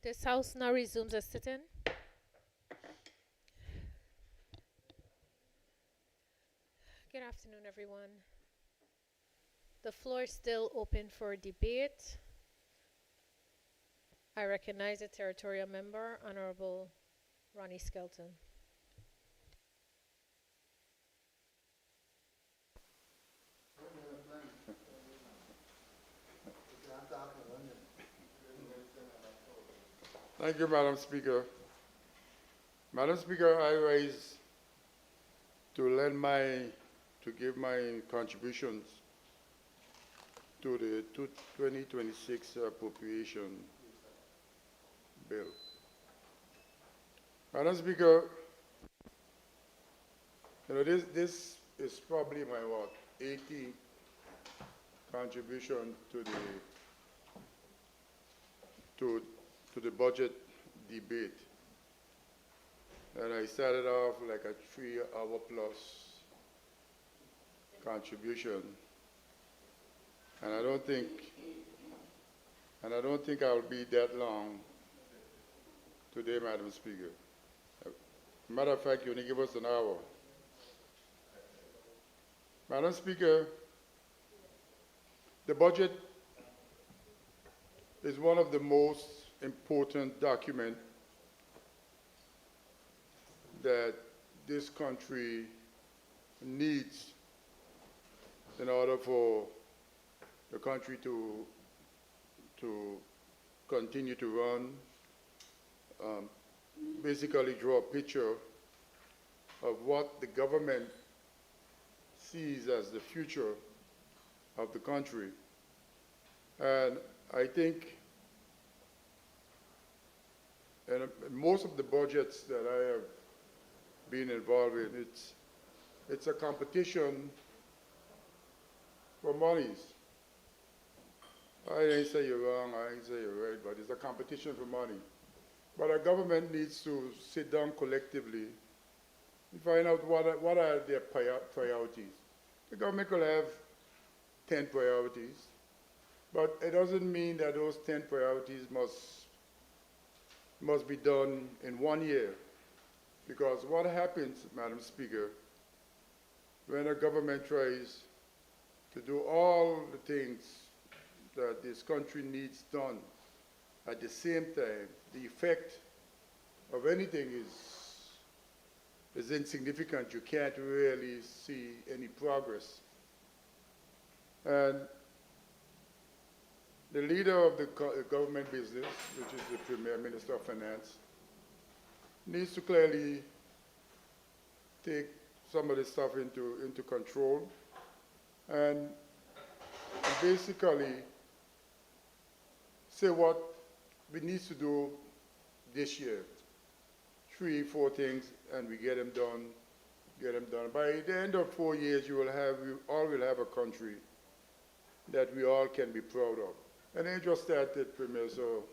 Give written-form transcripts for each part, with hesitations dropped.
This House now resumes a sitting. Good afternoon, everyone. The floor is still open for debate. I recognize the territorial member, Honorable Ronnie Skelton. Thank you, Madam Speaker. Madam Speaker, I rise to give my contributions to the 2026 appropriation bill. Madam Speaker, this is probably my 80 contribution to to the budget debate. And I started off like a 3 hour plus contribution. And I don't think I'll be that long today, Madam Speaker. Matter of fact, you only give us an hour. Madam Speaker, the budget is one of the most important documents that this country needs in order for the country to continue to run, basically draw a picture of what the government sees as the future of the country. And I think in most of the budgets that I have been involved in, it's a competition for monies. I ain't say you're wrong, I ain't say you're right, but it's a competition for money. But our government needs to sit down collectively and find out what are their priorities. The government could have 10 priorities, but it doesn't mean that those 10 priorities must be done in 1 year. Because what happens, Madam Speaker, when a government tries to do all the things that this country needs done at the same time, the effect of anything is insignificant. You can't really see any progress. And the leader of the government business, which is the Premier Minister of Finance, needs to clearly take some of this stuff into control and basically say what we need to do this year. 3, 4 things, and we get them done. By the end of 4 years, we all will have a country that we all can be proud of. And they just started, Premier, so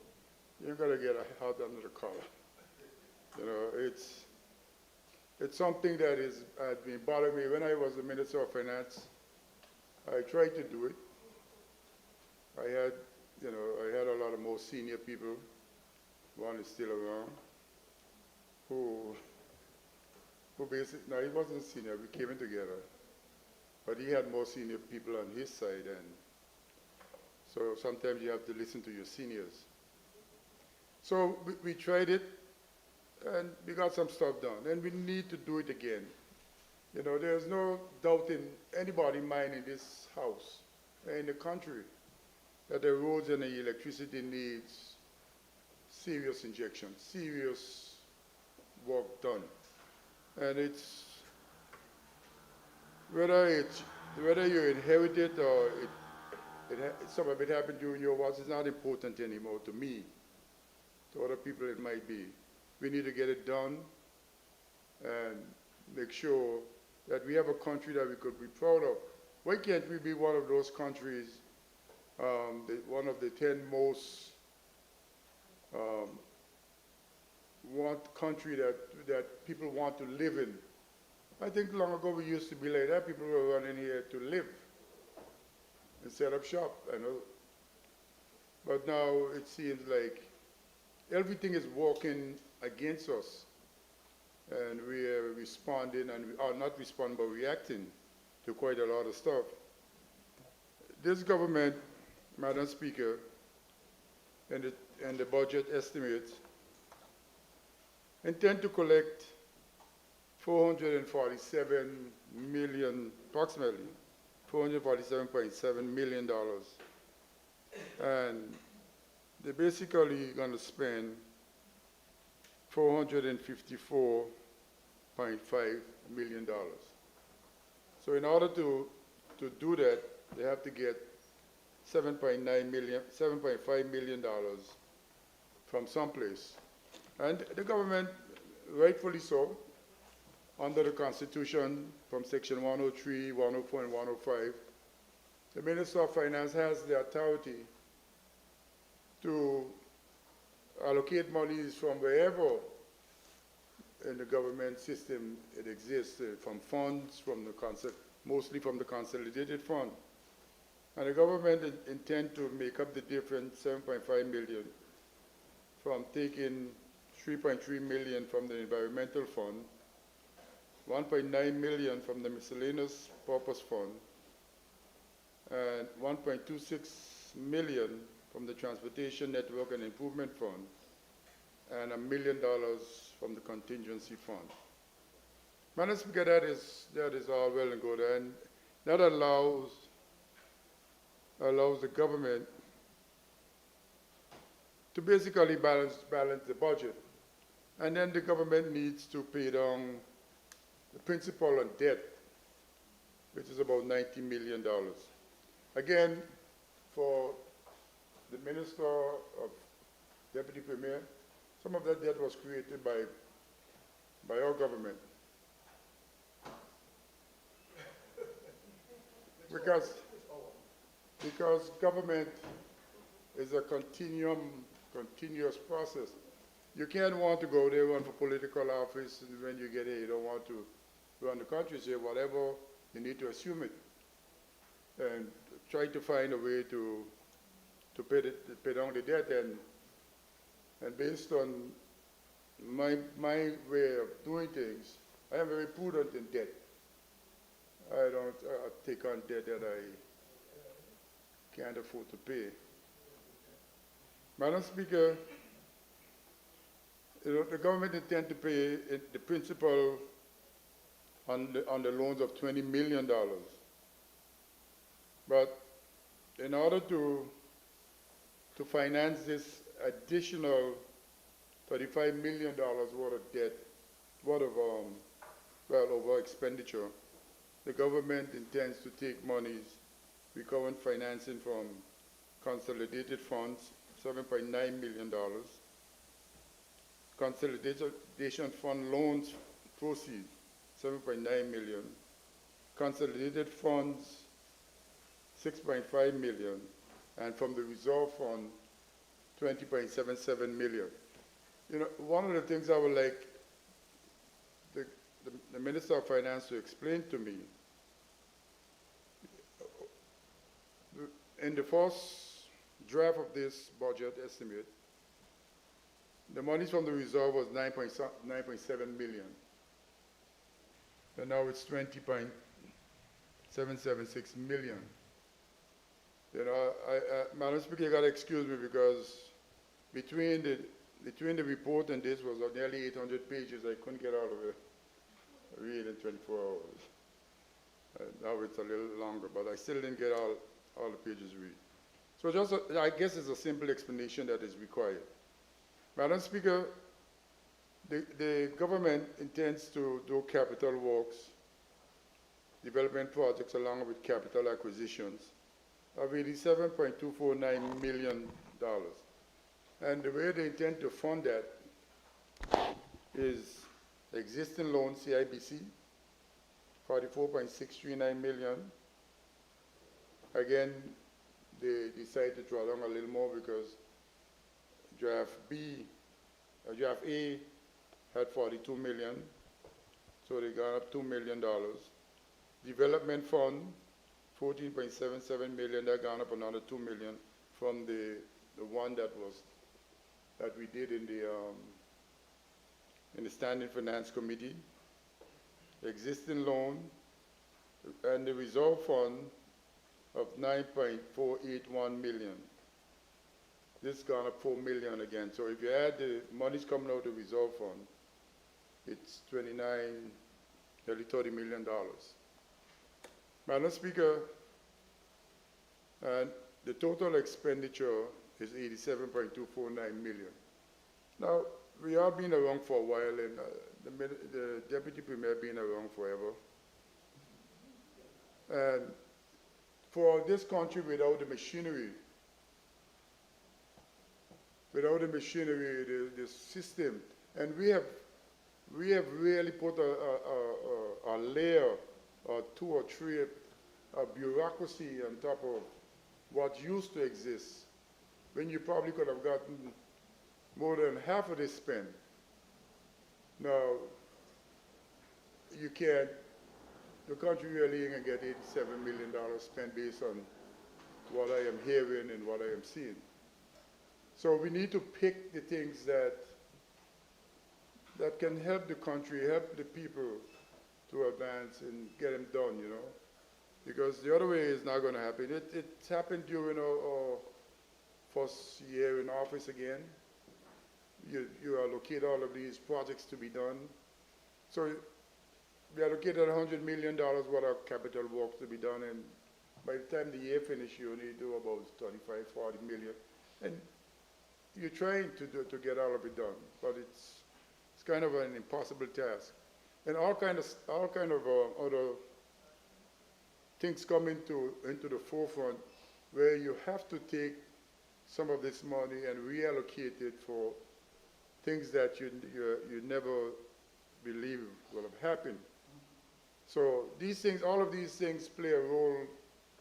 you're gonna get a hot under the collar. You know, it's something that had been bothering me. When I was the Minister of Finance, I tried to do it. I had a lot of more senior people. One is still around, who basically, no, he wasn't senior, we came in together. But he had more senior people on his side, and so sometimes you have to listen to your seniors. So we tried it, and we got some stuff done, and we need to do it again. You know, there's no doubt in anybody's mind in this house, in the country, that the roads and the electricity needs serious injection, serious work done. And it's, whether you inherit it or some of it happened during your watch, it's not important anymore to me. To other people it might be. We need to get it done and make sure that we have a country that we could be proud of. Why can't we be one of those countries, one of the 10 most country that people want to live in? I think long ago we used to be like that. People were running here to live and set up shop, I know. But now it seems like everything is working against us, and we are responding, and we are not responding, but reacting to quite a lot of stuff. This government, Madam Speaker, and the budget estimates intend to collect 447 million, approximately $447.7 million. And they're basically going to spend $454.5 million. So in order to do that, they have to get $7.5 million from someplace. And the government, rightfully so, under the Constitution, from Section 103, 104, and 105, the Minister of Finance has the authority to allocate monies from wherever in the government system it exists, from funds, mostly from the consolidated fund. And the government intend to make up the difference, 7.5 million, from taking 3.3 million from the environmental fund, 1.9 million from the miscellaneous purpose fund, and 1.26 million from the transportation network and improvement fund, and $1 million from the contingency fund. Madam Speaker, that is all well and good, and that allows the government to basically balance the budget. And then the government needs to pay down the principal on debt, which is about $90 million. Again, for the Minister of Deputy Premier, some of that debt was created by our government. Because government is a continuous process. You can't want to go there, run for political office, and when you get here, you don't want to run the country, say whatever, you need to assume it. And try to find a way to pay down the debt, and based on my way of doing things, I am very prudent in debt. I don't take on debt that I can't afford to pay. Madam Speaker, the government intends to pay the principal on the loans of $20 million. But in order to finance this additional $35 million worth of debt, over expenditure, the government intends to take monies, recurrent financing from consolidated funds, $7.9 million, consolidation fund loans proceeds, $7.9 million, consolidated funds, $6.5 million, and from the reserve fund, $20.77 million. You know, one of the things I would like the Minister of Finance to explain to me, in the first draft of this budget estimate, the monies from the reserve was 9.7 million. And now it's 20.776 million. You know, Madam Speaker, you got to excuse me because between the report and this was nearly 800 pages. I couldn't get out of it read in 24 hours. Now it's a little longer, but I still didn't get all the pages read. So I guess it's a simple explanation that is required. Madam Speaker, the government intends to do capital works, development projects along with capital acquisitions of $87.249 million. And the way they intend to fund that is existing loan CIBC, $44.639 million. Again, they decided to draw down a little more because draft A had 42 million, so they got up $2 million. Development fund, 14.77 million, that gone up another 2 million from the one that was that we did in the Standing Finance Committee, existing loan, and the reserve fund of 9.481 million. This gone up 4 million again. So if you add the monies coming out of the reserve fund, it's 29, nearly $30 million. Madam Speaker, and the total expenditure is 87.249 million. Now, we have been around for a while, and the Deputy Premier been around forever. And for this country, without the machinery, the system, and we have really put a layer or two or three bureaucracy on top of what used to exist, when you probably could have gotten more than half of this spend. Now, you can't, the country really ain't gonna get $87 million spent based on what I am hearing and what I am seeing. So we need to pick the things that can help the country, help the people to advance and get them done, you know. Because the other way is not going to happen. It's happened during our first year in office again. You allocate all of these projects to be done. So we allocated $100 million worth of capital work to be done, and by the time the year finishes, you only do about 35, 40 million. And you're trying to get all of it done, but it's kind of an impossible task. And all kind of other things come into the forefront where you have to take some of this money and reallocate it for things that you never believe will have happened. So these things, all of these things play a role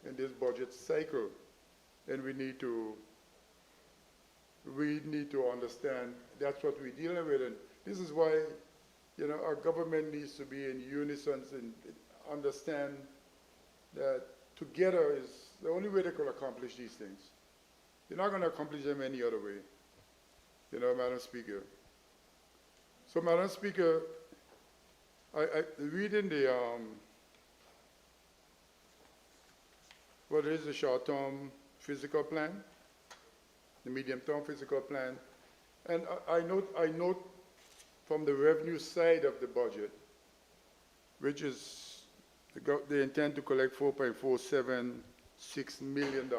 in this budget cycle, and we need to understand that's what we're dealing with. And this is why, you know, our government needs to be in unison and understand that together is the only way they can accomplish these things. You're not going to accomplish them any other way, you know, Madam Speaker. So, Madam Speaker, I reading what is the short-term physical plan, the medium-term physical plan, and I note from the revenue side of the budget, which is they intend to collect $4.476 million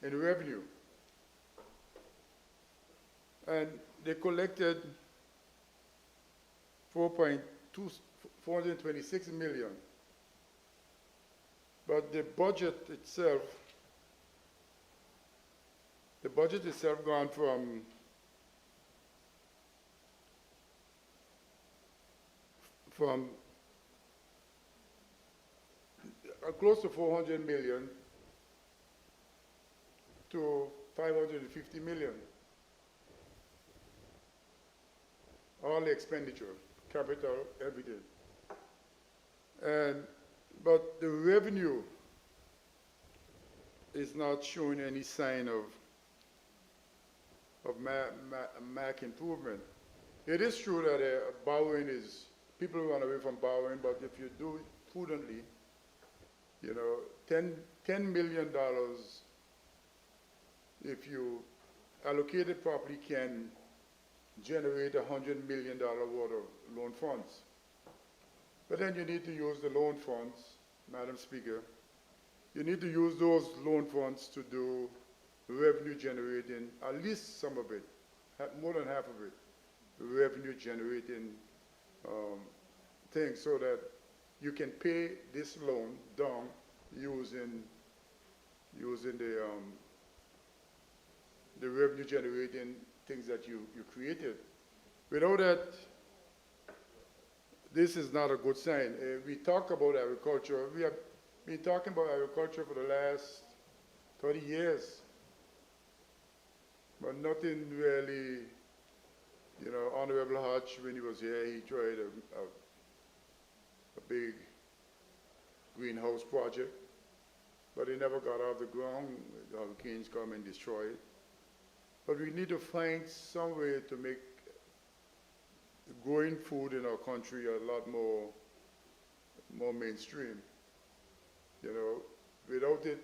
in revenue, and they collected 426 million. But the budget itself gone from close to 400 million to 550 million. All the expenditure, capital, everything. But the revenue is not showing any sign of MAC improvement. It is true that borrowing people run away from borrowing, but if you do it prudently, you know, $10 million, if you allocate it properly, can generate $100 million worth of loan funds. But then you need to use the loan funds, Madam Speaker. You need to use those loan funds to do revenue generating, at least some of it, more than half of it, revenue generating things, so that you can pay this loan down using the revenue generating things that you created. Without that, this is not a good sign. We talk about agriculture. We have been talking about agriculture for the last 30 years, but nothing really, you know. Honorable Hodge, when he was here, he tried a big greenhouse project, but it never got off the ground. The hurricanes come and destroy it. but we need to find some way to make growing food in our country a lot more mainstream. You know, without it,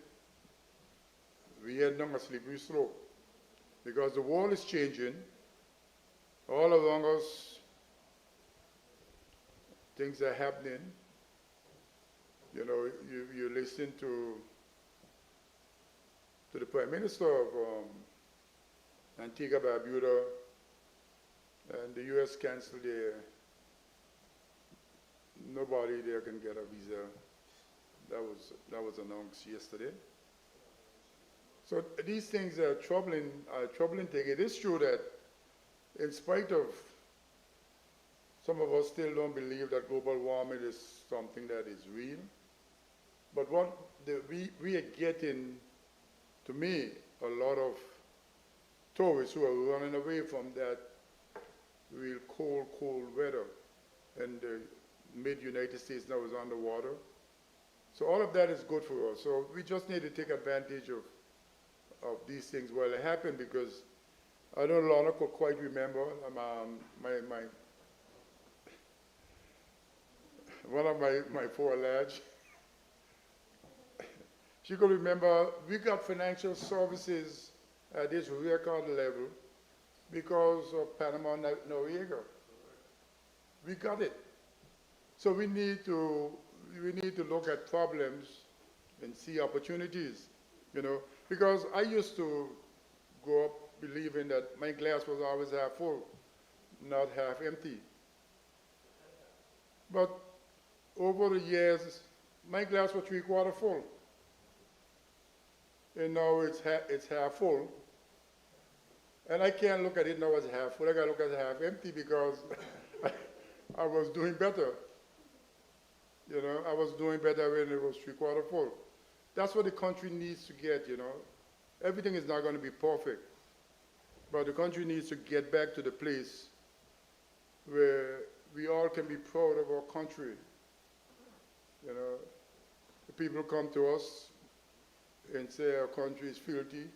we head down a slippery slope because the world is changing. All around us, things are happening. You know, you listen to the Prime Minister of Antigua Barbuda, and the U.S. canceled nobody there can get a visa. That was announced yesterday. So these things are troubling thing. It is true that in spite of some of us still don't believe that global warming is something that is real, but we are getting, to me, a lot of tourists who are running away from that real cold weather, and the mid-United States now is underwater. So all of that is good for us. So we just need to take advantage of these things while they happen, because I don't know, Lorna could quite remember one of my four lads. She could remember we got financial services at this record level because of Panama Noriega. We got it. So we need to look at problems and see opportunities, you know, because I used to grow up believing that my glass was always half full, not half empty. But over the years, my glass was 3/4 full, and now it's half full. And I can't look at it now as half full. I got to look at it half empty because I was doing better. You know, I was doing better when it was 3/4 full. That's what the country needs to get, you know. Everything is not going to be perfect, but the country needs to get back to the place where we all can be proud of our country. You know, the people come to us and say our country is filthy,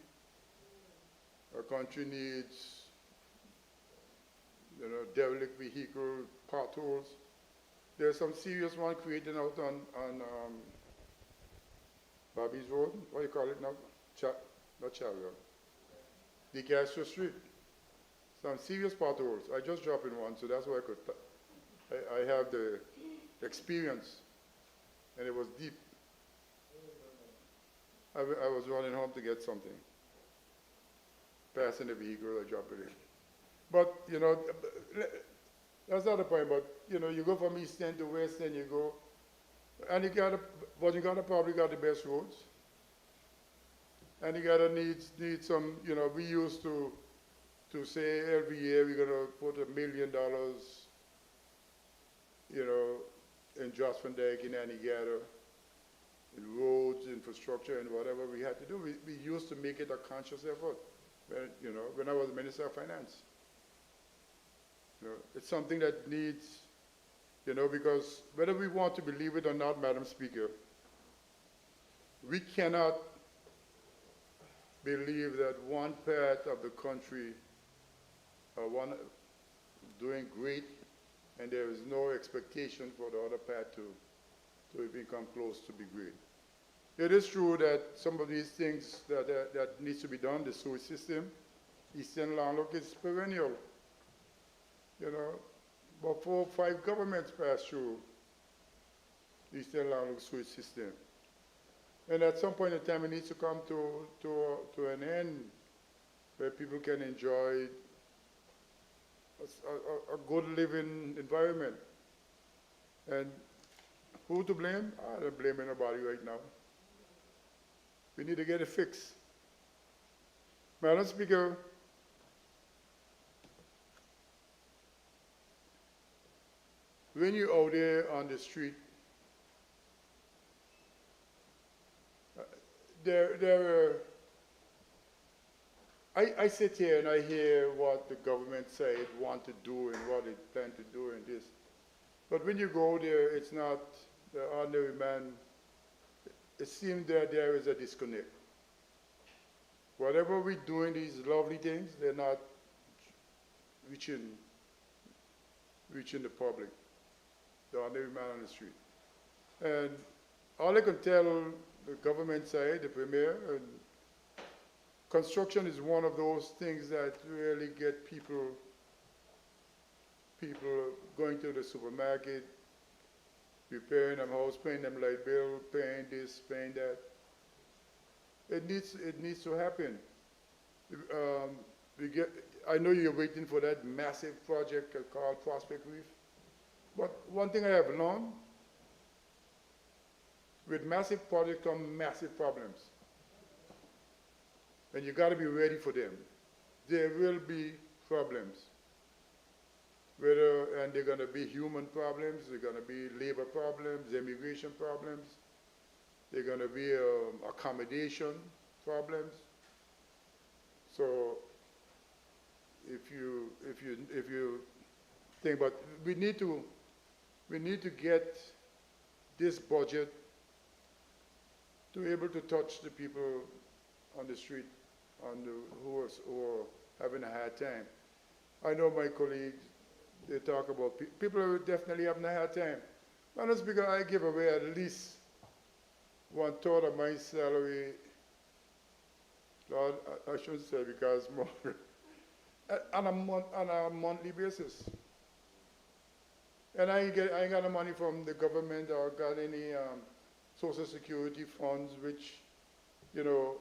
our country needs, you know, derelict vehicle, potholes. There's some serious one created out on Bobby's Road. What do you call it now? Not Charlotte. The Castro Street. Some serious potholes. I just dropped in one, so that's why I have the experience, and it was deep. I was running home to get something. Passing the vehicle, I dropped it in. But, you know, that's not the point, but, you know, you go from East End to West End, you go, and you gotta probably got the best roads. And you gotta need some, you know, we used to say every year we're gonna put $1 million, you know, in Jocelyn Dyke, in Antigua, in roads, infrastructure, and whatever we had to do. We used to make it a conscious effort, you know, when I was Minister of Finance. You know, it's something that needs, you know, because whether we want to believe it or not, Madam Speaker, we cannot believe that one part of the country one doing great and there is no expectation for the other part to even come close to be great. It is true that some of these things that needs to be done, the sewage system, Eastern Landlocked is perennial. You know, about 4 or 5 governments passed through the Eastern Landlocked sewage system. And at some point in time, it needs to come to an end where people can enjoy a good living environment. And who to blame? I don't blame anybody right now. We need to get it fixed. Madam Speaker, when you're out there on the street, I sit here and I hear what the government say it want to do and what it plan to do and this. But when you go there, it's not the ordinary man. It seems that there is a disconnect. whatever we're doing, these lovely things, they're not reaching, reaching the public, the ordinary man on the street. And all I can tell the government side, the premier, and construction is one of those things that really get people going to the supermarket, repairing them house, paying them light bill, paying this, paying that. It needs to happen. I know you're waiting for that massive project called Prospect Reef, but one thing I have learned, with massive projects come massive problems. And you got to be ready for them. There will be problems. And they're going to be human problems, they're going to be labor problems, immigration problems, they're going to be accommodation problems. So if you think, but we need to get this budget to be able to touch the people on the street, who are having a hard time. I know my colleagues, they talk about people are definitely having a hard time. Honestly, because I give away at least 1/3 of my salary. Lord, I shouldn't say because more on a monthly basis. And I ain't got no money from the government or got any Social Security funds, which, you know,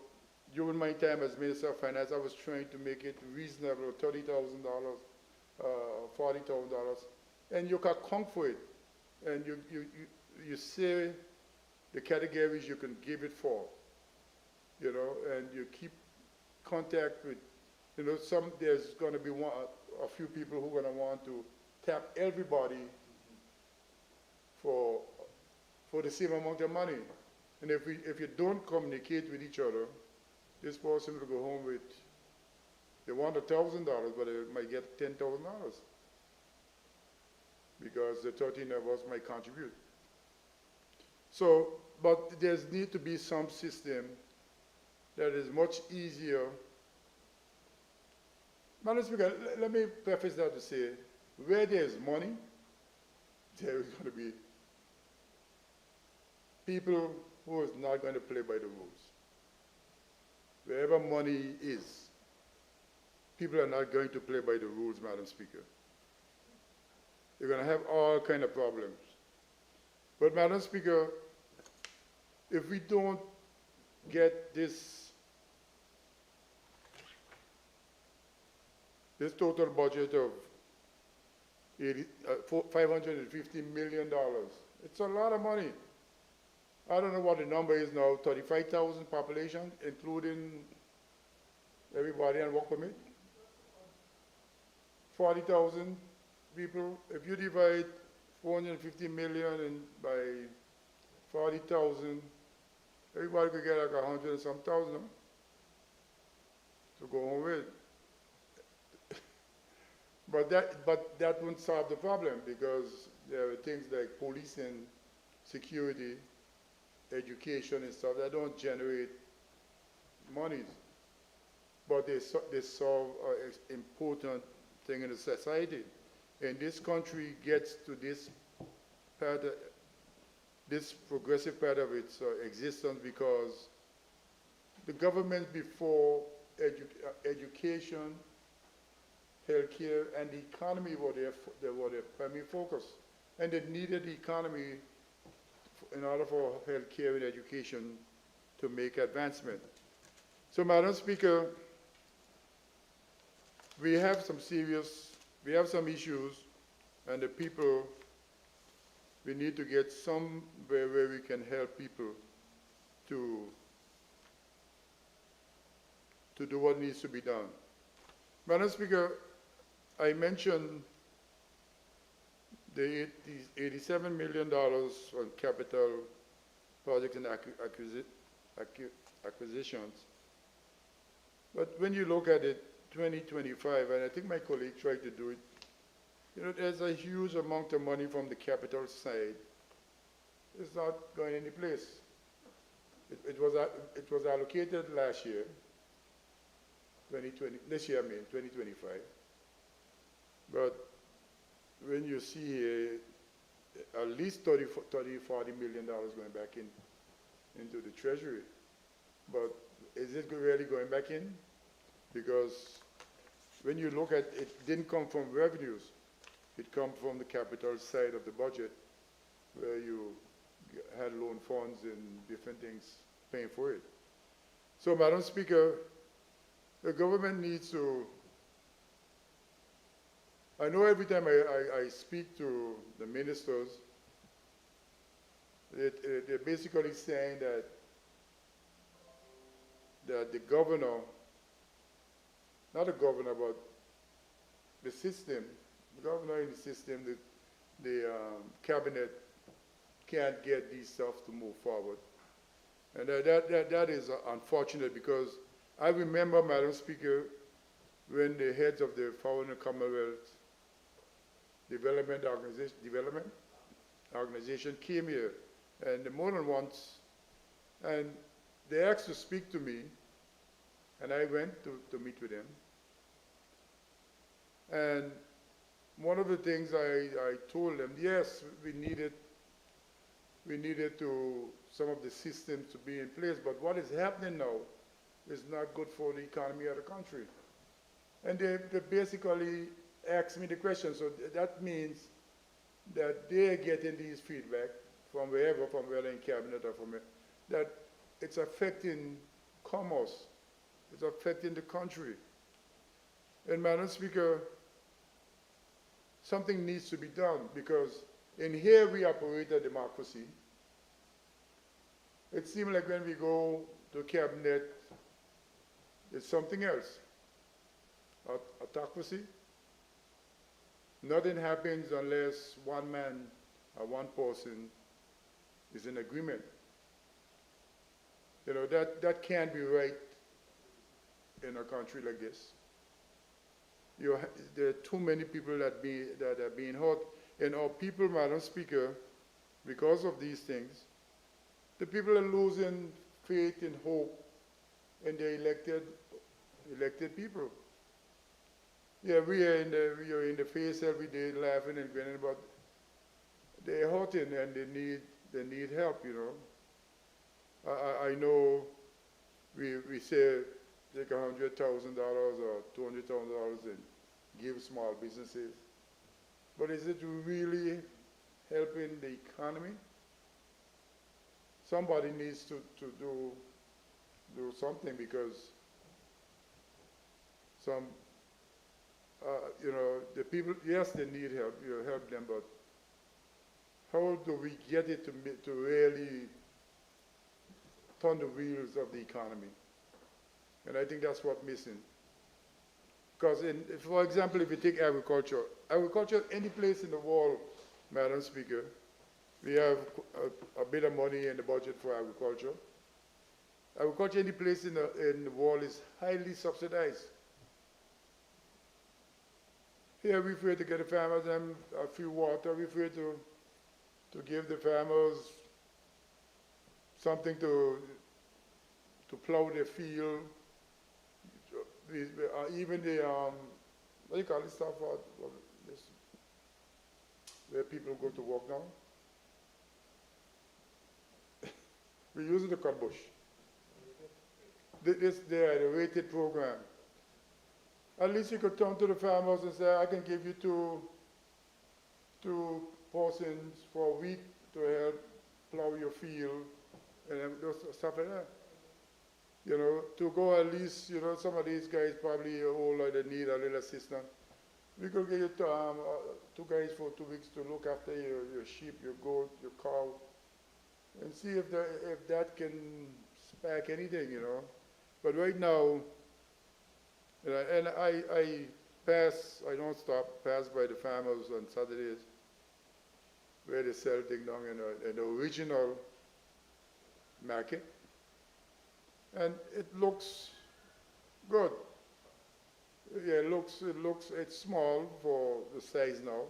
during my time as Minister of Finance, I was trying to make it reasonable, $30,000, $40,000, and you can count for it. And you say the categories you can give it for, you know, and you keep contact with, you know, there's going to be a few people who are going to want to tap everybody for the same amount of money. And if you don't communicate with each other, this person will go home with, they want $1,000, but they might get $10,000 because the 13 of us might contribute. So, but there's need to be some system that is much easier. Madam Speaker, let me preface that to say, where there's money, there is going to be people who is not going to play by the rules. Wherever money is, people are not going to play by the rules, Madam Speaker. You're going to have all kinds of problems. But Madam Speaker, if we don't get this total budget of $550 million, it's a lot of money. I don't know what the number is now, 35,000 population, including everybody on work permit. 40,000 people. If you divide 450 million by 40,000, everybody could get like 100 and some thousand to go home with. But that won't solve the problem, because there are things like policing, security, education and stuff that don't generate monies, but they solve an important thing in the society. And this country gets to this part, this progressive part of its existence, because the government before education, healthcare, and the economy were their primary focus, and they needed the economy in order for healthcare and education to make advancement. So, Madam Speaker, we have some issues, and the people, we need to get somewhere where we can help people to do what needs to be done. Madam Speaker, I mentioned the $87 million on capital projects and acquisitions. But when you look at it, 2025, and I think my colleague tried to do it, you know, there's a huge amount of money from the capital side. It's not going any place. It was allocated last year, 2020, this year, I mean, 2025. But when you see here, at least 30, 40 million dollars going back into the treasury. But is it really going back in? Because when you look at it, didn't come from revenues. It come from the capital side of the budget, where you had loan funds and different things paying for it. So, Madam Speaker, the government needs to, I know every time I speak to the ministers, they're basically saying that the governor, not the governor, but the system, the governor in the system, the cabinet can't get these stuff to move forward. And that is unfortunate, because I remember, Madam Speaker, when the heads of the Foreign Commonwealth Development Organization came here, and more than once, and they asked to speak to me, and I went to meet with them. And one of the things I told them, yes, we needed to, some of the systems to be in place, but what is happening now is not good for the economy of the country. And they basically asked me the question, so that means that they're getting these feedback from wherever, from whether in cabinet or from that it's affecting commerce, it's affecting the country. And Madam Speaker, something needs to be done, because in here we operate a democracy. It seems like when we go to cabinet, it's something else. Autocracy. Nothing happens unless one man or one person is in agreement. You know, that can't be right in a country like this. There are too many people that are being hurt, and our people, Madam Speaker, because of these things, the people are losing faith and hope in the elected people. Yeah, we are in the face every day laughing and grinning, but they're hurting and they need help, you know. I know we say take $100,000 or $200,000 and give small businesses, but is it really helping the economy? Somebody needs to do something, because you know, the people, yes, they need help, you help them, but how do we get it to really turn the wheels of the economy? And I think that's what's missing. Because, for example, if you take agriculture, any place in the world, Madam Speaker, we have a bit of money in the budget for agriculture. Agriculture, any place in the world, is highly subsidized. Here we fear to get the farmers a few water. We fear to give the farmers something to plow their field. Even the what do you call this stuff? Where people go to work now. We're using the cut bush. They are the rated program. At least you could turn to the farmers and say, I can give you two persons for a week to help plow your field, and stuff like that. You know, to go at least, you know, some of these guys probably are older, they need a little assistance. We could get you two guys for 2 weeks to look after your sheep, your goat, your cow, and see if that can spark anything, you know. But right now, and I don't stop, pass by the farmers on Saturdays, where they sell things down in the original market. And it looks good. Yeah, it's small for the size now,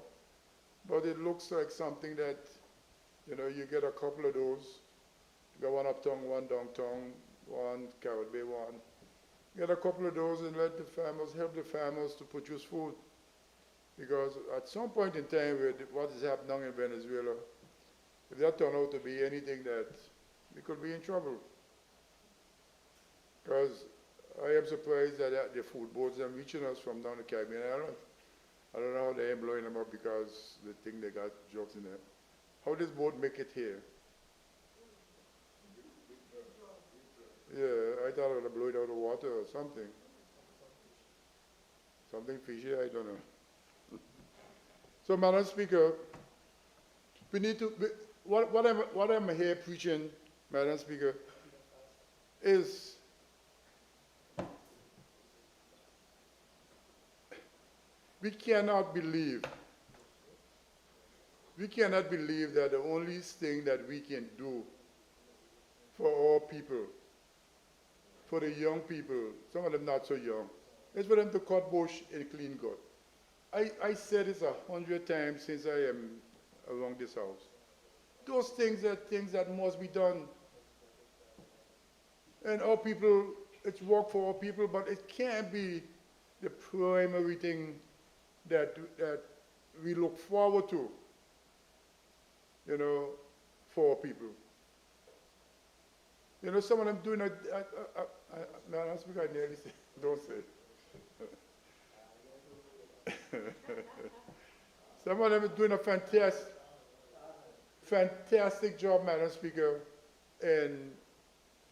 but it looks like something that, you know, you get a couple of those. You got one uptown, one downtown, one Carrot Bay, one. Get a couple of those and let the farmers, help the farmers to produce food. Because at some point in time with what is happening in Venezuela, if that turned out to be anything that we could be in trouble. Because I am surprised that the food boats are reaching us from down the Caribbean islands. I don't know how they're blowing them up because they think they got drugs in there. How does boat make it here? Yeah, I thought I would blow it out of water or something. Something fishy, I don't know. So, Madam Speaker, we need to, what I'm here preaching, Madam Speaker, is we cannot believe that the only thing that we can do for our people, for the young people, some of them not so young, is for them to cut bush and clean gut. I said this 100 times since I am around this house. Those things are things that must be done. And our people, it's work for our people, but it can't be the primary thing that we look forward to, you know, for our people. You know, some of them doing man, I speak, I nearly say, don't say it. Some of them are doing a fantastic job, Madam Speaker, in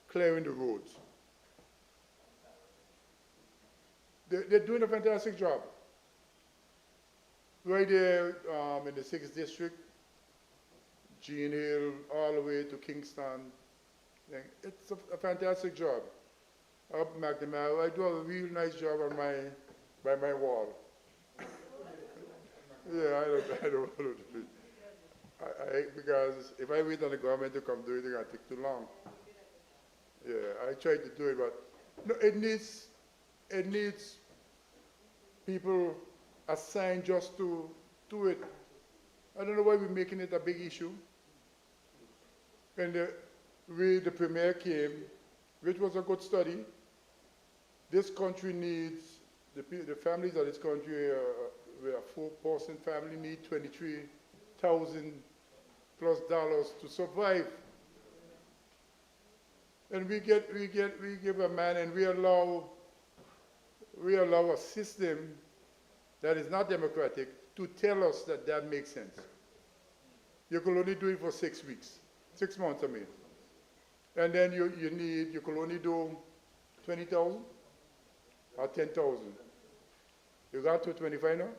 clearing the roads. They're doing a fantastic job. Right there in the 6th District, Jean Hill, all the way to Kingston. It's a fantastic job. Up McNamara, I do a real nice job on by my wall. Yeah, I don't want to do it. Because if I wait on the government to come do it, it's going to take too long. Yeah, I tried to do it, but no, it needs people assigned just to do it. I don't know why we're making it a big issue. And the premier came, which was a good study. This country needs, the families of this country, where a 4-person family need $23,000 plus to survive. And we give a man, and we allow a system that is not democratic to tell us that that makes sense. You can only do it for 6 weeks, 6 months, I mean. And then you can only do 20,000 or 10,000. You got to 25 now?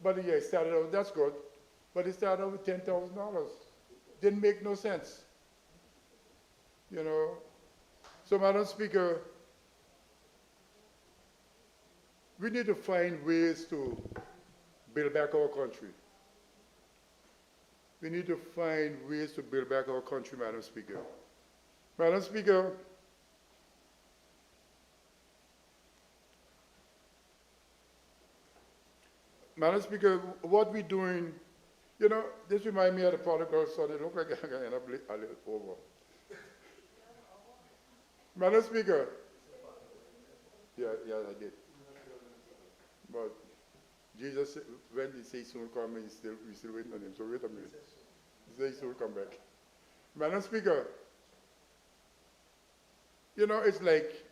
But yeah, it started out, that's good. But it started out with $10,000. Didn't make no sense. You know? So, Madam Speaker, we need to find ways to build back our country. We need to find ways to build back our country, Madam Speaker. Madam Speaker, what we're doing, you know, this reminds me of the prodigal son. It looks like I'm going to end up a little over. Madam Speaker, yeah, I did. But Jesus, when he says soon come, we still waiting on him. So wait a minute. He says soon come back. Madam Speaker, you know, it's like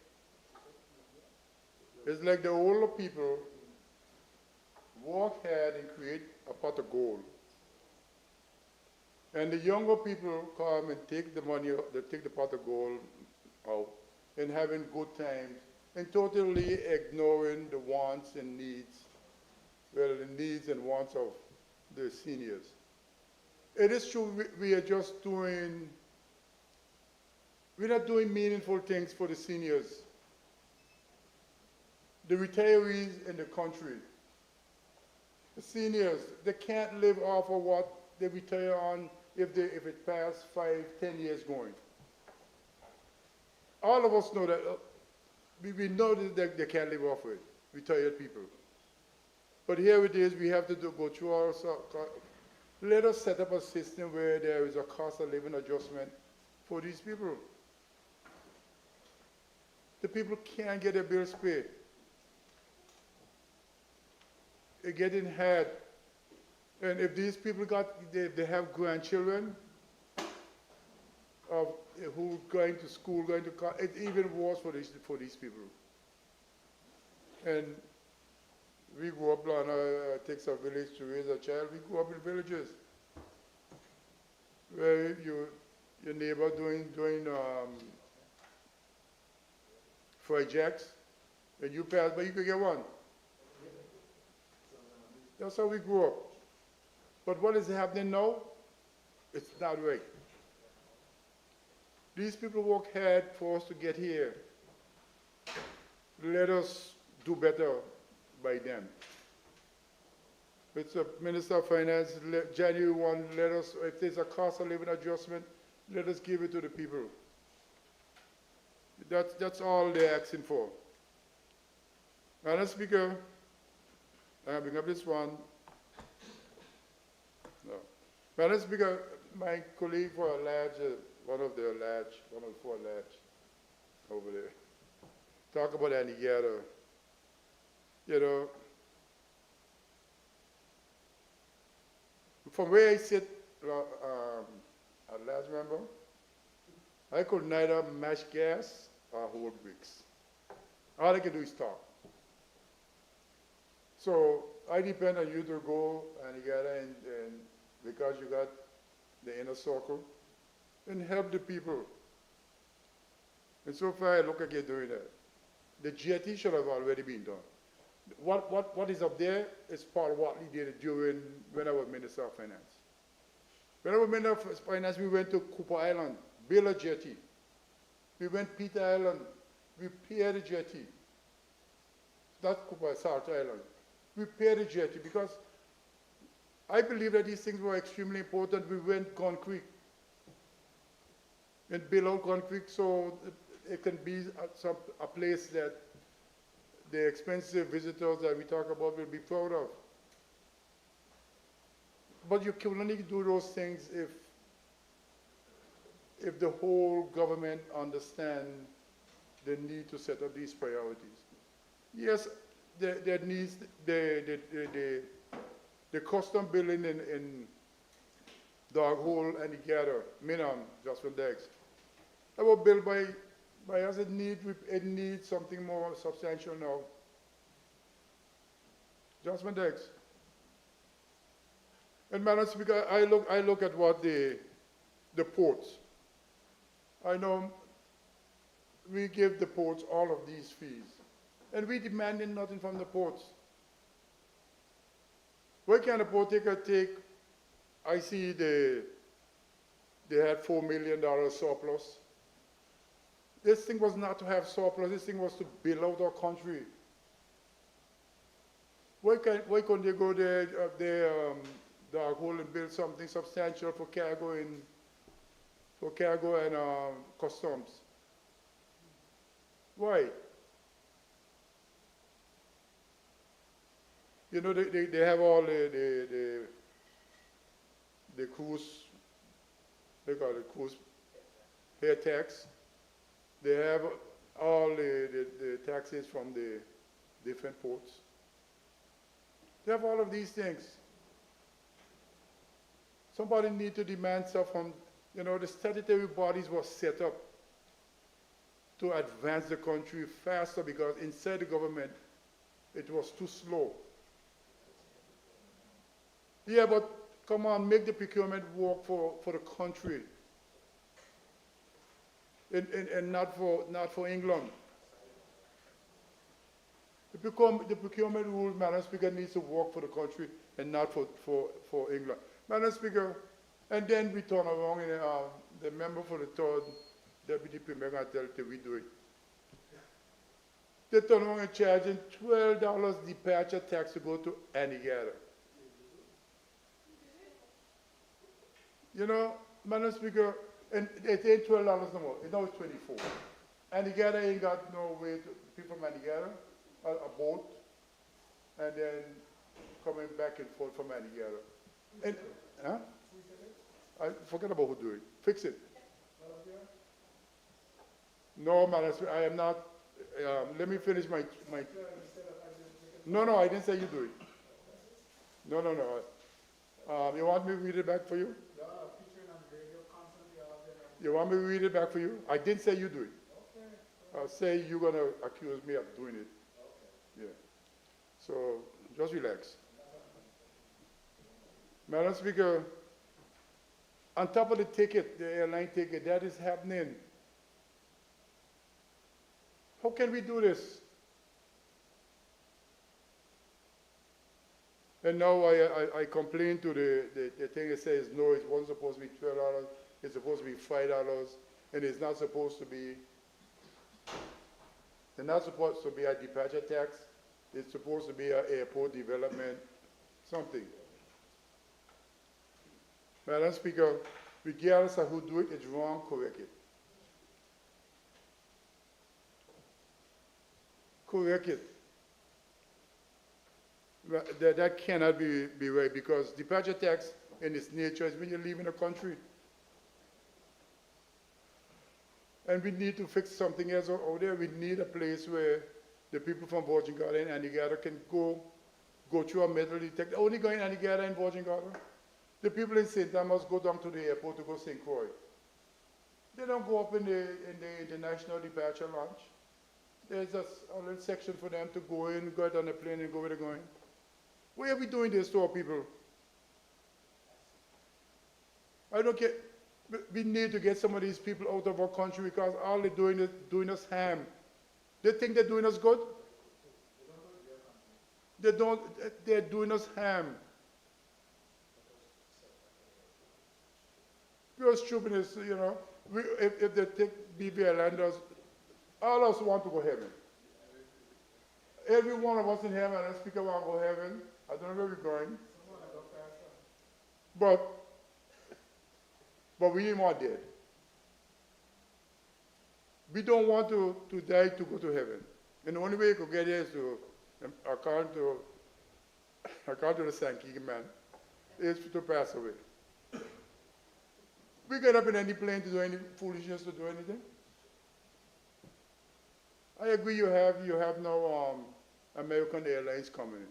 the older people work hard and create a pot of gold. And the younger people come and take the money, they take the pot of gold out and having good times and totally ignoring the wants and needs, well, the needs and wants of the seniors. It is true we are just doing, we're not doing meaningful things for the seniors. The retirees in the country, the seniors, they can't live off of what they retire on if it past 5, 10 years going. All of us know that, we know that they can't live off it, retired people. But here it is, we have to go through our, let us set up a system where there is a cost of living adjustment for these people. The people can't get their bills paid. They're getting had. And if these people they have grandchildren of who going to school, going to college, it's even worse for these people. And we grew up, it takes a village to raise a child. We grew up in villages where your neighbor doing fried jacks, and you pass by, you could get one. That's how we grew up. But what is happening now? It's not right. These people work hard for us to get here. Let us do better by them. It's a Minister of Finance, January 1, let us, if there's a cost of living adjustment, let us give it to the people. That's all they're asking for. Madam Speaker, I bring up this one. No. Madam Speaker, my colleague for a large, one of the four large over there, talk about Anigata. You know, from where I sit, last member, I could neither match gas or hold bricks. All I can do is talk. So I depend on you to go and because you got the inner circle, and help the people. And so far, I look like you're doing that. The GIT should have already been done. What is up there is part of what we did during when I was Minister of Finance. When I was Minister of Finance, we went to Cooper Island, build a jetty. We went Peter Island, we repaired the jetty. Not Cooper, South Island. We repaired the jetty because I believe that these things were extremely important. We went Gone Creek and built out Gone Creek so it can be a place that the expensive visitors that we talk about will be proud of. But you can only do those things if the whole government understands the need to set up these priorities. Yes, there needs the custom building in Dog Hole and Igata, Minam, just for decks. That was built by us. It needs something more substantial now. Just for decks. And Madam Speaker, I look at what the ports. I know we give the ports all of these fees, and we demanding nothing from the ports. Why can't a port taker take? I see they had $4 million surplus. This thing was not to have surplus. This thing was to build out our country. Why couldn't they go there, Dark Hole and build something substantial for cargo and customs? Why? You know, they have all the cruise, they call it cruise air tax. They have all the taxes from the different ports. They have all of these things. Somebody need to demand stuff from, the statutory bodies were set up to advance the country faster because inside the government, it was too slow. Yeah, but come on, make the procurement work for the country. And not for England. The procurement rule, Madam Speaker, needs to work for the country and not for England. Madam Speaker, and then we turn around and the member for the third deputy premier can tell we do it. They turn around and charging $12 departure tax to go to Anigata. Madam Speaker, and it ain't $12 no more. Now it's $24. Anigata ain't got no way to people from Anigata, a boat, and then coming back and forth from Anigata. And I forget about who do it. Fix it. No, Madam Speaker, I am not Let me finish my. No, no, I didn't say you do it. No, no, no. You want me to read it back for you? You want me to read it back for you? I didn't say you do it. Say you're gonna accuse me of doing it. Yeah. So just relax. Madam Speaker, on top of the ticket, the airline ticket, that is happening. How can we do this? And now I complain to the thing that says, no, it wasn't supposed to be $12, it's supposed to be $5, and it's not supposed to be, it's not supposed to be a departure tax, it's supposed to be an airport development, something. Madam Speaker, regardless of who do it, it's wrong, correct it. Correct it. That cannot be right, because departure tax in its nature is when you're leaving a country. And we need to fix something else out there. We need a place where the people from Virgin Garden and Antigua can go through a metal detector. Only going to Antigua and Virgin Garden. The people in St. Thomas go down to the airport to go St. Croix. They don't go up in the international departure lounge. There's just a little section for them to go in, go out on the plane and go where they're going. Why are we doing this to our people? I don't care. We need to get some of these people out of our country, because all they're doing is doing us harm. They think they're doing us good? They don't, they're doing us harm. Pure stupidness, you know. If they take BB Islanders, all of us want to go heaven. Every one of us in heaven, and speaker want to go heaven. I don't know where we're going. But we didn't want dead. We don't want to die to go to heaven. And the only way you could get there is to, according to the Sankey man, is to pass away. We get up in any plane to do any foolishness, to do anything. I agree you have now American Airlines coming in.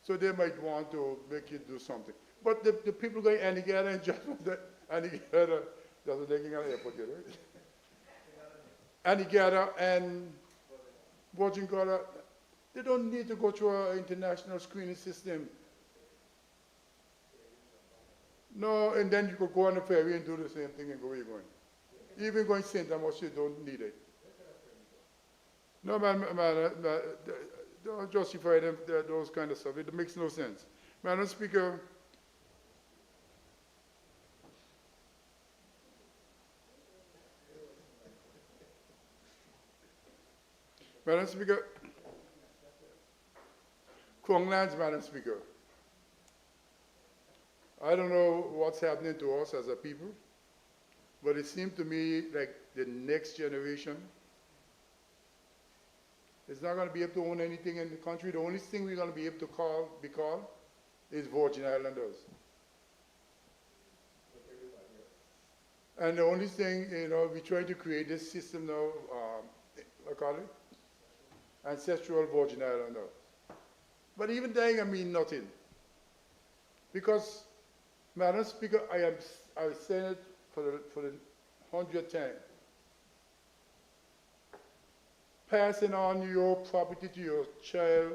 So they might want to make you do something. But the people going Antigua and just Antigua, that's what they're getting at the airport here, right? Antigua and Virgin Garden, they don't need to go through an international screening system. No, and then you could go on the ferry and do the same thing and go where you're going. Even going St. Thomas, you don't need it. No, man, don't justify them, those kind of stuff. It makes no sense. Madam Speaker, Madam Speaker, Kwonglands, Madam Speaker. I don't know what's happening to us as a people, but it seems to me like the next generation is not going to be able to own anything in the country. The only thing we're going to be able to be called is Virgin Islanders. And the only thing, you know, we're trying to create this system now, I call it ancestral Virgin Islander. But even then, I mean nothing. Because, Madam Speaker, I said it for the 100th time. Passing on your property to your child,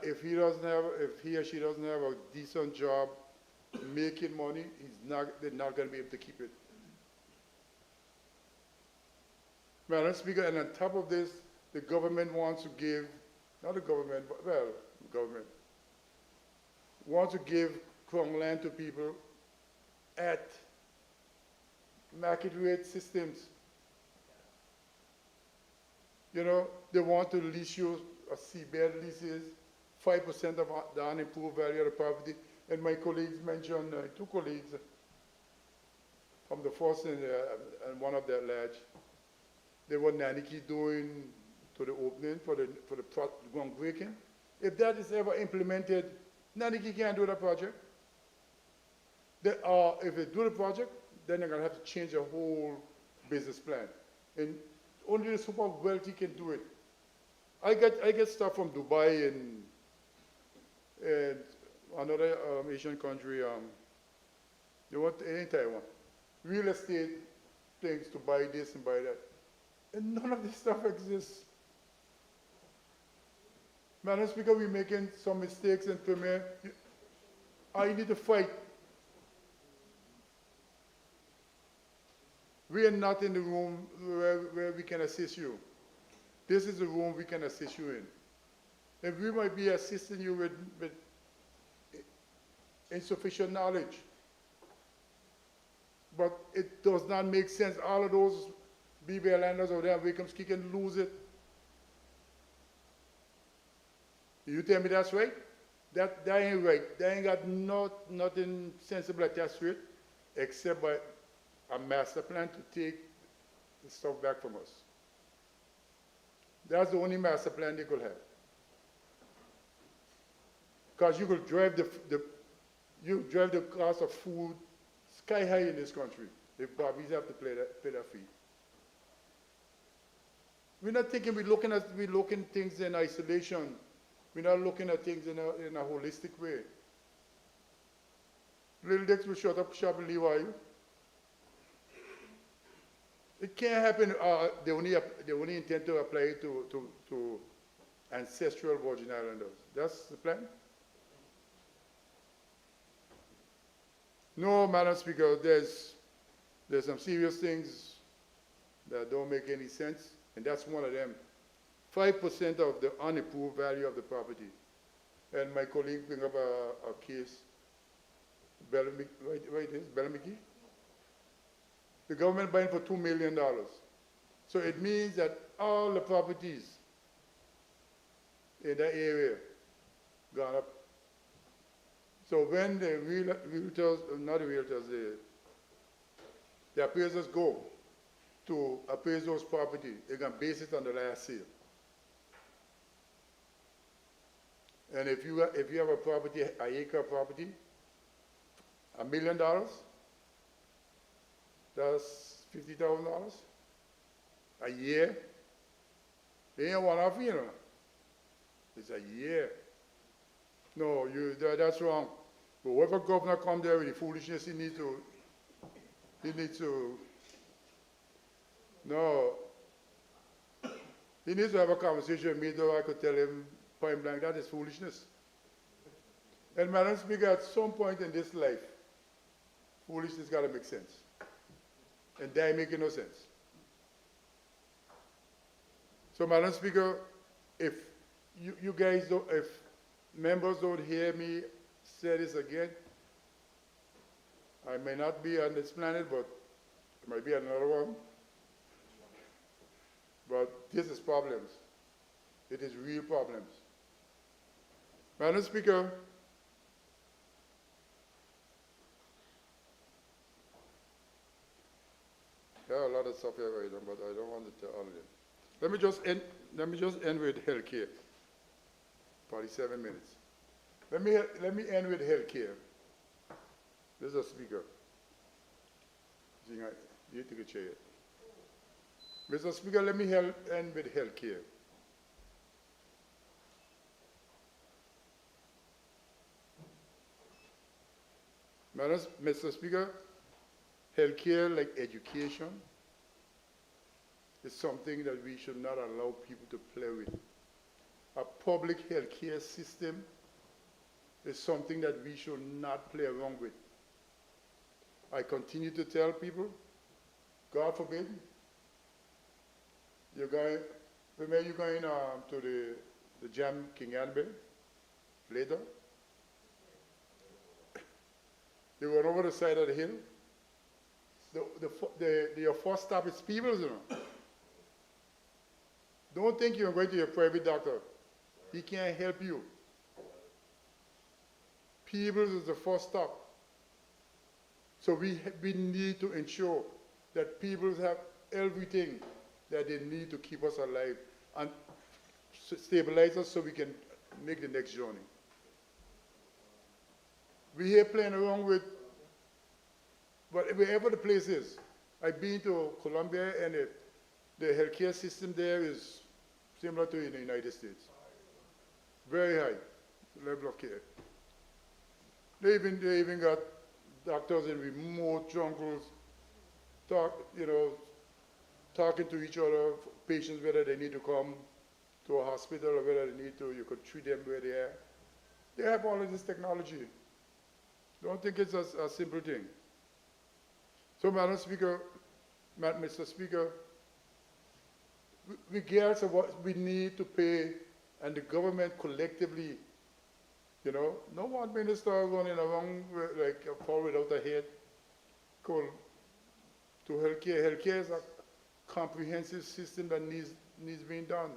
if he or she doesn't have a decent job, making money, they're not going to be able to keep it. Madam Speaker, and on top of this, the government wants to give, not the government, but, well, the government, wants to give Crown land to people at market rate systems. You know, they want to lease you a seabed leases, 5% of the unimproved value of the property. And my colleagues mentioned, two colleagues from the first and one of their lodge, they were Naniki doing to the opening for the groundbreaking. If that is ever implemented, Naniki can't do the project. If they do the project, then they're going to have to change the whole business plan. And only the super wealthy can do it. I get stuff from Dubai and another Asian country, they want in Taiwan. Real estate things to buy this and buy that. And none of this stuff exists. Madam Speaker, we're making some mistakes and Premier, I need to fight. We are not in the room where we can assist you. This is the room we can assist you in. And we might be assisting you with insufficient knowledge. But it does not make sense. All of those BBL landers over there, Wakehamski can lose it. You tell me that's right? That ain't right. They ain't got nothing sensible attached to it, except by a master plan to take the stuff back from us. That's the only master plan they could have. Because you could drive the cost of food sky high in this country if Barbies have to pay that fee. We're not thinking we're looking at things in isolation. We're not looking at things in a holistic way. Little Dix will shut up shop and leave, are you? It can't happen. They only intend to apply it to ancestral Virgin Islanders. That's the plan? No, Madam Speaker, there's some serious things that don't make any sense, and that's one of them. 5% of the unapproved value of the property. And my colleague bring up a case, Bellamy, right is Bellamy? The government buying for $2 million. So it means that all the properties in that area gone up. So when the realtors, not the realtors, the appraisers go to appraise those property, they're going to base it on the last sale. And if you have a property, an acre property, $1 million, that's $50,000 a year. They ain't one-off, you know. It's a year. No, that's wrong. But whoever governor come there with the foolishness, he needs to have a conversation with me, though I could tell him point blank, that is foolishness. And Madam Speaker, at some point in this life, foolishness got to make sense. And that ain't making no sense. So Madam Speaker, if you guys don't, if members don't hear me say this again, I may not be on this planet, but it might be another one. But this is problems. It is real problems. Madam Speaker, there are a lot of stuff here right now, but I don't want to tell all of them. Let me just end with healthcare. 47 minutes. Let me end with healthcare. This is a speaker. You take a chair. Mr. Speaker, let me end with healthcare. Mr. Speaker, healthcare, like education, is something that we should not allow people to play with. A public healthcare system is something that we should not play around with. I continue to tell people, God forbid, you're going to the Jam King Albert later. You run over the side of the hill. Your first stop is Peebles, you know. Don't think you're going to your private doctor. He can't help you. Peebles is the first stop. So we need to ensure that Peebles have everything that they need to keep us alive and stabilize us so we can make the next journey. We're here playing around with, but wherever the place is, I've been to Colombia and the healthcare system there is similar to in the United States. Very high level of care. They even got doctors in remote jungles, talking to each other, patients whether they need to come to a hospital or whether they need to, you could treat them where they are. They have all of this technology. Don't think it's a simple thing. So, Mr. Speaker, regardless of what we need to pay, and the government collectively, no one minister running around like a fall without a head, called to healthcare. Healthcare is a comprehensive system that needs being done.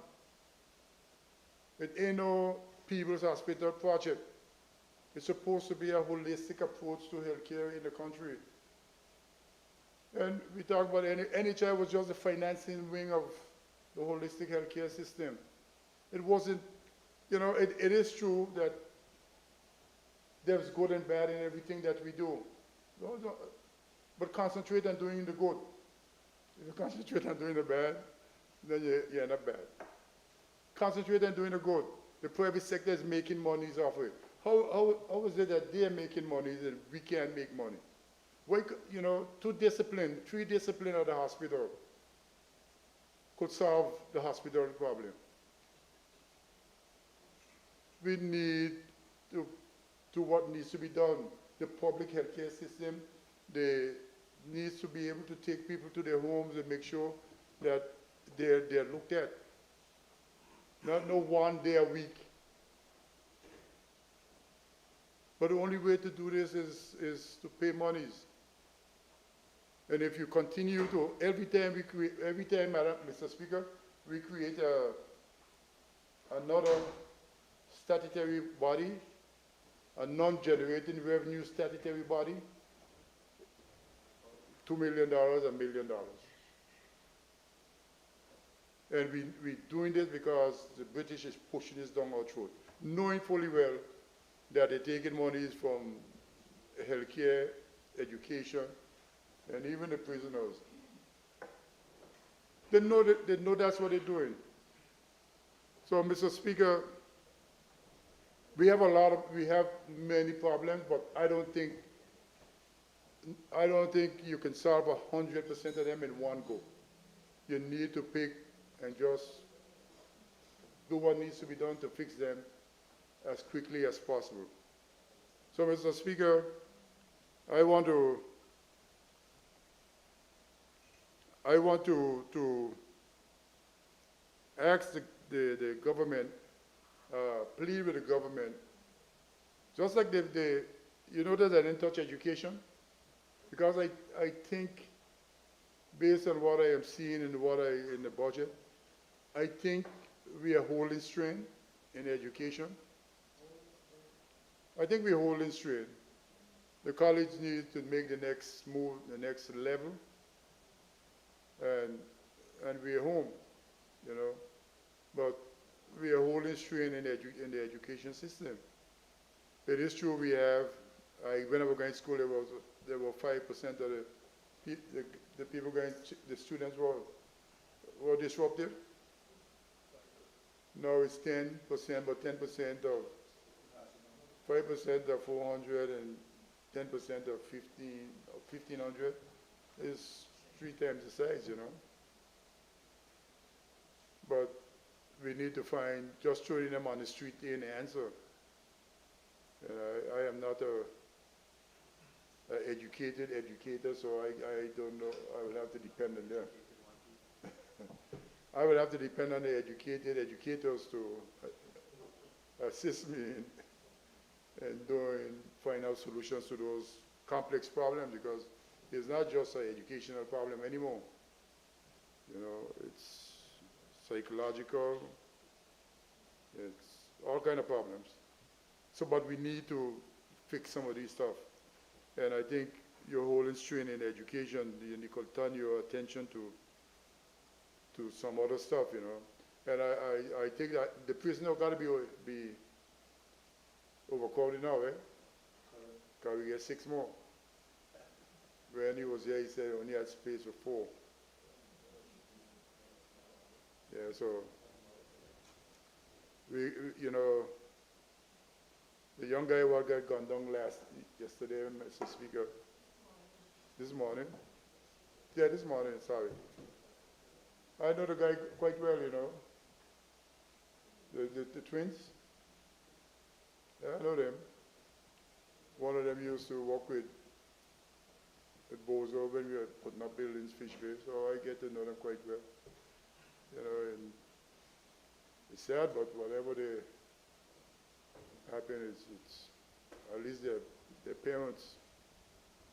It ain't no People's Hospital project. It's supposed to be a holistic approach to healthcare in the country. And we talk about NHI was just the financing wing of the holistic healthcare system. It wasn't, it is true that there's good and bad in everything that we do. But concentrate on doing the good. If you concentrate on doing the bad, then you end up bad. Concentrate on doing the good. The private sector is making monies off it. How is it that they're making money and we can't make money? Why, 3 discipline of the hospital could solve the hospital problem. We need to do what needs to be done. The public healthcare system, needs to be able to take people to their homes and make sure that they're looked at. Not no one day a week. But the only way to do this is to pay monies. And if you continue to, every time, Madam, Mr. Speaker, we create another statutory body, a non-generating revenue statutory body, $2 million, $1 million. And we're doing this because the British is pushing this down our throat, knowing fully well that they're taking monies from healthcare, education, and even the prisoners. They know that's what they're doing. So, Mr. Speaker, we have many problems, but I don't think you can solve 100% of them in one go. You need to pick and just do what needs to be done to fix them as quickly as possible. So, Mr. Speaker, I want to ask the government, plead with the government, just like you notice I didn't touch education, because I think, based on what I am seeing in the budget, I think we are holding strain in education. I think we're holding straight. The college needs to make the next move, the next level, and we're home, But we are holding strain in the education system. It is true we have, when I was going to school, there were 5% of the people going, the students were disruptive. Now it's 10%, but 10% of 5% of 400 and 10% of 1,500 is 3 times the size, But we need to find, just throwing them on the street ain't the answer. And I am not an educated educator, so I don't know, I will have to depend on them. I will have to depend on the educated educators to assist me in find out solutions to those complex problems, because it's not just an educational problem anymore. It's psychological, it's all kind of problems. So, but we need to fix some of these stuff. And I think you're holding strain in education, you could turn your attention to some other stuff, And I think that the prisoner got to be overcrowded now, eh? Because we get 6 more. When he was here, he said he only had space for 4. Yeah, so you know, the young guy what got gunned down yesterday, Mr. Speaker, this morning. Yeah, this morning, sorry. I know the guy quite well, you know. The twins. Yeah, I know them. One of them used to work with Bozo when we were putting up buildings, fish bay, so I get to know them quite well. You know, and it's sad, but whatever they happen, it's at least their parents,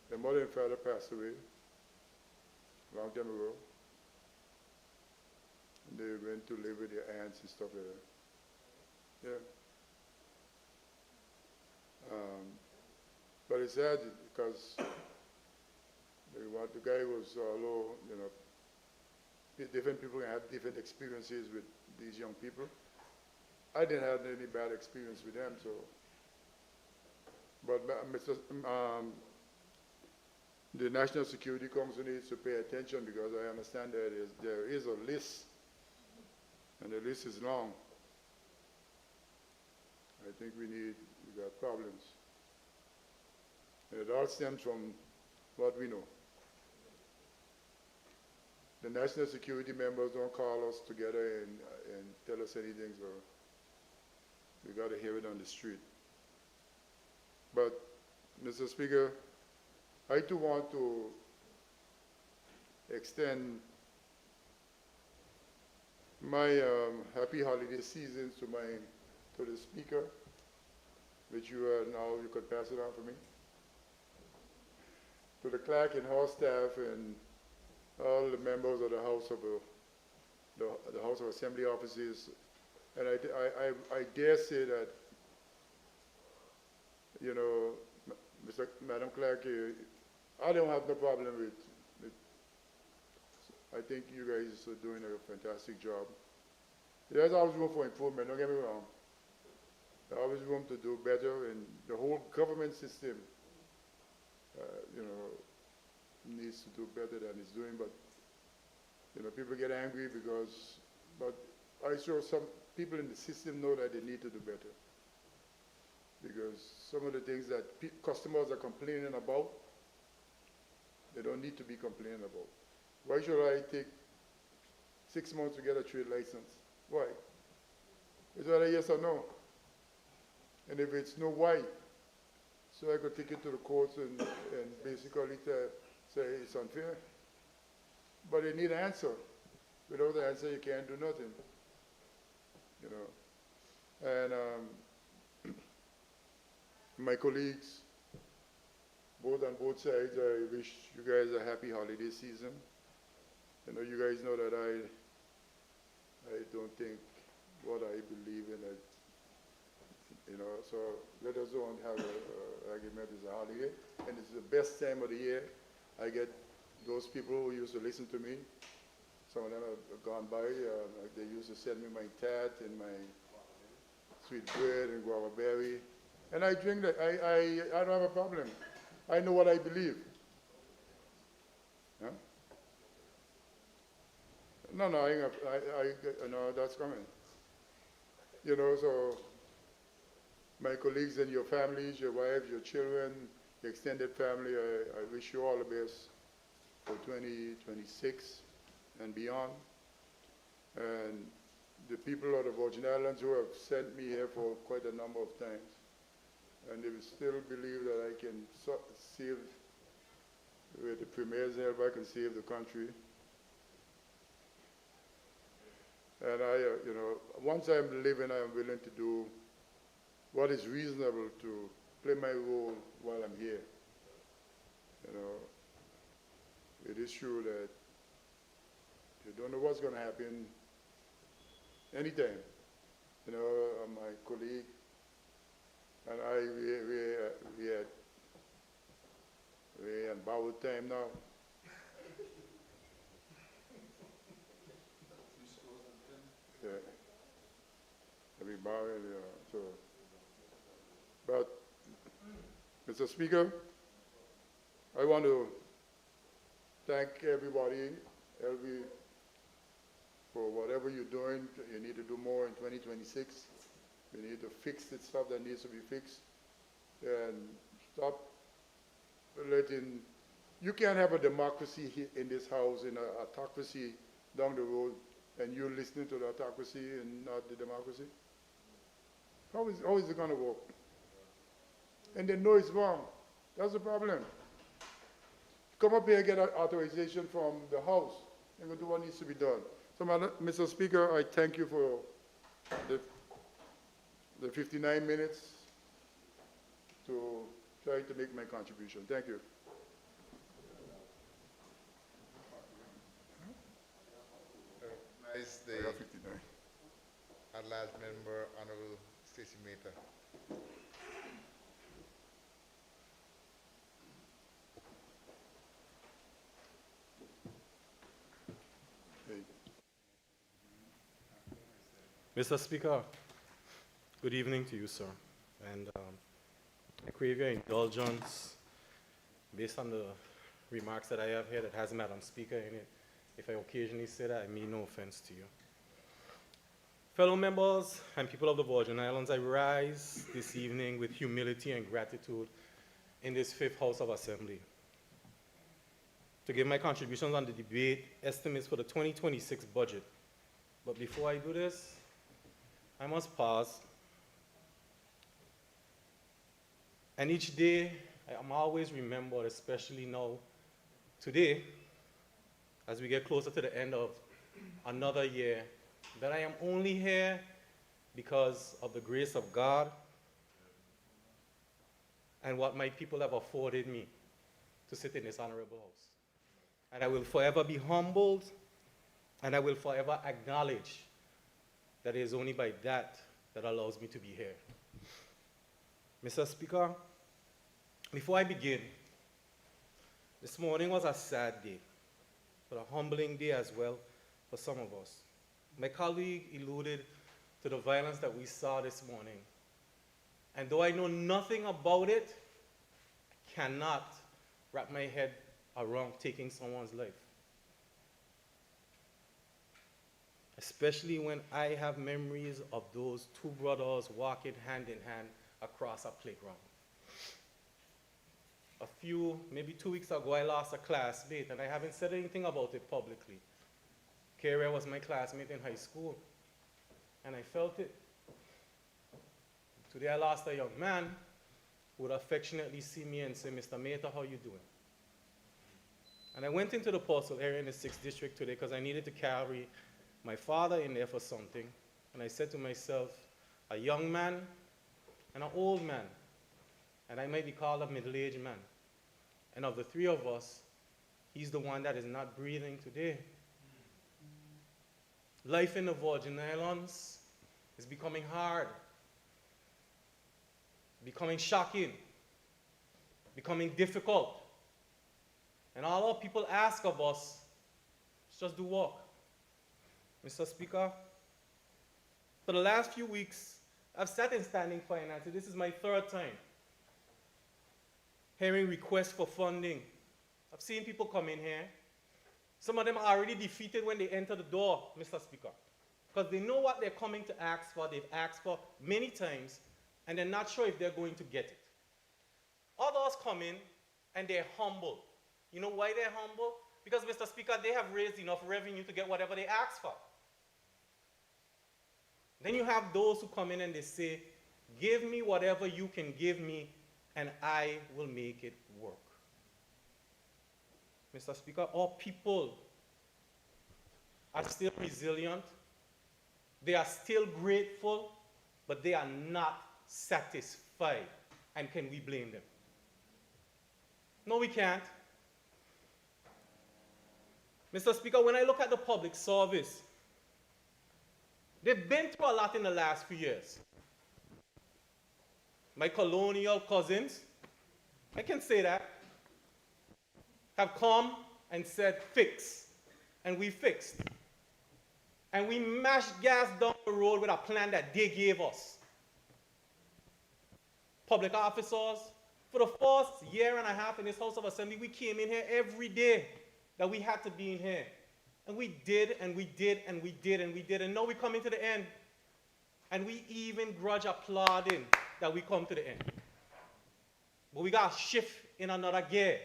their mother and father passed away a long time ago. And they went to live with their aunts and stuff like that. Yeah. But it's sad because the guy was, although, you know, different people have different experiences with these young people. I didn't have any bad experience with them, so. But the National Security Council needs to pay attention because I understand that there is a list, and the list is long. I think we got problems. And it all stems from what we know. The national security members don't call us together and tell us anything, so we got to hear it on the street. But, Mr. Speaker, I too want to extend my happy holiday seasons to the Speaker, which you could pass it on for me. To the clerk and House staff and all the members of the House the House of Assembly offices, and I dare say that, you know, Madam Clerk, I don't have no problem with. I think you guys are doing a fantastic job. There's always room for improvement. Don't get me wrong. There's always room to do better, and the whole government system, you know, needs to do better than it's doing. But you know, people get angry but I'm sure some people in the system know that they need to do better. Because some of the things that customers are complaining about, they don't need to be complaining about. Why should I take 6 months to get a trade license? Why? Is that a yes or no? And if it's no, why? So I could take it to the courts and basically say it's unfair. But they need an answer. Without the answer, you can't do nothing. You know. And my colleagues, on both sides, I wish you guys a happy holiday season. You know, you guys know that I don't think what I believe in it. You know, so let us don't have an argument. It's a holiday, and it's the best time of the year. I get those people who used to listen to me. Some of them have gone by. They used to send me my tat and my sweet bread and guava berry, and I drink that. I don't have a problem. I know what I believe. Huh? No, no, that's coming. You know, so my colleagues and your families, your wives, your children, your extended family, I wish you all the best for 2026 and beyond. And the people of the Virgin Islands who have sent me here for quite a number of times, and they will still believe that I can save, with the Premier's help, I can save the country. And you know, once I'm living, I'm willing to do what is reasonable to play my role while I'm here. You know, it is true that you don't know what's going to happen anytime. You know, my colleague and I, we're in borrowed time now. Yeah. We borrowed, so. But, Mr. Speaker, I want to thank everybody, for whatever you're doing. You need to do more in 2026. You need to fix the stuff that needs to be fixed. And stop letting, you can't have a democracy here in this house, in a autocracy down the road, and you're listening to the autocracy and not the democracy. How is it going to work? And they know it's wrong. That's the problem. Come up here and get authorization from the House and do what needs to be done. So, Mr. Speaker, I thank you for the 59 minutes to try to make my contribution. Thank you. Recognize the I got 59. at-large member, Honorable Stacey Mata. Hey. Mr. Speaker, good evening to you, sir. And I crave your indulgence based on the remarks that I have here that has Madam Speaker in it. If I occasionally say that, I mean no offense to you. Fellow members and people of the Virgin Islands, I rise this evening with humility and gratitude in this fifth House of Assembly to give my contributions on the debate estimates for the 2026 budget. But before I do this, I must pause. And each day, I'm always remembered, especially now, today, as we get closer to the end of another year, that I am only here because of the grace of God and what my people have afforded me to sit in this honorable house. And I will forever be humbled, and I will forever acknowledge that it is only by that that allows me to be here. Mr. Speaker, before I begin, this morning was a sad day, but a humbling day as well for some of us. My colleague alluded to the violence that we saw this morning. And though I know nothing about it, I cannot wrap my head around taking someone's life. Especially when I have memories of those two brothers walking hand in hand across a playground. Maybe 2 weeks ago, I lost a classmate, and I haven't said anything about it publicly. Kara was my classmate in high school, and I felt it. Today I lost a young man who would affectionately see me and say, Mr. Mata, how you doing? And I went into the postal area in the 6th district today because I needed to carry my father in there for something. And I said to myself, a young man and an old man, and I might be called a middle-aged man. And of the three of us, he's the one that is not breathing today. Life in the Virgin Islands is becoming hard, becoming shocking, becoming difficult. And all our people ask of us is just do work. Mr. Speaker, for the last few weeks, I've sat in standing finance. This is my third time hearing requests for funding. I've seen people come in here. Some of them are already defeated when they enter the door, Mr. Speaker, because they know what they're coming to ask for. They've asked for many times, and they're not sure if they're going to get it. Others come in, and they're humble. You know why they're humble? Because, Mr. Speaker, they have raised enough revenue to get whatever they ask for. Then you have those who come in and they say, give me whatever you can give me, and I will make it work. Mr. Speaker, our people are still resilient. They are still grateful, but they are not satisfied. And can we blame them? No, we can't. Mr. Speaker, when I look at the public service, they've been through a lot in the last few years. My colonial cousins, I can say that, have come and said, fix. And we fixed. And we mashed gas down the road with a plan that they gave us. Public officers, for the first year and a half in this House of Assembly, we came in here every day that we had to be in here. And we did, and we did, and we did, and we did, and now we coming to the end. And we even grudge applauding that we come to the end. But we got to shift in another gear.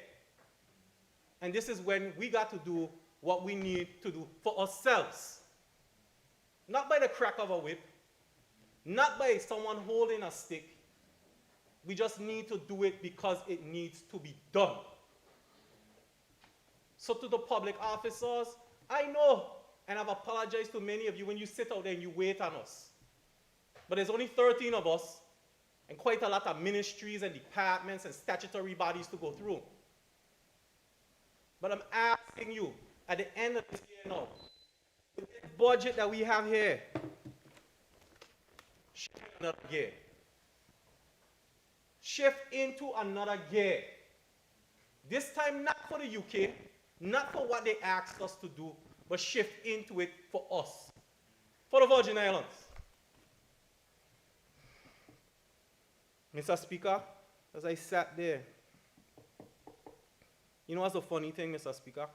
And this is when we got to do what we need to do for ourselves. Not by the crack of a whip, not by someone holding a stick. We just need to do it because it needs to be done. So to the public officers, I know, and I've apologized to many of you when you sit out there and you wait on us. But there's only 13 of us, and quite a lot of ministries and departments and statutory bodies to go through. But I'm asking you, at the end of this year now, with the budget that we have here, shift another gear. Shift into another gear. This time not for the UK, not for what they asked us to do, but shift into it for us, for the Virgin Islands. Mr. Speaker, as I sat there, you know what's the funny thing, Mr. Speaker?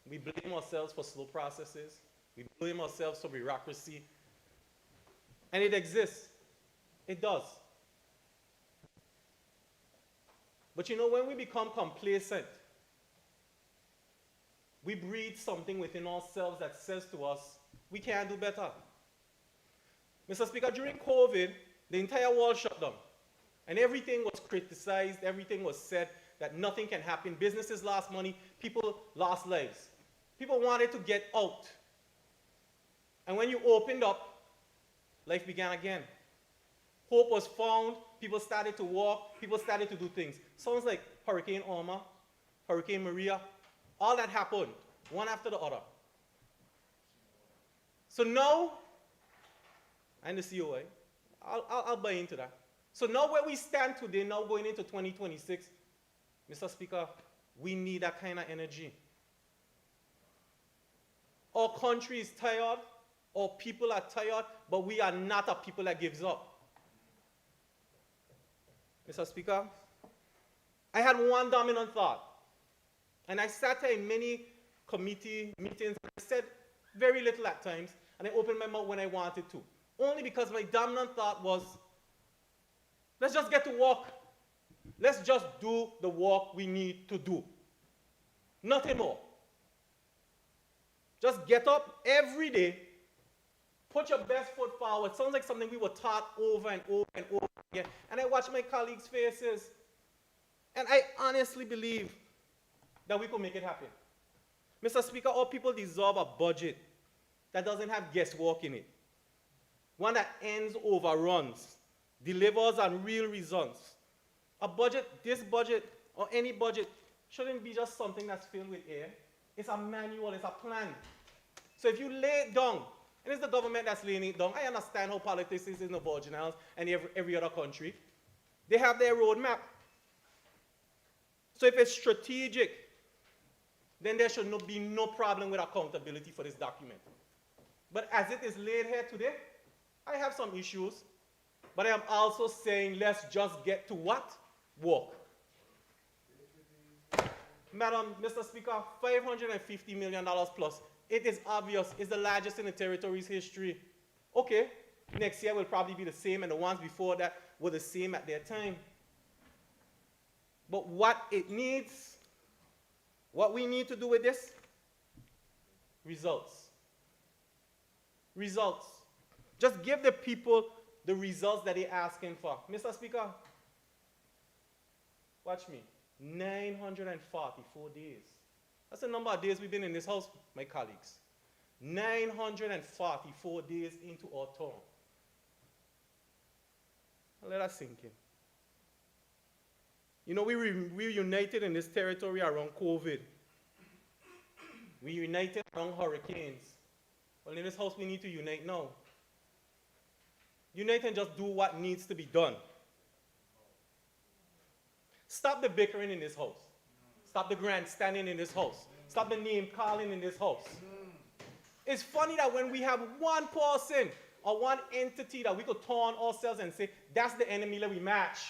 We blame ourselves for slow processes. We blame ourselves for bureaucracy. And it exists. It does. But you know, when we become complacent, we breed something within ourselves that says to us, we can't do better. Mr. Speaker, during COVID, the entire world shut down. And everything was criticized, everything was said that nothing can happen. Businesses lost money, people lost lives. People wanted to get out. And when you opened up, life began again. Hope was found, people started to walk, people started to do things. Sounds like Hurricane Irma, Hurricane Maria, all that happened, one after the other. So now, and the COI, I'll buy into that. So now where we stand today, now going into 2026, Mr. Speaker, we need that kind of energy. Our country is tired, our people are tired, but we are not a people that gives up. Mr. Speaker, I had one dominant thought, and I sat there in many committee meetings, and I said very little at times, and I opened my mouth when I wanted to. Only because my dominant thought was, let's just get to work. Let's just do the work we need to do. Nothing more. Just get up every day, put your best foot forward. Sounds like something we were taught over and over and over again. And I watch my colleagues' faces, and I honestly believe that we could make it happen. Mr. Speaker, all people deserve a budget that doesn't have guesswork in it. One that ends overruns, delivers on real results. A budget, this budget, or any budget, shouldn't be just something that's filled with air. It's a manual, it's a plan. So if you lay it down, and it's the government that's laying it down, I understand how politics is in the Virgin Islands and every other country. They have their roadmap. So if it's strategic, then there should be no problem with accountability for this document. But as it is laid here today, I have some issues, but I am also saying let's just get to what? Work. Madam, Mr. Speaker, $550 million plus. It is obvious, it's the largest in the territory's history. Okay, next year will probably be the same, and the ones before that were the same at their time. But what it needs, what we need to do with this? Results. Results. Just give the people the results that they're asking for. Mr. Speaker, watch me. 944 days. That's the number of days we've been in this house, my colleagues. 944 days into our term. Let us sink in. You know, we united in this territory around COVID. We united around hurricanes. Well, in this house, we need to unite now. Unite and just do what needs to be done. Stop the bickering in this house. Stop the grandstanding in this house. Stop the name calling in this house. It's funny that when we have one person or one entity that we could turn ourselves and say, that's the enemy that we match.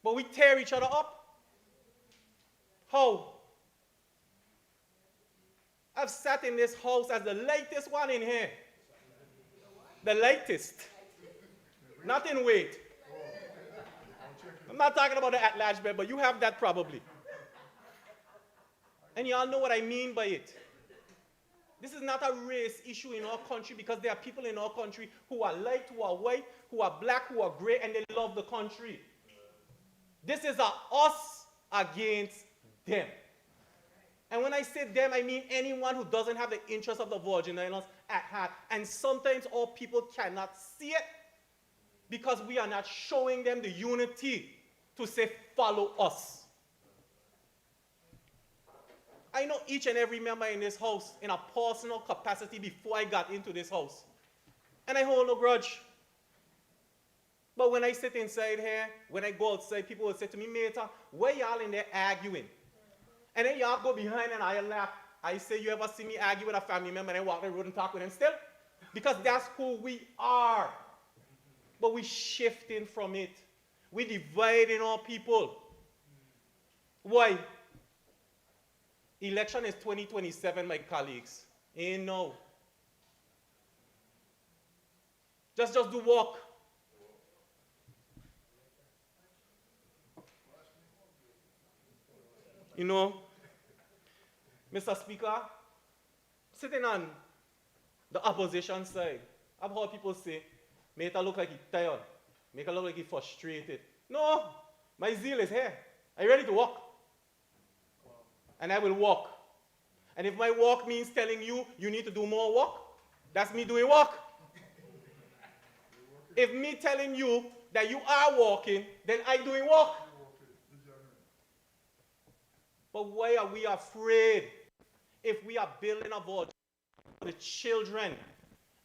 But we tear each other up. How? I've sat in this house as the latest one in here. The latest. Not in weight. I'm not talking about the at-large bed, but you have that probably. And y'all know what I mean by it. This is not a race issue in our country because there are people in our country who are light, who are white, who are black, who are gray, and they love the country. This is a us against them. And when I say them, I mean anyone who doesn't have the interest of the Virgin Islands at heart. And sometimes our people cannot see it because we are not showing them the unity to say, follow us. I know each and every member in this house in a personal capacity before I got into this house. And I hold no grudge. But when I sit inside here, when I go outside, people will say to me, Meta, why y'all in there arguing? And then y'all go behind and I laugh. I say, you ever see me argue with a family member and I walk the road and talk with them still? Because that's who we are. But we shifting from it. We dividing our people. Why? Election is 2027, my colleagues. Ain't no. Just do work. You know, Mr. Speaker, sitting on the opposition side, I've heard people say, make it look like he's tired, make it look like he's frustrated. No, my zeal is here. Are you ready to walk? And I will walk. And if my walk means telling you, you need to do more work, that's me doing work. If me telling you that you are walking, then I doing work. But why are we afraid if we are building a vote for the children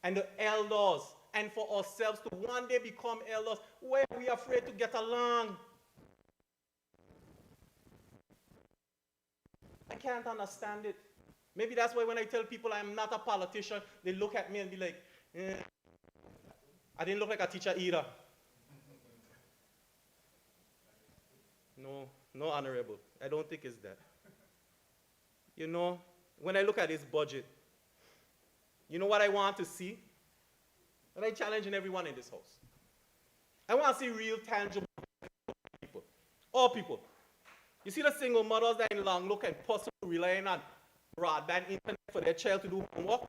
and the elders and for ourselves to one day become elders? Why are we afraid to get along? I can't understand it. Maybe that's why when I tell people I'm not a politician, they look at me and be like, I didn't look like a teacher either. No, Honorable. I don't think it's that. You know, when I look at this budget, you know what I want to see? And I challenge everyone in this house. I want to see real, tangible people. All people. You see the single mothers that in long look and possibly relying on broadband internet for their child to do homework?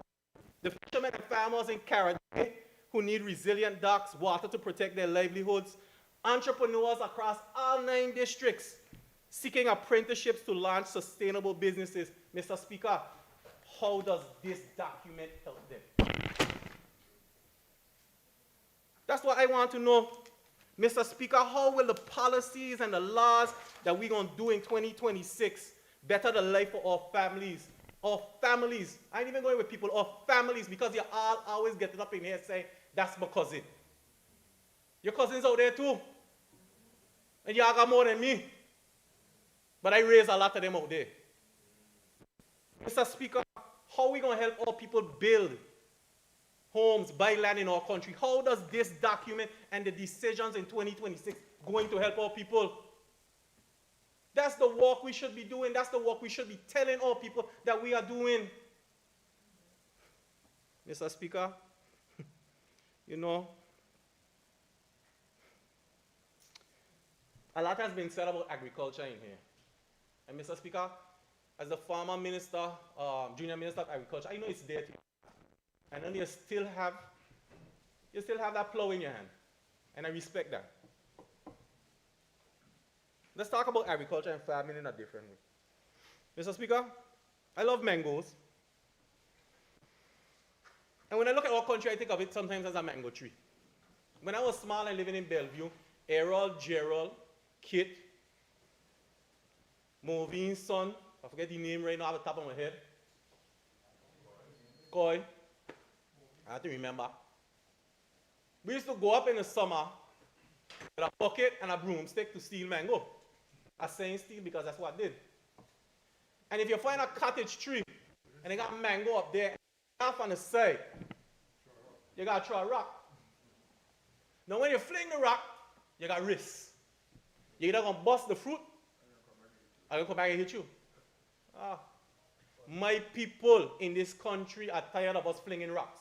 The fishermen and farmers in Caribbean who need resilient docks, water to protect their livelihoods? Entrepreneurs across all 9 districts seeking apprenticeships to launch sustainable businesses. Mr. Speaker, how does this document help them? That's what I want to know. Mr. Speaker, how will the policies and the laws that we're going to do in 2026 better the life for our families? Our families. I ain't even going with people, our families, because you're all always getting up in here saying, that's my cousin. Your cousin's out there too. And y'all got more than me. But I raise a lot of them out there. Mr. Speaker, how are we going to help our people build homes, buy land in our country? How does this document and the decisions in 2026 going to help our people? That's the work we should be doing. That's the work we should be telling our people that we are doing. Mr. Speaker, you know, a lot has been said about agriculture in here. And Mr. Speaker, as the former minister, junior minister of agriculture, I know it's there to you. And then you still have that plow in your hand. And I respect that. Let's talk about agriculture and farming in a different way. Mr. Speaker, I love mangoes. And when I look at our country, I think of it sometimes as a mango tree. When I was small and living in Bellevue, Errol, Gerald, Kit, Movine's son, I forget the name right now off the top of my head. Coy. I have to remember. We used to go up in the summer with a bucket and a broomstick to steal mango. I'm saying steal because that's what I did. And if you find a cottage tree and they got mango up there, off on the side, you got to throw a rock. Now when you fling the rock, you got risk. You're either going to bust the fruit or you're going to come back and hit you. My people in this country are tired of us flinging rocks.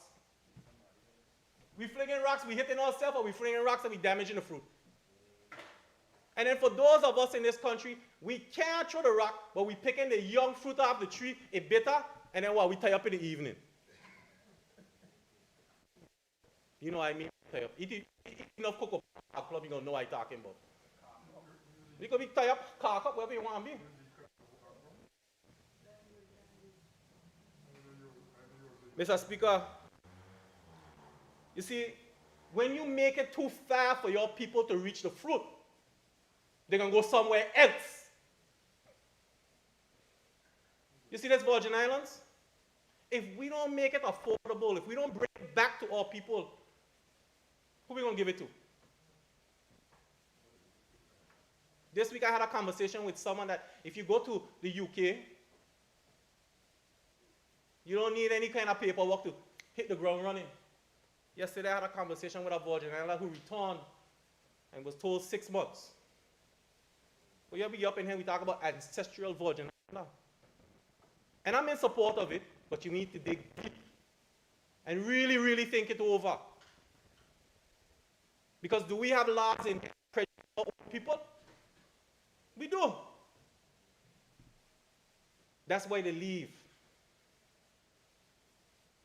We flinging rocks, we hitting ourselves, or we flinging rocks and we damaging the fruit. And then for those of us in this country, we can't throw the rock, but we picking the young fruit off the tree, it bitter, and then what, we tie up in the evening. You know what I mean? Tie up. Eat enough cocoa club, you're going to know what I'm talking about. You could be tie up, cock up, wherever you want to be. Mr. Speaker, you see, when you make it too far for your people to reach the fruit, they're going to go somewhere else. You see this Virgin Islands? If we don't make it affordable, if we don't bring it back to our people, who are we going to give it to? This week I had a conversation with someone that if you go to the UK, you don't need any kind of paperwork to hit the ground running. Yesterday I had a conversation with a Virgin Islander who returned and was told 6 months. But yeah, we up in here, we talk about ancestral Virgin Islander. And I'm in support of it, but you need to dig deep and really, really think it over. Because do we have laws in people? We do. That's why they leave.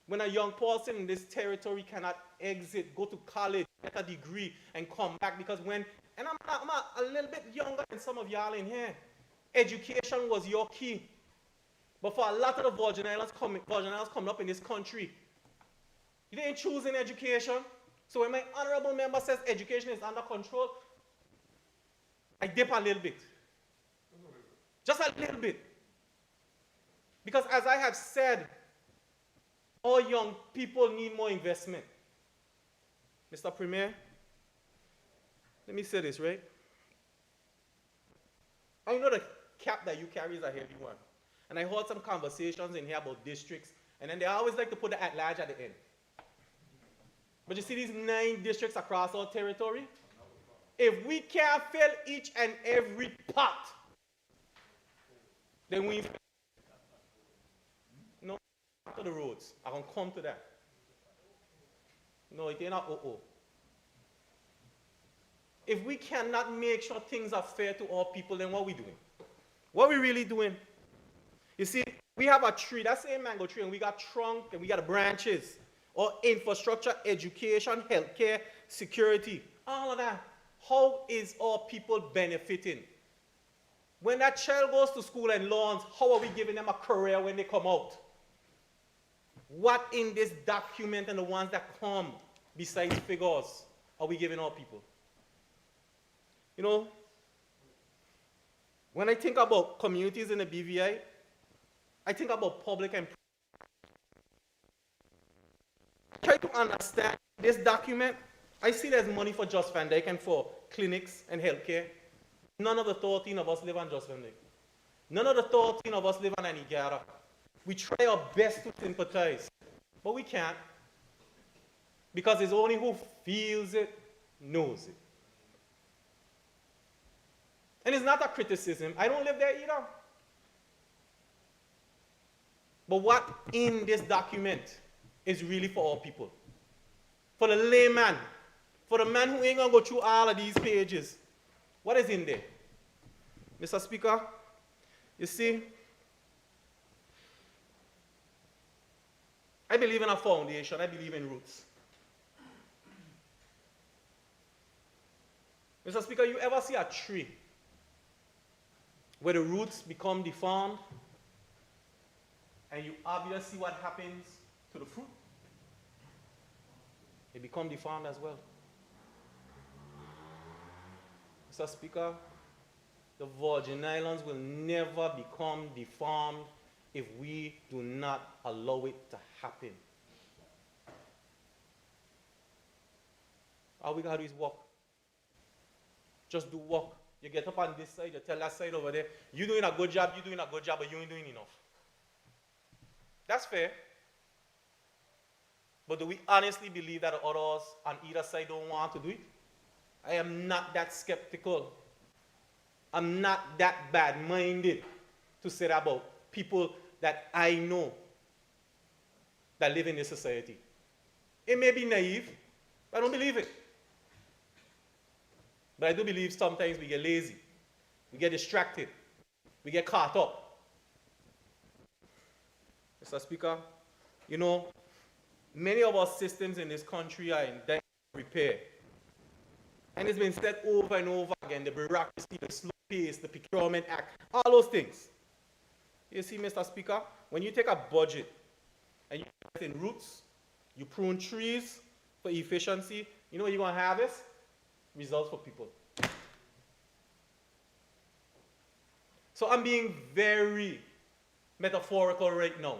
When a young person in this territory cannot exit, go to college, get a degree, and come back, because when, and I'm a little bit younger than some of y'all in here, education was your key. But for a lot of the Virgin Islands coming up in this country, you didn't choose in education. So when my honorable member says education is under control, I dip a little bit. Just a little bit. Because as I have said, all young people need more investment. Mr. Premier, let me say this, right? I know the cap that you carry is a heavy one. And I heard some conversations in here about districts, and then they always like to put the at-large at the end. But you see these 9 districts across our territory? If we can't fill each and every pot, then we no to the roads. I can come to that. No, it ain't not If we cannot make sure things are fair to all people, then what are we doing? What are we really doing? You see, we have a tree, that same mango tree, and we got trunk and we got branches, or infrastructure, education, healthcare, security, all of that. How is our people benefiting? When that child goes to school and learns, how are we giving them a career when they come out? What in this document and the ones that come besides figures are we giving our people? You know, when I think about communities in the BVI, I think about public and try to understand this document. I see there's money for Just Van Dyke and for clinics and healthcare. None of the 13 of us live on Just Van Dyke. None of the 13 of us live on Anigara. We try our best to sympathize, but we can't. Because it's only who feels it, knows it. And it's not a criticism. I don't live there either. But what in this document is really for our people? For the layman, for the man who ain't gonna go through all of these pages. What is in there? Mr. Speaker, you see, I believe in a foundation, I believe in roots. Mr. Speaker, you ever see a tree where the roots become deformed and you obviously see what happens to the fruit? It becomes deformed as well. Mr. Speaker, the Virgin Islands will never become deformed if we do not allow it to happen. All we gotta do is walk. Just do work. You get up on this side, you tell that side over there, you're doing a good job, but you ain't doing enough. That's fair. But do we honestly believe that the others on either side don't want to do it? I am not that skeptical. I'm not that bad-minded to say that about people that I know that live in this society. It may be naive, but I don't believe it. But I do believe sometimes we get lazy, we get distracted, we get caught up. Mr. Speaker, you know, many of our systems in this country are in dire repair. And it's been said over and over again, the bureaucracy, the slow pace, the Procurement Act, all those things. You see, Mr. Speaker, when you take a budget and you invest in roots, you prune trees for efficiency, you know what you're going to have is results for people. So I'm being very metaphorical right now,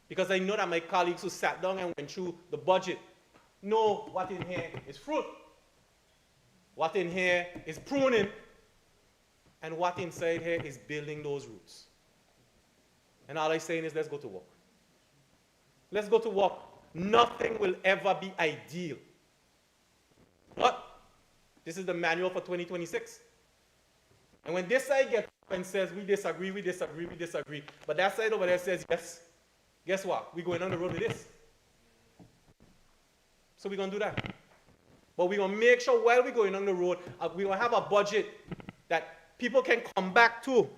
because I know that my colleagues who sat down and went through the budget know what in here is fruit, what in here is pruning, and what inside here is building those roots. And all I'm saying is, let's go to work. Let's go to work. Nothing will ever be ideal. But this is the manual for 2026. And when this side gets up and says, we disagree, we disagree, we disagree, but that side over there says, yes, guess what? We're going on the road with this. So we're going to do that. But we're going to make sure while we're going on the road, we're going to have a budget that people can come back to.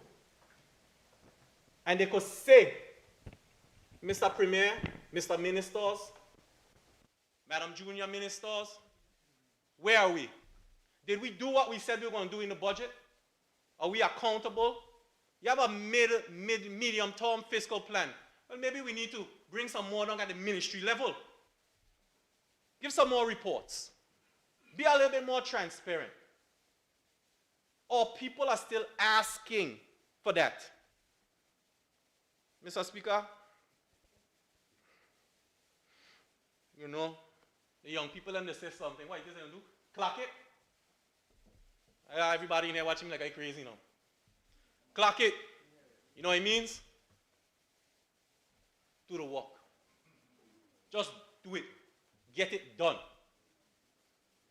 And they could say, Mr. Premier, Mr. Ministers, Madam Junior Ministers, where are we? Did we do what we said we were going to do in the budget? Are we accountable? You have a medium-term fiscal plan. Well, maybe we need to bring some more down at the ministry level. Give some more reports. Be a little bit more transparent. Or people are still asking for that. Mr. Speaker, you know, the young people them they say something. What is this going to do? Clock it. Everybody in there watching me like I'm crazy now. Clock it. You know what it means? Do the work. Just do it. Get it done.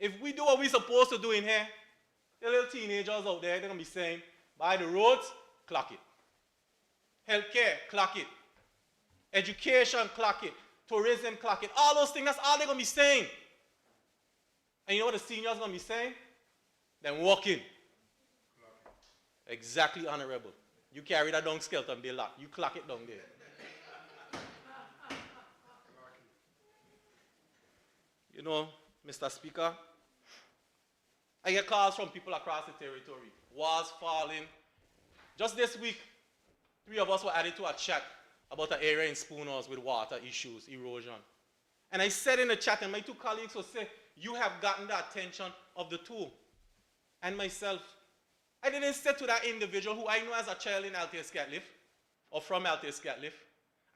If we do what we're supposed to do in here, the little teenagers out there, they're going to be saying, buy the roads, clock it. Healthcare, clock it. Education, clock it. Tourism, clock it. All those things, that's all they're going to be saying. And you know what the seniors are going to be saying? Then walk in. Exactly, Honorable. You carry that down skeleton, they lock. You clock it down there. You know, Mr. Speaker, I get calls from people across the territory. Walls falling. Just this week, 3 of us were added to a chat about an area in Spoonhouse with water issues, erosion. And I said in the chat, and my 2 colleagues will say, you have gotten the attention of the 2. And myself, I didn't say to that individual who I know as a child in Altius Catliff, or from Altius Catliff,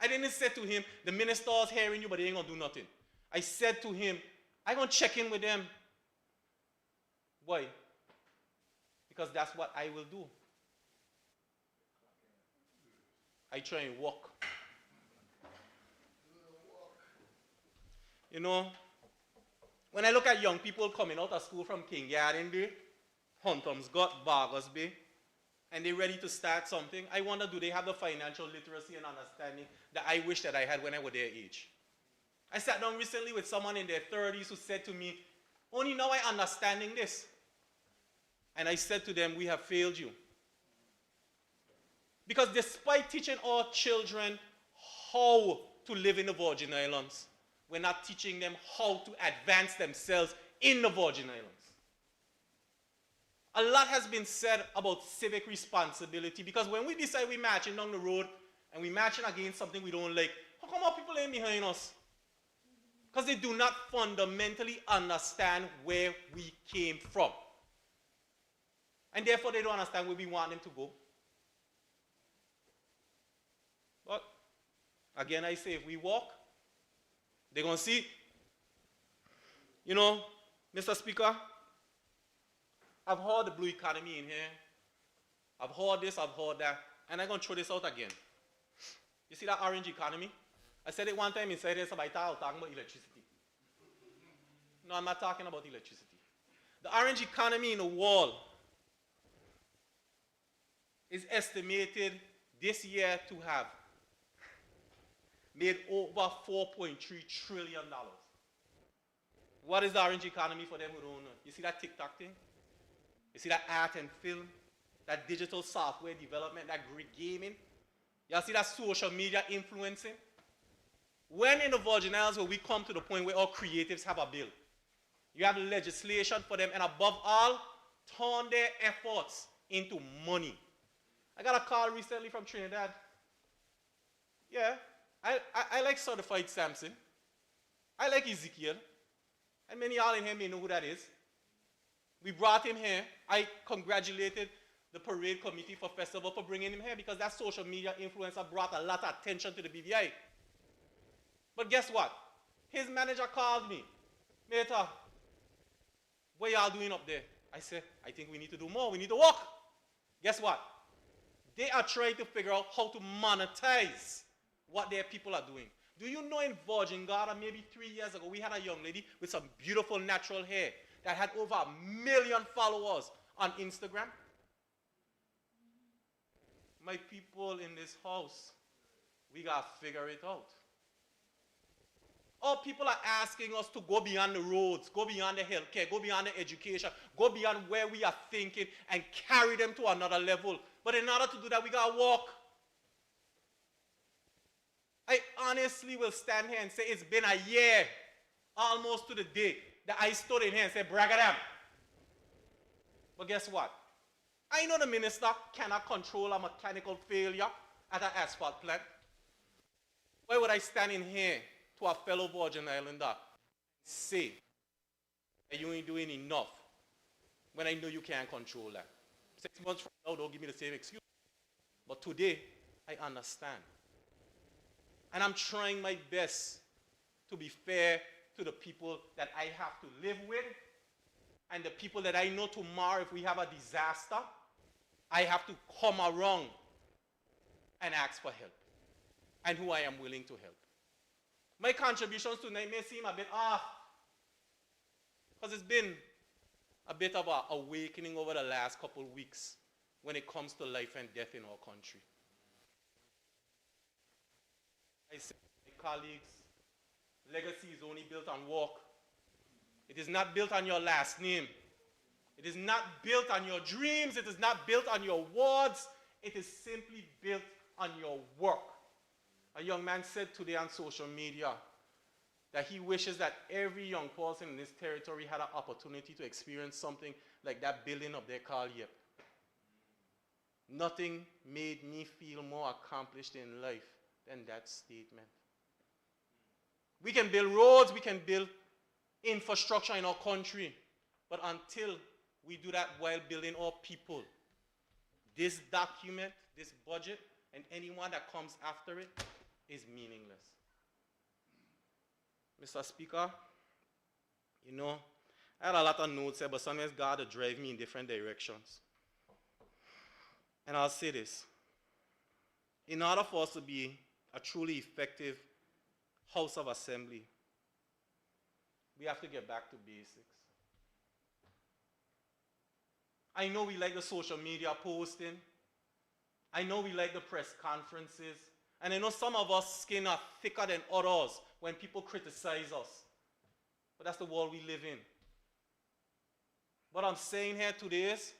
I didn't say to him, the minister's hearing you, but they ain't going to do nothing. I said to him, I'm going to check in with them. Why? Because that's what I will do. I try and walk. You know, when I look at young people coming out of school from King Garden Day, Huntom's Gut, Vargas Bay, and they're ready to start something, I wonder, do they have the financial literacy and understanding that I wish that I had when I was their age? I sat down recently with someone in their 30s who said to me, only now I understanding this. And I said to them, we have failed you. Because despite teaching our children how to live in the Virgin Islands, we're not teaching them how to advance themselves in the Virgin Islands. A lot has been said about civic responsibility, because when we decide we're marching down the road and we're marching against something we don't like, how come our people ain't behind us? Because they do not fundamentally understand where we came from. And therefore they don't understand where we want them to go. But again I say, if we walk, they're going to see. You know, Mr. Speaker, I've heard the blue economy in here. I've heard this, I've heard that. And I'm going to throw this out again. You see that orange economy? I said it one time inside here, somebody thought I was talking about electricity. No, I'm not talking about electricity. The orange economy in the world is estimated this year to have made over $4.3 trillion. What is the orange economy for them who don't know? You see that TikTok thing? You see that art and film? That digital software development, that great gaming? Y'all see that social media influencing? When in the Virgin Islands will we come to the point where all creatives have a bill? You have legislation for them, and above all, turn their efforts into money. I got a call recently from Trinidad. Yeah, I like Certified Samson. I like Ezekiel. And many of y'all in here may know who that is. We brought him here. I congratulated the parade committee for festival for bringing him here because that social media influencer brought a lot of attention to the BVI. But guess what? His manager called me. Meta, what y'all doing up there? I said, I think we need to do more. We need to work. Guess what? They are trying to figure out how to monetize what their people are doing. Do you know in Virgin Garden, maybe 3 years ago, we had a young lady with some beautiful natural hair that had over 1 million followers on Instagram? My people in this house, we got to figure it out. All people are asking us to go beyond the roads, go beyond the healthcare, go beyond the education, go beyond where we are thinking and carry them to another level. But in order to do that, we got to walk. I honestly will stand here and say it's been a year, almost to the day, that I stood in here and said, Bragadam. But guess what? I know the minister cannot control a mechanical failure at an asphalt plant. Why would I stand in here to a fellow Virgin Islander and say that you ain't doing enough when I know you can't control that? 6 months from now, don't give me the same excuse. But today, I understand. And I'm trying my best to be fair to the people that I have to live with and the people that I know tomorrow if we have a disaster, I have to come around and ask for help and who I am willing to help. My contributions tonight may seem a bit off because it's been a bit of an awakening over the last couple of weeks when it comes to life and death in our country. I say to my colleagues, legacy is only built on work. It is not built on your last name. It is not built on your dreams. It is not built on your words. It is simply built on your work. A young man said today on social media that he wishes that every young person in this territory had an opportunity to experience something like that building of their car yet. Nothing made me feel more accomplished in life than that statement. We can build roads, we can build infrastructure in our country, but until we do that while building our people, this document, this budget, and anyone that comes after it is meaningless. Mr. Speaker, you know, I had a lot of notes here, but sometimes God will drive me in different directions. And I'll say this. In order for us to be a truly effective House of Assembly, we have to get back to basics. I know we like the social media posting. I know we like the press conferences. And I know some of us skin are thicker than others when people criticize us. But that's the world we live in. What I'm saying here today is,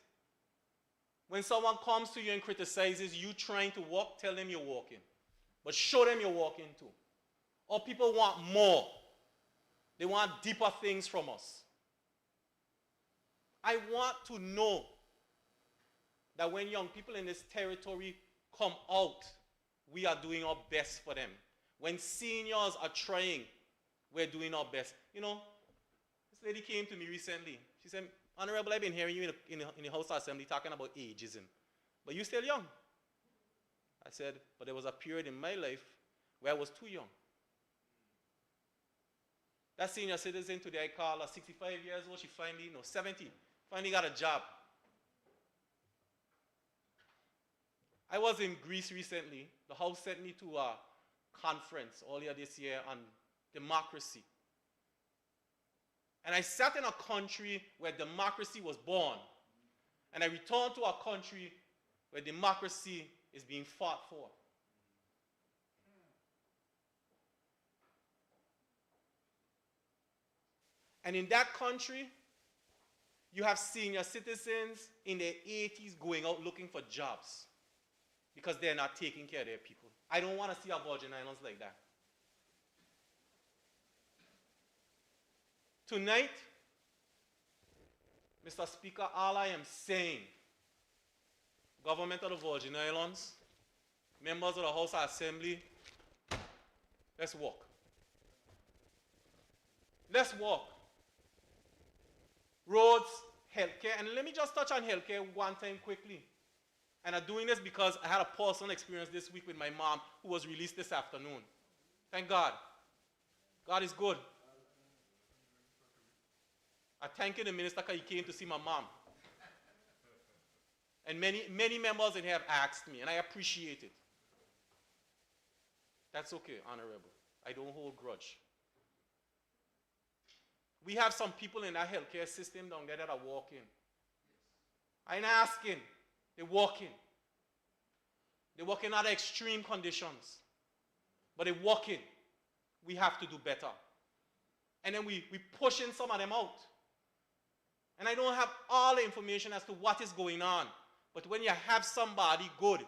when someone comes to you and criticizes you trying to walk, tell them you're walking. But show them you're walking too. Or people want more. They want deeper things from us. I want to know that when young people in this territory come out, we are doing our best for them. When seniors are trying, we're doing our best. You know, this lady came to me recently. She said, Honorable, I've been hearing you in the House Assembly talking about ageism, but you're still young. I said, but there was a period in my life where I was too young. That senior citizen today, I call her 65 years old, she finally, 70, finally got a job. I was in Greece recently. The House sent me to a conference earlier this year on democracy. And I sat in a country where democracy was born. And I returned to a country where democracy is being fought for. And in that country, you have senior citizens in their 80s going out looking for jobs because they're not taking care of their people. I don't want to see our Virgin Islands like that. Tonight, Mr. Speaker, all I am saying, government of the Virgin Islands, members of the House of Assembly, let's walk. Let's walk. Roads, healthcare, and let me just touch on healthcare one time quickly. And I'm doing this because I had a personal experience this week with my mom who was released this afternoon. Thank God. God is good. I thank you, the minister, because he came to see my mom. And many members in here have asked me, and I appreciate it. That's okay, Honorable. I don't hold grudge. We have some people in that healthcare system down there that are walking. I ain't asking. They're walking. They're walking under extreme conditions. But they're walking. We have to do better. And then we pushing some of them out. And I don't have all the information as to what is going on. But when you have somebody good,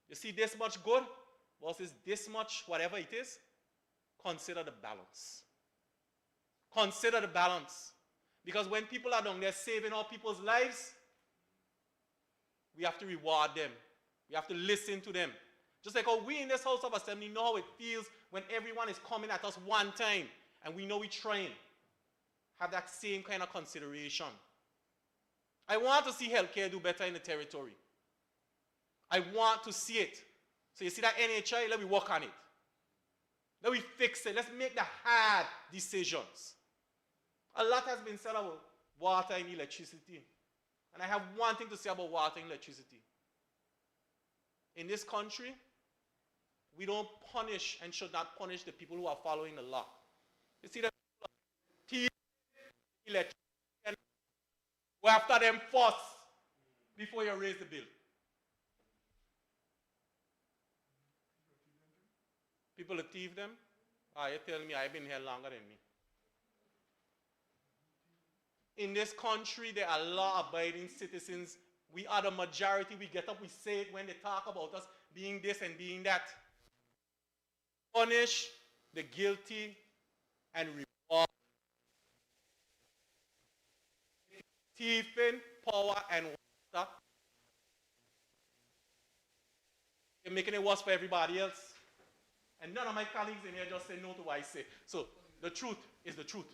you see this much good versus this much, whatever it is, consider the balance. Consider the balance. Because when people are down there saving all people's lives, we have to reward them. We have to listen to them. Just like how we in this House of Assembly know how it feels when everyone is coming at us one time and we know we're trying. Have that same kind of consideration. I want to see healthcare do better in the territory. I want to see it. So you see that NHI, let me work on it. Let me fix it. Let's make the hard decisions. A lot has been said about water and electricity. And I have one thing to say about water and electricity. In this country, we don't punish and should not punish the people who are following the law. You see that electricity, and go after them first before you raise the bill. People that thieve them? You tell me I've been here longer than me. In this country, there are law-abiding citizens. We are the majority. We get up, we say it when they talk about us being this and being that. Punish the guilty and reward thieving, power, and water. You're making it worse for everybody else. And none of my colleagues in here just say no to what I say. So the truth is the truth.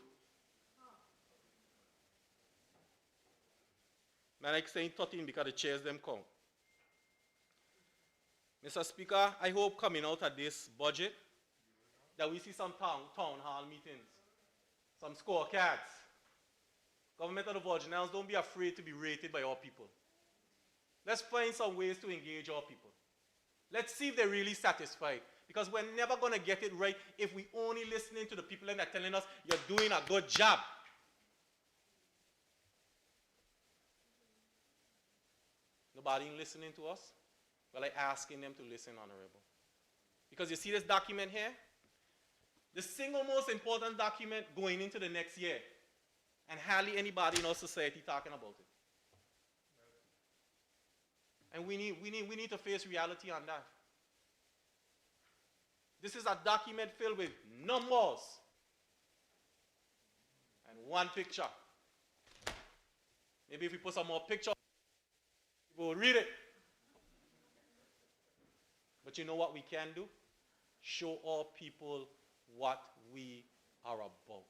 Man, I'm saying 13 because the chairs them count. Mr. Speaker, I hope coming out of this budget that we see some town hall meetings, some scorecards. Government of the Virgin Islands, don't be afraid to be rated by our people. Let's find some ways to engage our people. Let's see if they're really satisfied. Because we're never going to get it right if we only listening to the people that are telling us you're doing a good job. Nobody listening to us? Well, I'm asking them to listen, Honorable. Because you see this document here? The single most important document going into the next year. And hardly anybody in our society talking about it. And we need to face reality on that. This is a document filled with numbers and one picture. Maybe if we put some more pictures, people will read it. But you know what we can do? Show our people what we are about.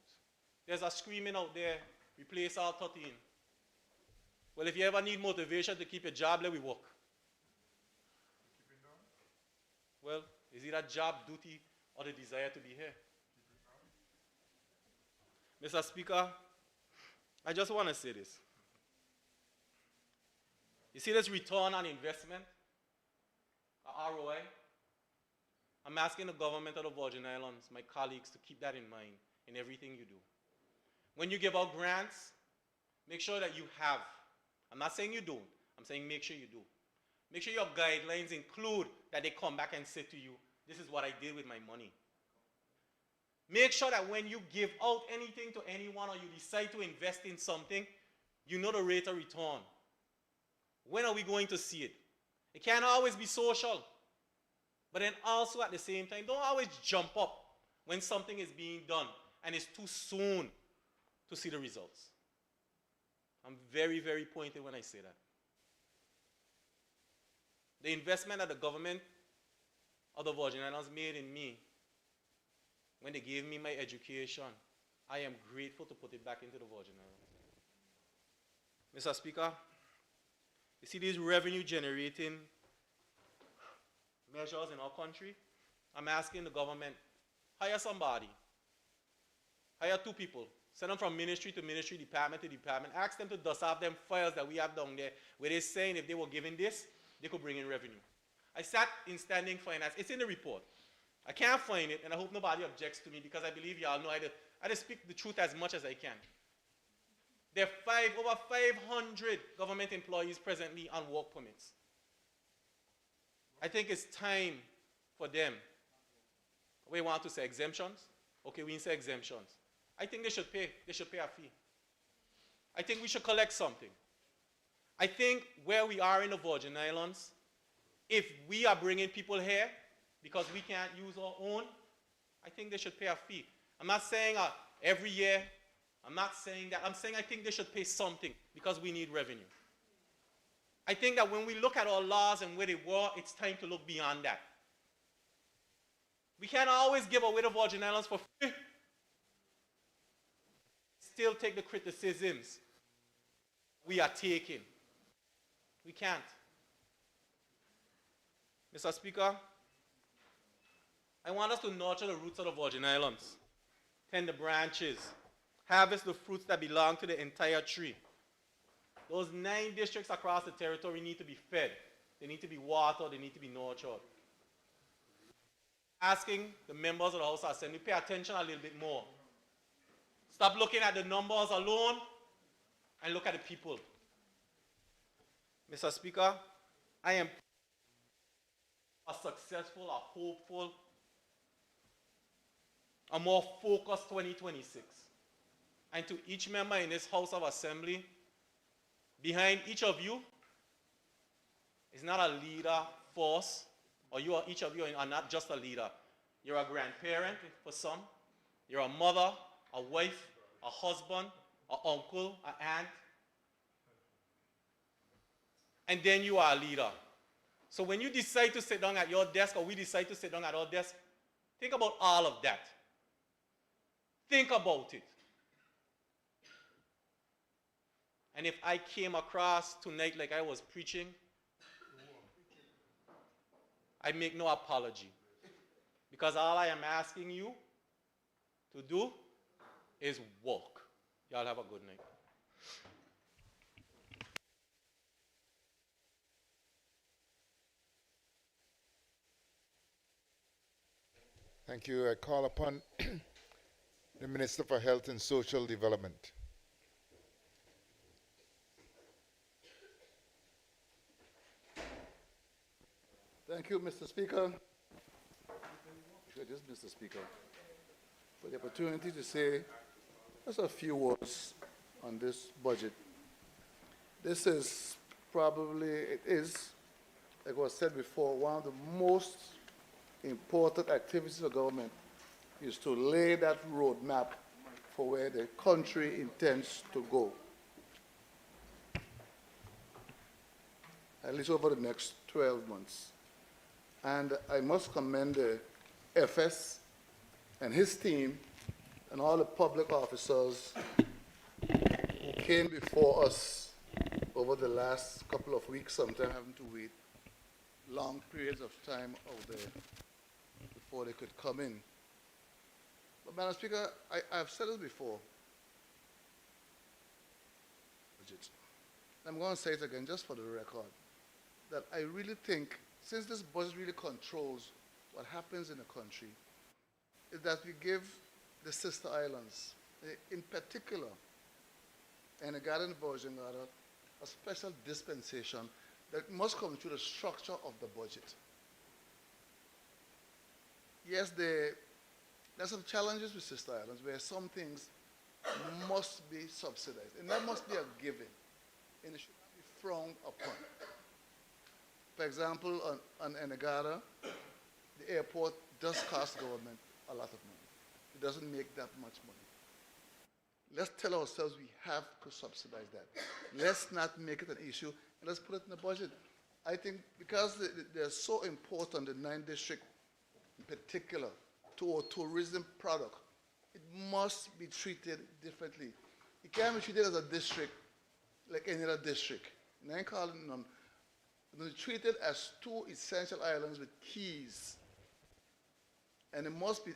There's a screaming out there, replace all 13. Well, if you ever need motivation to keep your job, let me work. Well, is it a job, duty, or the desire to be here? Mr. Speaker, I just want to say this. You see this return on investment, ROI? I'm asking the government of the Virgin Islands, my colleagues, to keep that in mind in everything you do. When you give out grants, make sure that you have. I'm not saying you don't. I'm saying make sure you do. Make sure your guidelines include that they come back and say to you, this is what I did with my money. Make sure that when you give out anything to anyone or you decide to invest in something, you know the rate of return. When are we going to see it? It can't always be social. But then also at the same time, don't always jump up when something is being done and it's too soon to see the results. I'm very, very pointed when I say that. The investment that the government of the Virgin Islands made in me, when they gave me my education, I am grateful to put it back into the Virgin Islands. Mr. Speaker, you see these revenue generating measures in our country? I'm asking the government, hire somebody. Hire 2 people. Send them from ministry to ministry, department to department. Ask them to dust off them files that we have down there where they're saying if they were given this, they could bring in revenue. I sat in standing finance. It's in the report. I can't find it, and I hope nobody objects to me because I believe y'all know I just speak the truth as much as I can. There are over 500 government employees presently on work permits. I think it's time for them. We want to say exemptions. Okay, we can say exemptions. I think they should pay a fee. I think we should collect something. I think where we are in the Virgin Islands, if we are bringing people here because we can't use our own, I think they should pay a fee. I'm not saying every year. I'm not saying that. I'm saying I think they should pay something because we need revenue. I think that when we look at our laws and where they were, it's time to look beyond that. We can't always give away the Virgin Islands for free. Still take the criticisms we are taking. We can't. Mr. Speaker, I want us to nurture the roots of the Virgin Islands, tend the branches, harvest the fruits that belong to the entire tree. Those 9 districts across the territory need to be fed. They need to be watered. They need to be nurtured. Asking the members of the House of Assembly, pay attention a little bit more. Stop looking at the numbers alone and look at the people. Mr. Speaker, I am a successful, a hopeful, a more focused 2026. And to each member in this House of Assembly, behind each of you is not a leader force, or each of you are not just a leader. You're a grandparent for some. You're a mother, a wife, a husband, an uncle, an aunt. And then you are a leader. So when you decide to sit down at your desk, or we decide to sit down at our desk, think about all of that. Think about it. And if I came across tonight like I was preaching, I make no apology. Because all I am asking you to do is walk. Y'all have a good night. Thank you. I call upon the Minister for Health and Social Development. Thank you, Mr. Speaker. Just Mr. Speaker, for the opportunity to say just a few words on this budget. This is probably, like was said before, one of the most important activities of government is to lay that roadmap for where the country intends to go, at least over the next 12 months. And I must commend the FS and his team and all the public officers who came before us over the last couple of weeks, sometimes having to wait long periods of time out there before they could come in. But, Madam Speaker, I've said this before. I'm going to say it again just for the record, that I really think, since this budget really controls what happens in the country, is that we give the sister islands, in particular, and the Garden Virgin Islands, a special dispensation that must come through the structure of the budget. Yes, There's some challenges with sister islands where some things must be subsidized, and that must be a given, and it should not be frowned upon. For example, on Anegada, the airport does cost government a lot of money. It doesn't make that much money. Let's tell ourselves we have to subsidize that. Let's not make it an issue, and let's put it in the budget. I think because they're so important, the 9th district in particular, to our tourism product, it must be treated differently. It can't be treated as a district like any other district. And I ain't calling them. It's treated as two essential islands with keys. And it must be,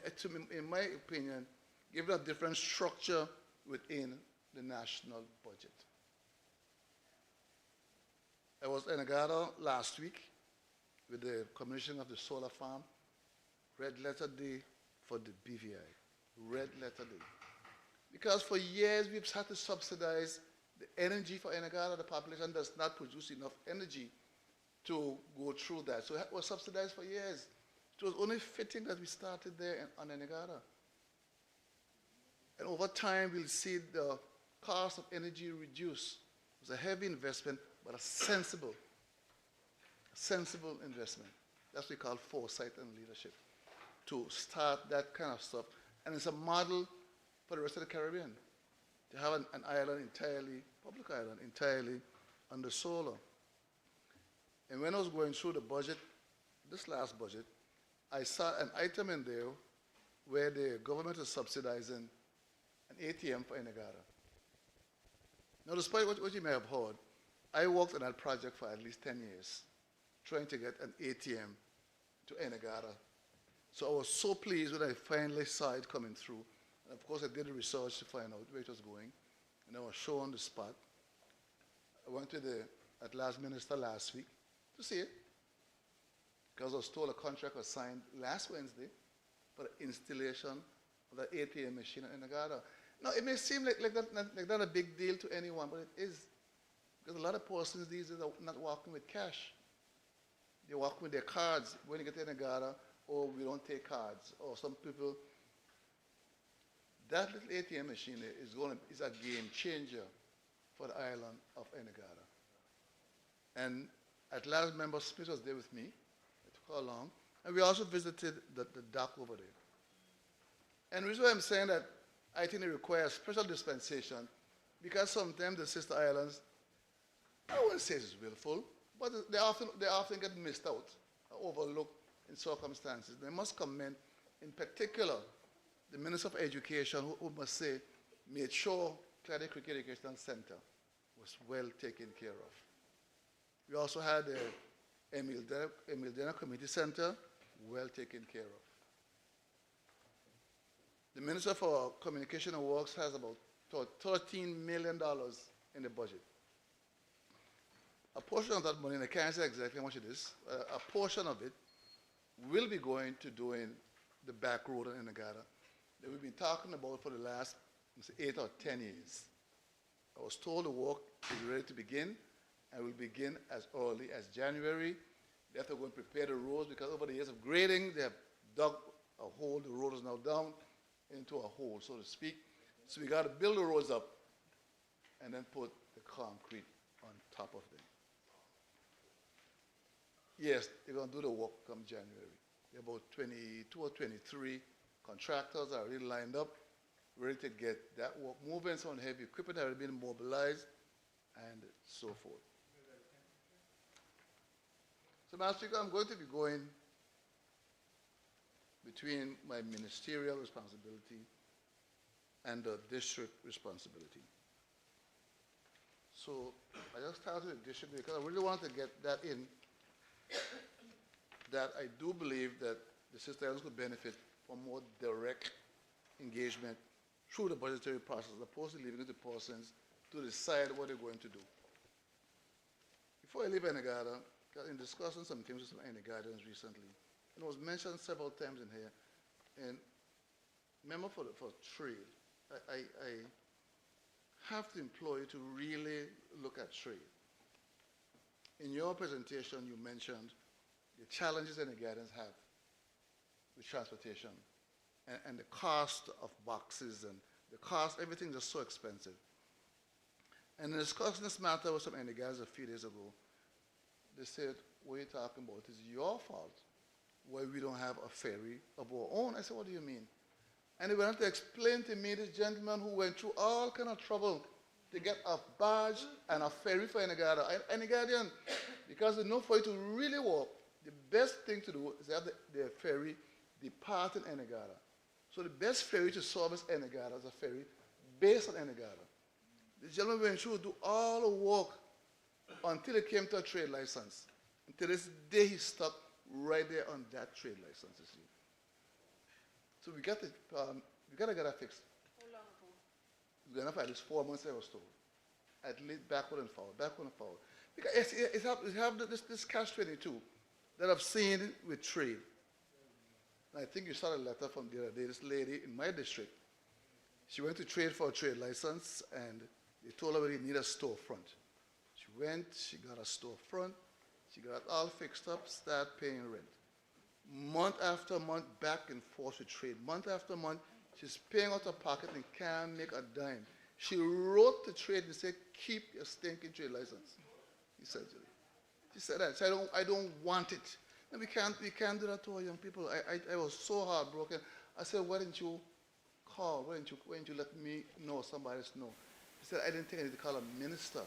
in my opinion, given a different structure within the national budget. I was in Anegada last week with the commission of the solar farm. Red letter day for the BVI. Red letter day. Because for years we've had to subsidize the energy for Anegada. The population does not produce enough energy to go through that. So it was subsidized for years. It was only fitting that we started there on Anegada. And over time, we'll see the cost of energy reduce. It was a heavy investment, but a sensible investment. That's what we call foresight and leadership, to start that kind of stuff. And it's a model for the rest of the Caribbean, to have an island entirely, public island, entirely under solar. And when I was going through the budget, this last budget, I saw an item in there where the government is subsidizing an ATM for Anegada. Now, despite what you may have heard, I worked on that project for at least 10 years, trying to get an ATM to Anegada. So I was so pleased when I finally saw it coming through. And of course, I did the research to find out where it was going, and I was shown on the spot. I went to the at-large minister last week to see it, because I was told a contract was signed last Wednesday for the installation of the ATM machine in Anegada. Now, it may seem like not a big deal to anyone, but it is. Because a lot of persons these days are not walking with cash. They walk with their cards. When you get to Anegada, or we don't take cards. Or some people, that little ATM machine is a game changer for the island of Anegada. And at last, Member Smith was there with me. It took her along. And we also visited the dock over there. And the reason why I'm saying that I think it requires special dispensation, because sometimes the sister islands, I wouldn't say it's willful, but they often get missed out, overlooked in circumstances. They must commend, in particular, the Minister of Education, who must say, made sure Clady Creek Educational Center was well taken care of. We also had the Emil Denner Community Center, well taken care of. The Minister for Communication and Works has about $13 million in the budget. A portion of that money, and I can't say exactly how much it is, a portion of it will be going to doing the back road in Anegada that we've been talking about for the last 8 or 10 years. I was told the work is ready to begin, and will begin as early as January. They have to go and prepare the roads, because over the years of grading, they have dug a hole. The road is now down into a hole, so to speak. So we got to build the roads up and then put the concrete on top of them. Yes, they're going to do the work come January. There are about 22 or 23 contractors are already lined up, ready to get that work moving. Some heavy equipment has already been mobilized, and so forth. So, Madam Speaker, I'm going to be going between my ministerial responsibility and the district responsibility. So I just started with the district because I really want to get that in, that I do believe that the sister islands could benefit from more direct engagement through the budgetary process, as opposed to leaving it to persons to decide what they're going to do. Before I leave Anegada, in discussing some things with some Anegadians recently, and it was mentioned several times in here, and member for trade, I have to implore you to really look at trade. In your presentation, you mentioned the challenges Anegadians have with transportation and the cost of boxes and the cost, everything is so expensive. And in discussing this matter with some Any guys a few days ago, they said, what you're talking about is your fault, why we don't have a ferry of our own. I said, what do you mean? And they went on to explain to me this gentleman who went through all kind of trouble to get a barge and a ferry for Enigadian. Because they know for you to really walk, the best thing to do is have the ferry depart in Enigada. So the best ferry to service Enigada is a ferry based on Enigada. The gentleman went through do all the work until he came to a trade license. Until this day he stuck right there on that trade license, you see. So we got to get that fixed. How long ago? It's going to for at least 4 months, I was told. At least backward and forward, backward and forward. Because it's have this catch-22 that I've seen with trade. And I think you saw a letter from the other day, this lady in my district. She went to trade for a trade license, and they told her they need a storefront. She went, she got a storefront, she got it all fixed up, started paying rent. Month after month, back and forth to trade. Month after month, she's paying out her pocket and can't make a dime. She wrote to trade and said, keep your stinking trade license, essentially. She said that. So I don't want it. And we can't do that to our young people. I was so heartbroken. I said, why didn't you call? Why didn't you let me know, somebody else know? He said, I didn't think I need to call a minister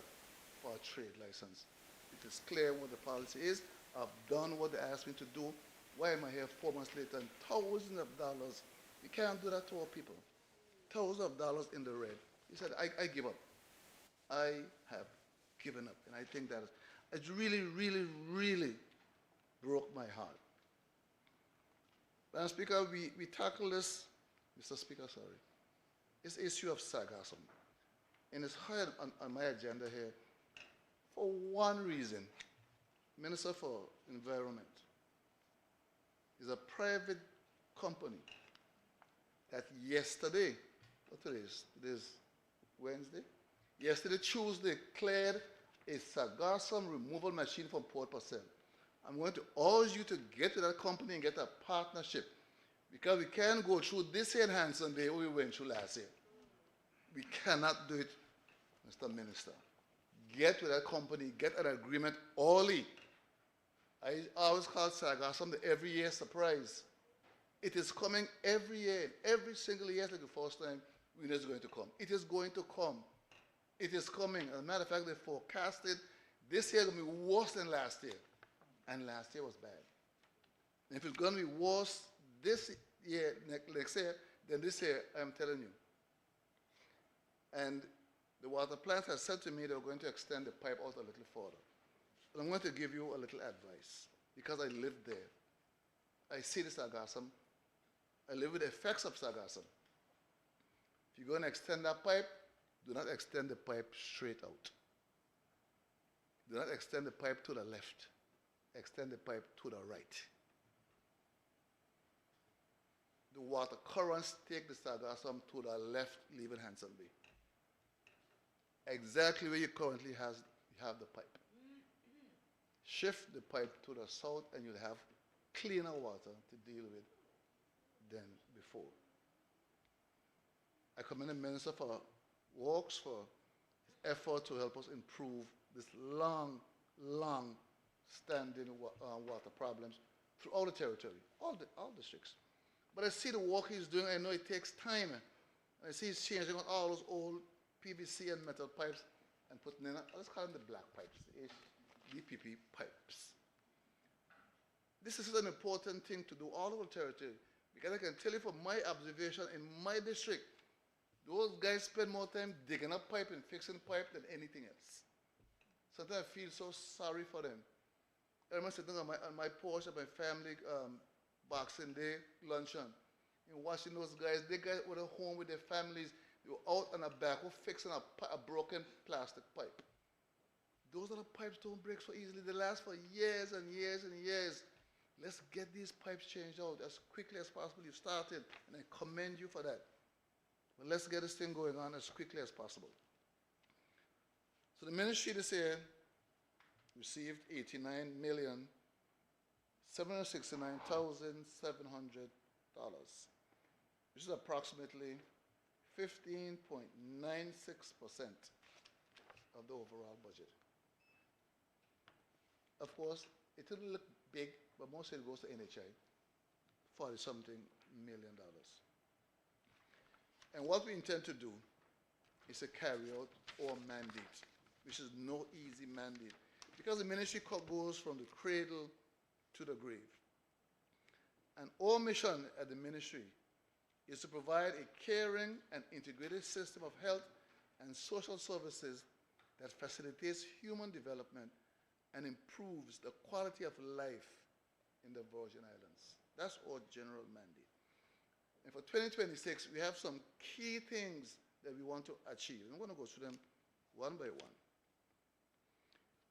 for a trade license. It is clear what the policy is. I've done what they asked me to do. Why am I here 4 months later and thousands of dollars? We can't do that to our people. Thousands of dollars in the red. He said, I give up. I have given up. And I think that it's really, really, really broke my heart. Madam Speaker, we tackle this, Mr. Speaker, sorry, this issue of sargassum. And it's high on my agenda here for one reason. Minister for Environment is a private company that yesterday, what today is? Today's Wednesday? Yesterday, Tuesday, cleared a sargassum removal machine from Port Purcell. I'm going to urge you to get to that company and get a partnership, because we can't go through this here in Hanson Bay we went through last year. We cannot do it, Mr. Minister. Get to that company, get an agreement early. I always call sargassum the every year surprise. It is coming every year, every single year, like the first time we know it's going to come. It is going to come. It is coming. As a matter of fact, they forecasted this year going to be worse than last year. And last year was bad. And if it's going to be worse this year, next year, then this year, I'm telling you. And the water plant has said to me they're going to extend the pipe out a little further. But I'm going to give you a little advice, because I live there. I see the sargassum. I live with the effects of sargassum. If you're going to extend that pipe, do not extend the pipe straight out. Do not extend the pipe to the left. Extend the pipe to the right. The water currents take the sargassum to the left, leaving Hanson Bay. Exactly where you currently have the pipe. Shift the pipe to the south and you'll have cleaner water to deal with than before. I commend the Minister for Works for his effort to help us improve this long standing water problems throughout the territory, all districts. But I see the work he's doing. I know it takes time. I see he's changing out all those old PVC and metal pipes and putting in, let's call them the black pipes, the DPP pipes. This is an important thing to do all over the territory, because I can tell you from my observation in my district, those guys spend more time digging up pipe and fixing pipe than anything else. Sometimes I feel so sorry for them. I remember sitting on my porch at my family Boxing Day luncheon and watching those guys. They guys were at home with their families. They were out on a backhoe fixing a broken plastic pipe. Those other pipes don't break so easily. They last for years and years and years. Let's get these pipes changed out as quickly as possible. You started, and I commend you for that. But let's get this thing going on as quickly as possible. So the ministry this year received $89,769,700. which is approximately 15.96% of the overall budget. Of course, it will look big, but most of it goes to NHI, 40-something million dollars. And what we intend to do is to carry out our mandate, which is no easy mandate, because the ministry goes from the cradle to the grave. And our mission at the ministry is to provide a caring and integrated system of health and social services that facilitates human development and improves the quality of life in the Virgin Islands. That's our general mandate. And for 2026, we have some key things that we want to achieve. I'm going to go through them one by one.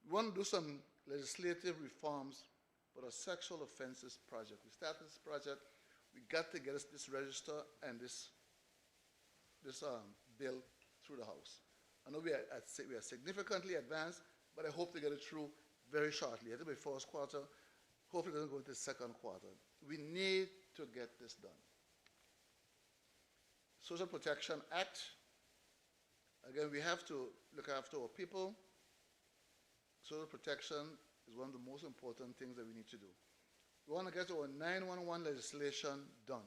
We want to do some legislative reforms for the sexual offenses project. We started this project. We got to get this register and this bill through the House. I know we are significantly advanced, but I hope to get it through very shortly. I think by first quarter, hopefully it doesn't go into the second quarter. We need to get this done. Social Protection Act. Again, we have to look after our people. Social protection is one of the most important things that we need to do. We want to get our 911 legislation done.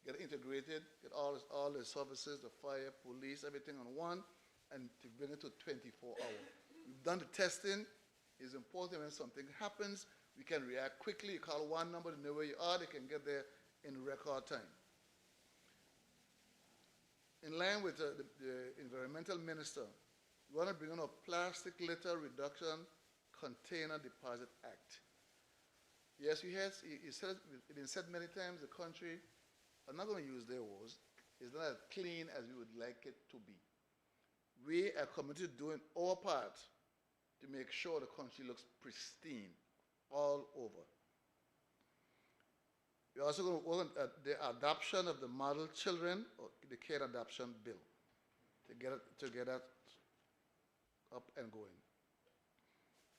Get it integrated, get all the services, the fire, police, everything on one, and to bring it to 24 hours. We've done the testing. It's important when something happens, we can react quickly. You call one number, they know where you are, they can get there in record time. In line with the environmental minister, we want to bring on a plastic litter reduction container deposit act. Yes, it's been said many times, the country, I'm not going to use their words, is not as clean as we would like it to be. We are committed to doing our part to make sure the country looks pristine all over. We're also going to work on the adoption of the model children, or the care adoption bill, to get that up and going.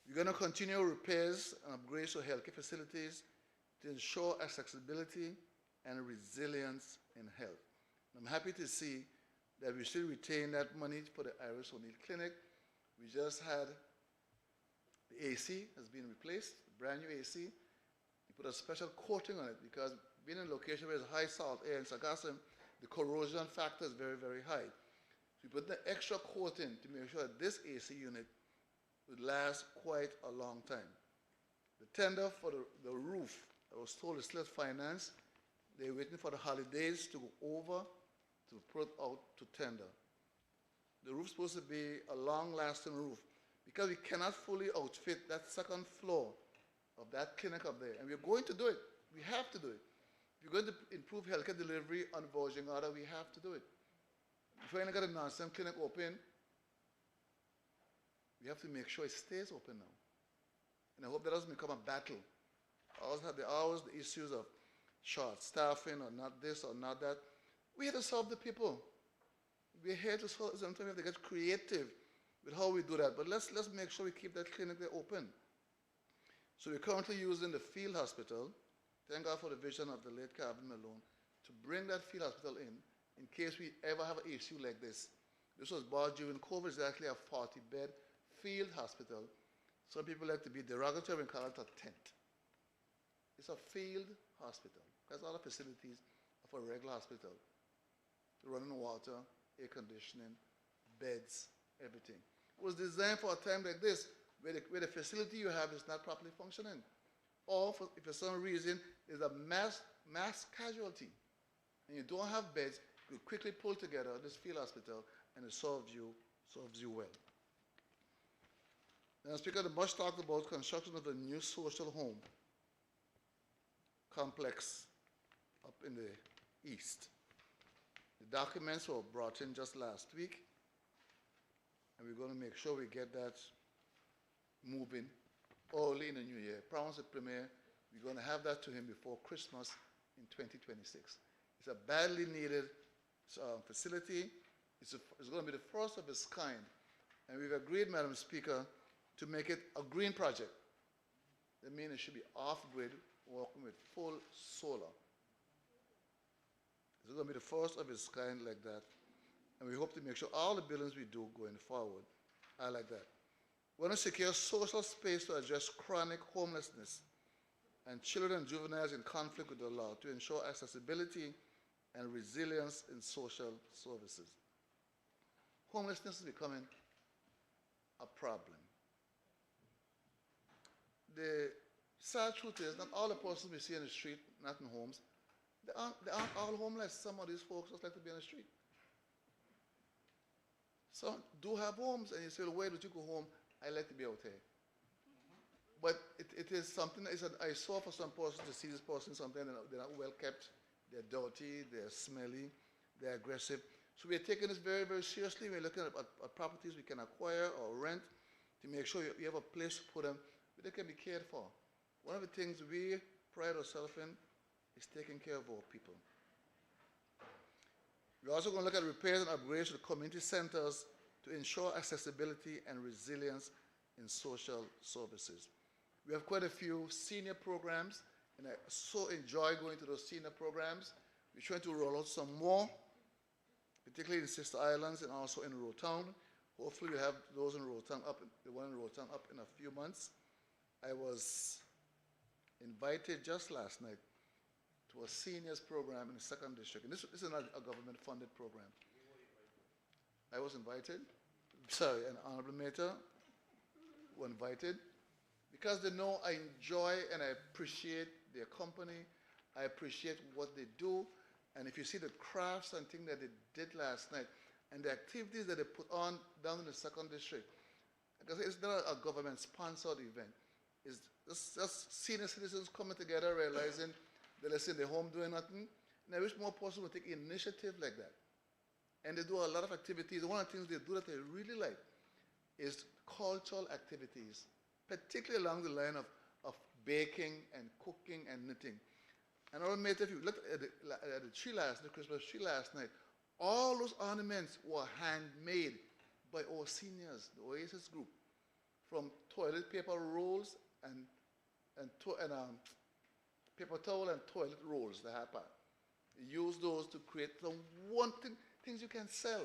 We're going to continue repairs and upgrades to healthcare facilities to ensure accessibility and resilience in health. And I'm happy to see that we still retain that money for the Iris O'Neill Clinic. We just had the AC has been replaced, brand new AC. We put a special coating on it because being in a location where there's high salt air in Sargassum, the corrosion factor is very, very high. So we put the extra coating to make sure that this AC unit would last quite a long time. The tender for the roof, I was told is still financed. They're waiting for the holidays to go over to put out to tender. The roof's supposed to be a long-lasting roof because we cannot fully outfit that second floor of that clinic up there. And we're going to do it. We have to do it. If we're going to improve healthcare delivery on Virgin Islands, we have to do it. If we're going to get a nonsense clinic open, we have to make sure it stays open now. And I hope that doesn't become a battle. There are always the issues of short staffing or not this or not that. We have to solve the people. We're here to solve. Sometimes we have to get creative with how we do that. But let's make sure we keep that clinic there open. So we're currently using the field hospital, thank God for the vision of the late Calvin Malone, to bring that field hospital in case we ever have an issue like this. This was bought during COVID. It's actually a 40-bed field hospital. Some people like to be derogatory and call it a tent. It's a field hospital. That's all the facilities of a regular hospital. Running water, air conditioning, beds, everything. It was designed for a time like this, where the facility you have is not properly functioning. Or if for some reason there's a mass casualty, and you don't have beds, you quickly pull together this field hospital, and it serves you well. Now, Speaker, the much talked about construction of a new social home complex up in the east. The documents were brought in just last week, and we're going to make sure we get that moving early in the new year. Promise the Premier, we're going to have that to him before Christmas in 2026. It's a badly needed facility. It's going to be the first of its kind, and we've agreed, Madam Speaker, to make it a green project. That means it should be off-grid, working with full solar. It's going to be the first of its kind like that. And we hope to make sure all the buildings we do going forward are like that. We want to secure social space to address chronic homelessness and children and juveniles in conflict with the law to ensure accessibility and resilience in social services. Homelessness is becoming a problem. The sad truth is not all the persons we see in the street, not in homes, they aren't all homeless. Some of these folks just like to be on the street. Some do have homes, and you say, well, where do you go home? I like to be out here. But it is something that is an eyesore for some persons to see this person, something they're not well kept, they're dirty, they're smelly, they're aggressive. So we're taking this very, very seriously. We're looking at properties we can acquire or rent to make sure you have a place to put them where they can be cared for. One of the things we pride ourselves in is taking care of our people. We're also going to look at repairs and upgrades to the community centers to ensure accessibility and resilience in social services. We have quite a few senior programs, and I so enjoy going to those senior programs. We're trying to roll out some more, particularly in Sister Islands and also in Rotown. Hopefully we have those in Rotown up, the one in Rotown up in a few months. I was invited just last night to a seniors program in the 2nd District. And this is not a government-funded program. I was invited. Sorry, an honorable mayor was invited because they know I enjoy and I appreciate their company. I appreciate what they do. And if you see the crafts and things that they did last night and the activities that they put on down in the 2nd District, because it's not a government-sponsored event. It's just senior citizens coming together, realizing that they're sitting at home doing nothing. And I wish more persons would take initiative like that. And they do a lot of activities. One of the things they do that they really like is cultural activities, particularly along the line of baking and cooking and knitting. And I remember if you looked at the tree the Christmas tree last night, all those ornaments were handmade by our seniors, the Oasis group, from toilet paper rolls and paper towel and toilet rolls, the HAPA. Use those to create some things you can sell.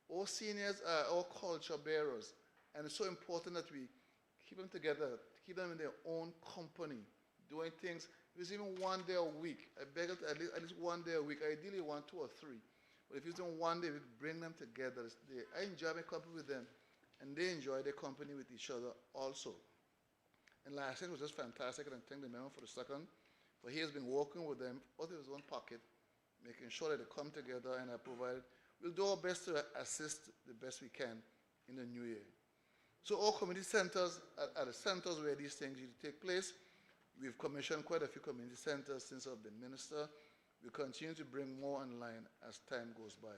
All seniors are our culture bearers, and it's so important that we keep them together, keep them in their own company, doing things. If it's even one day a week, I beg it at least one day a week, ideally 1, 2, or 3. But if it's on one day, we bring them together. I enjoy my company with them, and they enjoy their company with each other also. And last night was just fantastic, and I thank the member for the second, for he has been working with them out of his own pocket, making sure that they come together and are provided. We'll do our best to assist the best we can in the new year. So all community centers are the centers where these things usually take place. We've commissioned quite a few community centers since I've been minister. We continue to bring more online as time goes by.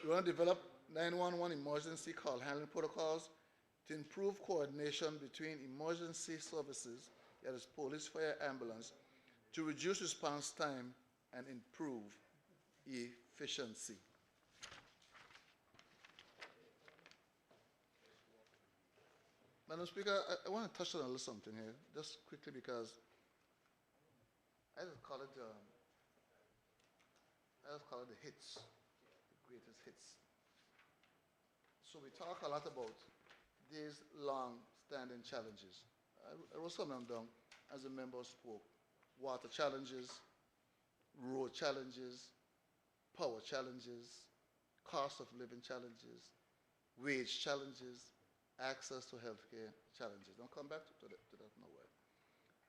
We want to develop 911 emergency call handling protocols to improve coordination between emergency services, that is police, fire, ambulance, to reduce response time and improve efficiency. Madam Speaker, I want to touch on a little something here, just quickly, because I just call it the hits, the greatest hits. So we talk a lot about these long-standing challenges. I wrote some of them down as the members spoke. Water challenges, road challenges, power challenges, cost of living challenges, wage challenges, access to healthcare challenges. I'll come back to that in a while.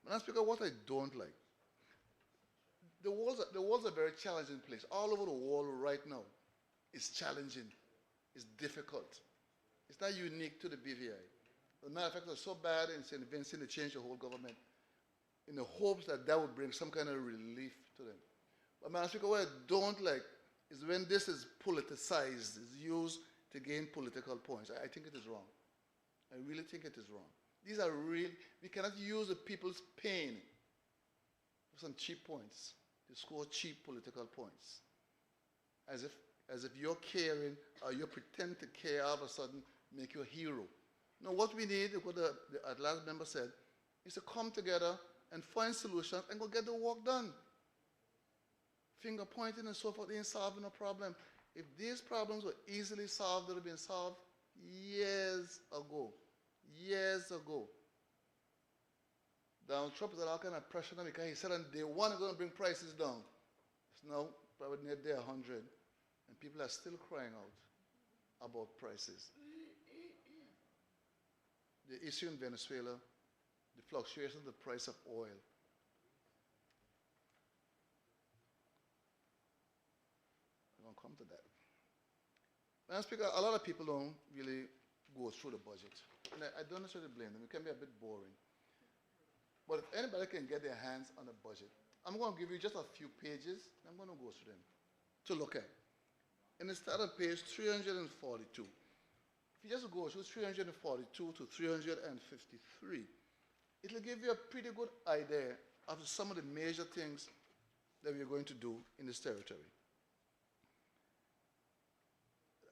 Madam Speaker, what I don't like, the world's a very challenging place. All over the world right now is challenging, it's difficult. It's not unique to the BVI. As a matter of fact, it was so bad in St. Vincent, they changed the whole government in the hopes that that would bring some kind of relief to them. But Madam Speaker, what I don't like is when this is politicized, is used to gain political points. I think it is wrong. I really think it is wrong. These are real, we cannot use the people's pain for some cheap points, to score cheap political points. As if you're caring or you pretend to care, all of a sudden make you a hero. No, what we need, what the last member said, is to come together and find solutions and go get the work done. finger pointing and so forth ain't solving a problem. If these problems were easily solved, they would have been solved years ago. Years ago. Donald Trump is all kind of pressure on me because he said on day one he's going to bring prices down. It's now probably near day 100, and people are still crying out about prices. The issue in Venezuela, the fluctuation of the price of oil. We're going to come to that. Madam Speaker, a lot of people don't really go through the budget. And I don't necessarily blame them. It can be a bit boring. But if anybody can get their hands on a budget, I'm going to give you just a few pages. I'm going to go through them to look at. And it starts on page 342. If you just go through 342 to 353, it'll give you a pretty good idea of some of the major things that we're going to do in this territory.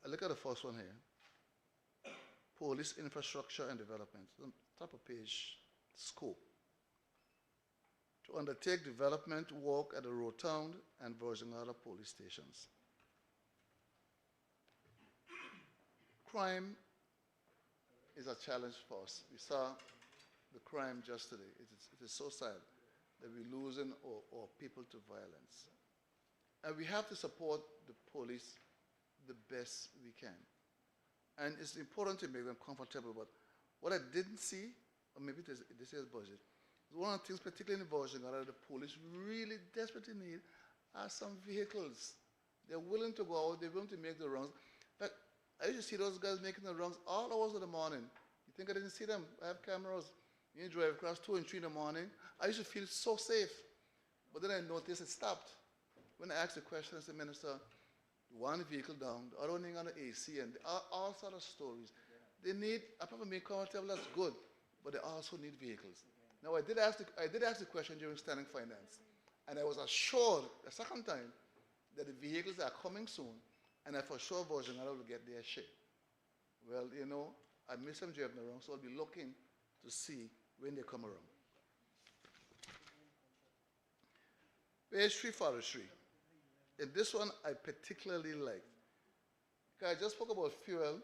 Look at the first one here. Police infrastructure and development. On top of page, scope. To undertake development work at the Rotown and Virgin Island police stations. Crime is a challenge for us. We saw the crime just today. It is so sad that we're losing our people to violence. And we have to support the police the best we can. And it's important to make them comfortable, but what I didn't see, or maybe this is budget, one of the things, particularly in Virgin Island, the police really desperately need are some vehicles. They're willing to go out, they're willing to make the runs. In fact, I used to see those guys making the runs all hours of the morning. You think I didn't see them? I have cameras. You drive across 2 and 3 in the morning. I used to feel so safe. But then I noticed it stopped. When I asked the question, I said, Minister, one vehicle down, the other one on the AC, and all sorts of stories. They need, apart from being comfortable, that's good, but they also need vehicles. Now, I did ask the question during standing finance, and I was assured the second time that the vehicles are coming soon, and that for sure Virgin Island will get their share. Well, you know, I missed them driving around, so I'll be looking to see when they come around. Page 343. And this one I particularly like. Because I just spoke about fuel,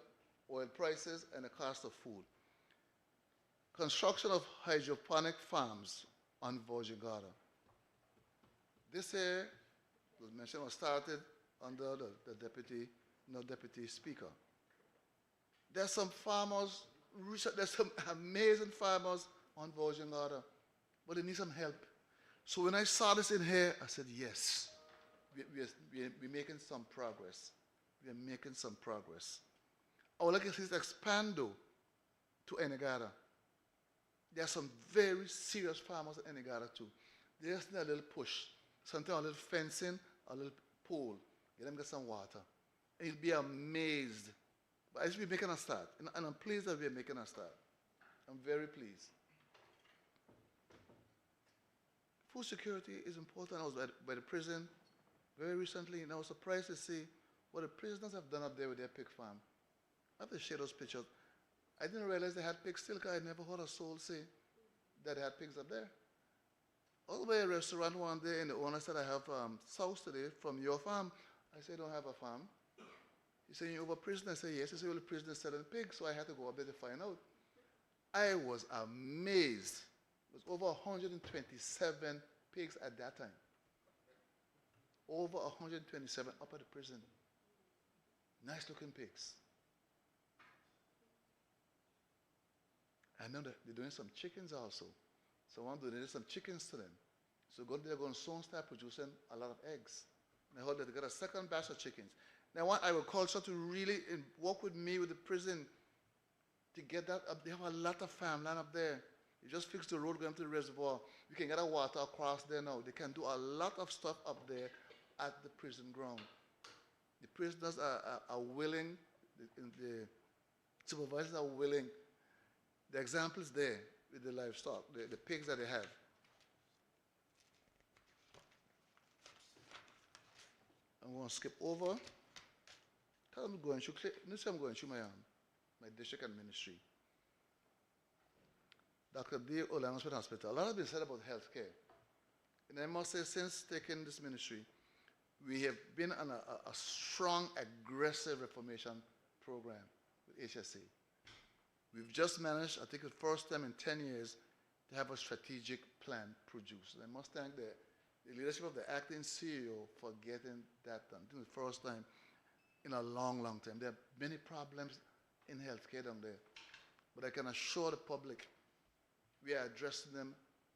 oil prices, and the cost of food. Construction of hydroponic farms on Virgin Island. This here was mentioned, was started under the deputy speaker. There's some farmers, there's some amazing farmers on Virgin Island, but they need some help. So when I saw this in here, I said, yes. We're making some progress. We're making some progress. I would like to see this expand though to Enigada. There are some very serious farmers in Enigada too. They just need a little push, something, a little fencing, a little pole. Get them get some water. And you'll be amazed. But I should be making a start. And I'm pleased that we're making a start. I'm very pleased. Food security is important. I was by the prison very recently, and I was surprised to see what the prisoners have done up there with their pig farm. I have to share those pictures. I didn't realize they had pigs still, because I never heard a soul say that they had pigs up there. I was by a restaurant one day, and the owner said, I have sauce today from your farm. I said, I don't have a farm. He said, you're over prison? I said, yes. He said, well, the prison is selling pigs, so I had to go up there to find out. I was amazed. It was over 127 pigs at that time. Over 127 up at the prison. Nice looking pigs. I know that they're doing some chickens also. Someone donated some chickens to them. So they're going to soon start producing a lot of eggs. And I heard that they got a second batch of chickens. Now I want agriculture to really work with me with the prison to get that up. They have a lot of farmland up there. You just fix the road going to the reservoir. You can get a water across there now. They can do a lot of stuff up there at the prison ground. The prisoners are willing, the supervisors are willing. The example is there with the livestock, the pigs that they have. I'm going to skip over. I'm going through my district and ministry. Dr. D. Olangsford Hospital. A lot has been said about healthcare. And I must say, since taking this ministry, we have been on a strong, aggressive reformation program with HSA. We've just managed, I think the first time in 10 years, to have a strategic plan produced. And I must thank the leadership of the acting CEO for getting that done. I think the first time in a long, long time. There are many problems in healthcare down there, but I can assure the public we are addressing them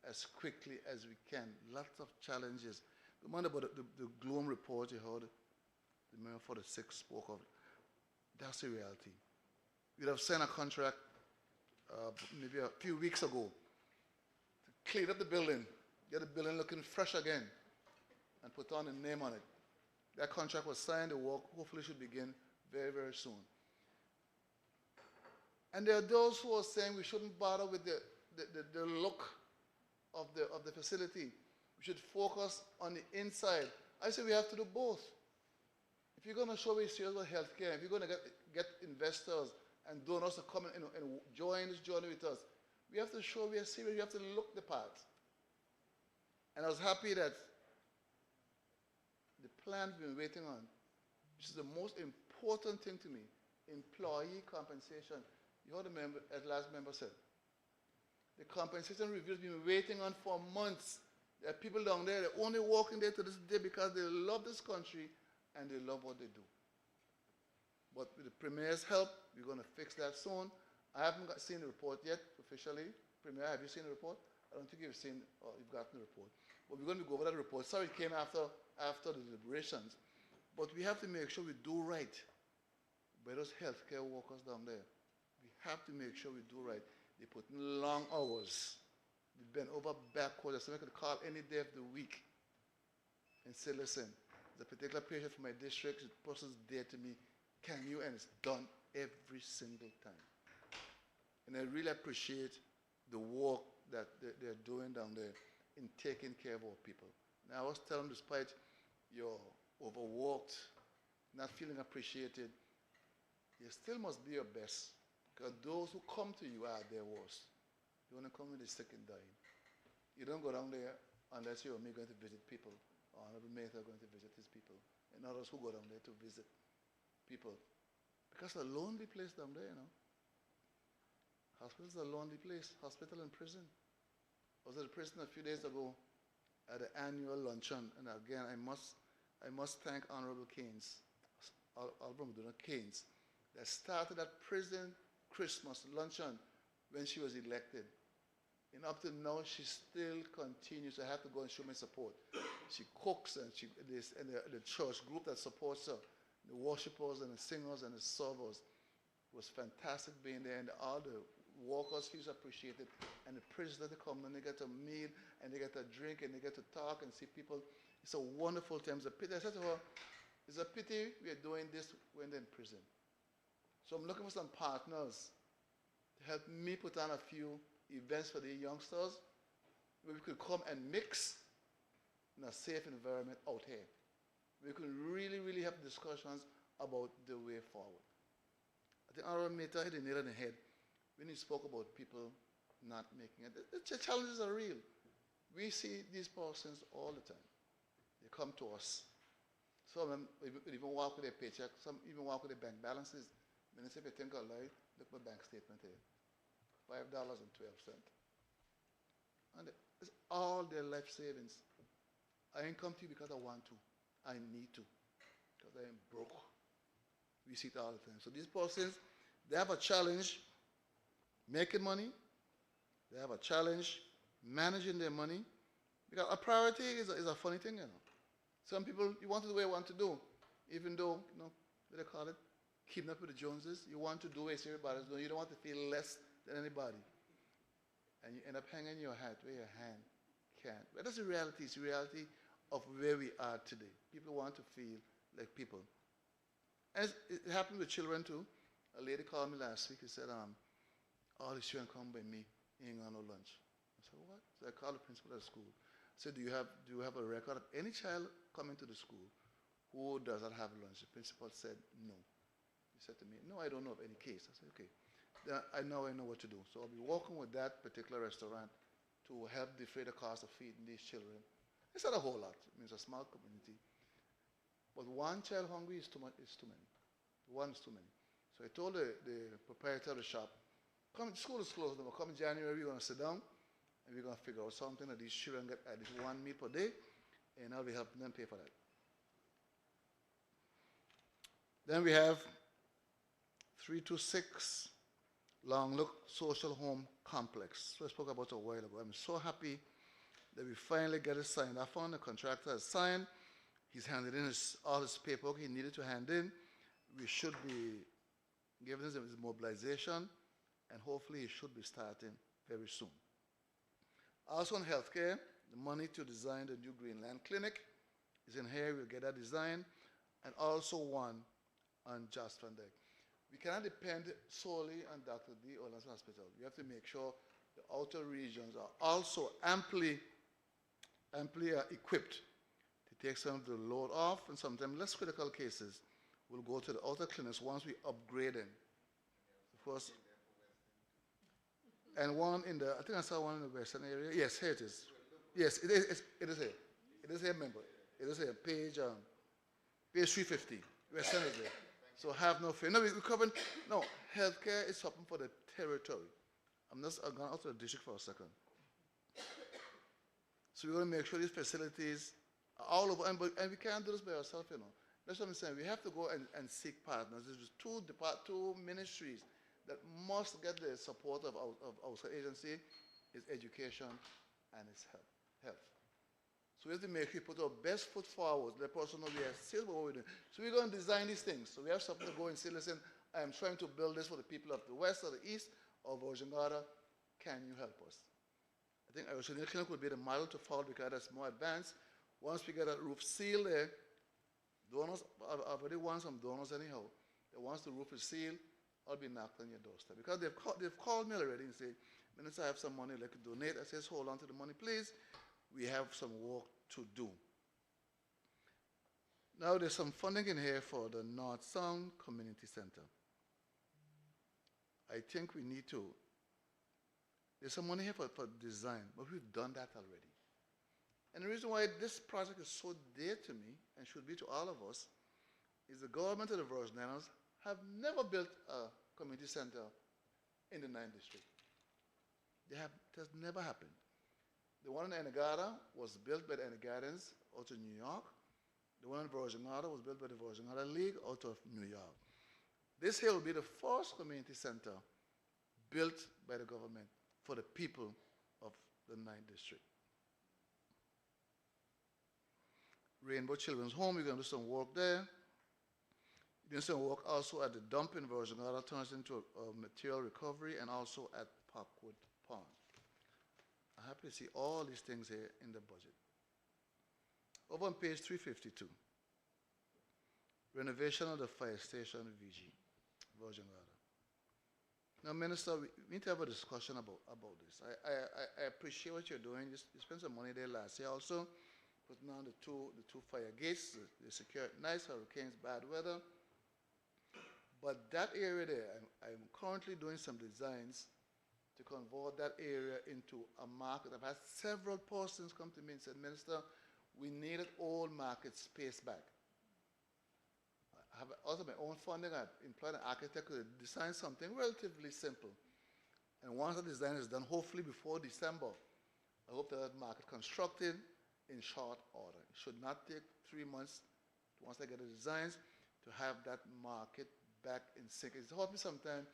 as quickly as we can. Lots of challenges. The one about the Gloom report you heard, the member for the six spoke of, that's the reality. We'd have signed a contract maybe a few weeks ago to clean up the building, get the building looking fresh again, and put on a name on it. That contract was signed, the work hopefully should begin very, very soon. And there are those who are saying we shouldn't bother with the look of the facility. We should focus on the inside. I say we have to do both. If you're going to show we're serious about healthcare, if you're going to get investors and donors to come and join this journey with us, we have to show we are serious. We have to look the part. And I was happy that the plan we've been waiting on, which is the most important thing to me, employee compensation. You heard the last member said. The compensation review has been waiting on for months. There are people down there, they're only working there to this day because they love this country and they love what they do. But with the Premier's help, we're going to fix that soon. I haven't seen the report yet, officially. Premier, have you seen the report? I don't think you've seen or you've gotten the report. But we're going to go over that report. Sorry, it came after the deliberations. But we have to make sure we do right by those healthcare workers down there. We have to make sure we do right. They put in long hours. They bend over backwards. So I could call any day of the week and say, listen, there's a particular patient from my district, the person's dear to me, can you? And it's done every single time. And I really appreciate the work that they're doing down there in taking care of our people. Now, I was telling them, despite you're overworked, not feeling appreciated, you still must be your best. Because those who come to you are their worst. You want to come with the sick and dying. You don't go down there unless you're me going to visit people, or another mate are going to visit his people, and others who go down there to visit people. Because it's a lonely place down there, you know. Hospital's a lonely place. Hospital and prison. I was at a prison a few days ago at the annual luncheon, and again, I must thank Honorable Keynes, Alvaro Keynes, that started that prison Christmas luncheon when she was elected. And up to now, she still continues. I have to go and show my support. She cooks, and the church group that supports her, the worshipers and the singers and the servers, it was fantastic being there, and all the workers feel appreciated, and the prisoners, they come and they get a meal, and they get a drink, and they get to talk and see people. It's a wonderful time. It's a pity. I said to her, it's a pity we are doing this when they're in prison. So I'm looking for some partners to help me put on a few events for the youngsters where we could come and mix in a safe environment out here. We could really, really have discussions about the way forward. I think Honorable Meta hit the nail on the head when he spoke about people not making it. The challenges are real. We see these persons all the time. They come to us. Some of them even walk with their paycheck. Some even walk with their bank balances. Then they say, if you think I'll lie, look at my bank statement here. $5.12. And it's all their life savings. I ain't come to you because I want to. I need to. Because I am broke. We see it all the time. So these persons, they have a challenge making money. They have a challenge managing their money. Because a priority is a funny thing, you know. Some people, you want to do what you want to do. Even though, you know, what do they call it? Keeping up with the Joneses. You want to do what everybody's doing. You don't want to feel less than anybody. And you end up hanging your hat where your hand can't. But that's the reality. It's the reality of where we are today. People want to feel like people. And it happened with children too. A lady called me last week and said, all the children come by me, ain't got no lunch. I said, what? So I called the principal of the school. I said, do you have a record of any child coming to the school who does not have lunch? The principal said, no. He said to me, no, I don't know of any case. I said, okay. Then I know what to do. So I'll be working with that particular restaurant to help defray the cost of feeding these children. It's not a whole lot. I mean, it's a small community. But one child hungry is too much, is too many. One is too many. So I told the proprietor of the shop, come, school is closed now, come in January, we're gonna sit down and we're gonna figure out something that these children get at least one meal per day, and I'll be helping them pay for that. Then we have 326 Long Look Social Home Complex. So I spoke about it a while ago. I'm so happy that we finally get it signed off on. The contractor has signed. He's handed in all his paperwork he needed to hand in. We should be giving him his mobilization, and hopefully he should be starting very soon. Also in healthcare, the money to design the new Greenland Clinic is in here. We'll get that design, and also one on Just Van Dyke. We cannot depend solely on Dr. D. Orlandson Hospital. We have to make sure the outer regions are also amply equipped to take some of the load off, and sometimes less critical cases will go to the outer clinics once we upgrade them. Of course, and one in the, I think I saw one in the western area. Yes, here it is. Yes, it is here. It is here, member. It is here, page 350. Western is there. So have no fear. No, we covered, no, healthcare is something for the territory. I'm going out to the district for a second. So we're going to make sure these facilities are all over, and we can't do this by ourselves, you know. That's what I'm saying. We have to go and seek partners. There's two ministries that must get the support of our agency. Is education and it's health. So we have to make sure we put our best foot forward. Let the person know we are serious about what we're doing. So we're going to design these things. So we have something to go and say, listen, I am trying to build this for the people of the west or the east or Virgin Gorda. Can you help us? I think our senior clinic would be the model to follow because that's more advanced. Once we get that roof sealed there, donors, I've already won some donors anyhow. That once the roof is sealed, I'll be knocked on your doorstep. Because they've called me already and say, Minister, I have some money I'd like to donate. I says, hold on to the money, please. We have some work to do. Now there's some funding in here for the North Sound Community Center. I think we need to, there's some money here for design, but we've done that already. And the reason why this project is so dear to me, and should be to all of us, is the government of the Virgin Islands have never built a community center in the 9th district. It has never happened. The one in Anegada was built by the Anegadians out of New York. The one in Virgin Gorda was built by the Virgin Gorda League out of New York. This here will be the first community center built by the government for the people of the 9th district. Rainbow Children's Home, we're going to do some work there. We're doing some work also at the dump in Virgin Gorda, turns into a material recovery, and also at Parkwood Pond. I'm happy to see all these things here in the budget. Over on page 352, renovation of the fire station VG, Virgin Gorda. Now, Minister, we need to have a discussion about this. I appreciate what you're doing. You spent some money there last year also, putting on the two fire gates, they secure it nice, hurricanes, bad weather. But that area there, I'm currently doing some designs to convert that area into a market. I've had several persons come to me and said, Minister, we needed old market space back. I have also my own funding. I've employed an architect to design something relatively simple. And once the design is done, hopefully before December, I hope that market constructed in short order. It should not take 3 months, once I get the designs, to have that market back in sync. It's helped me sometimes.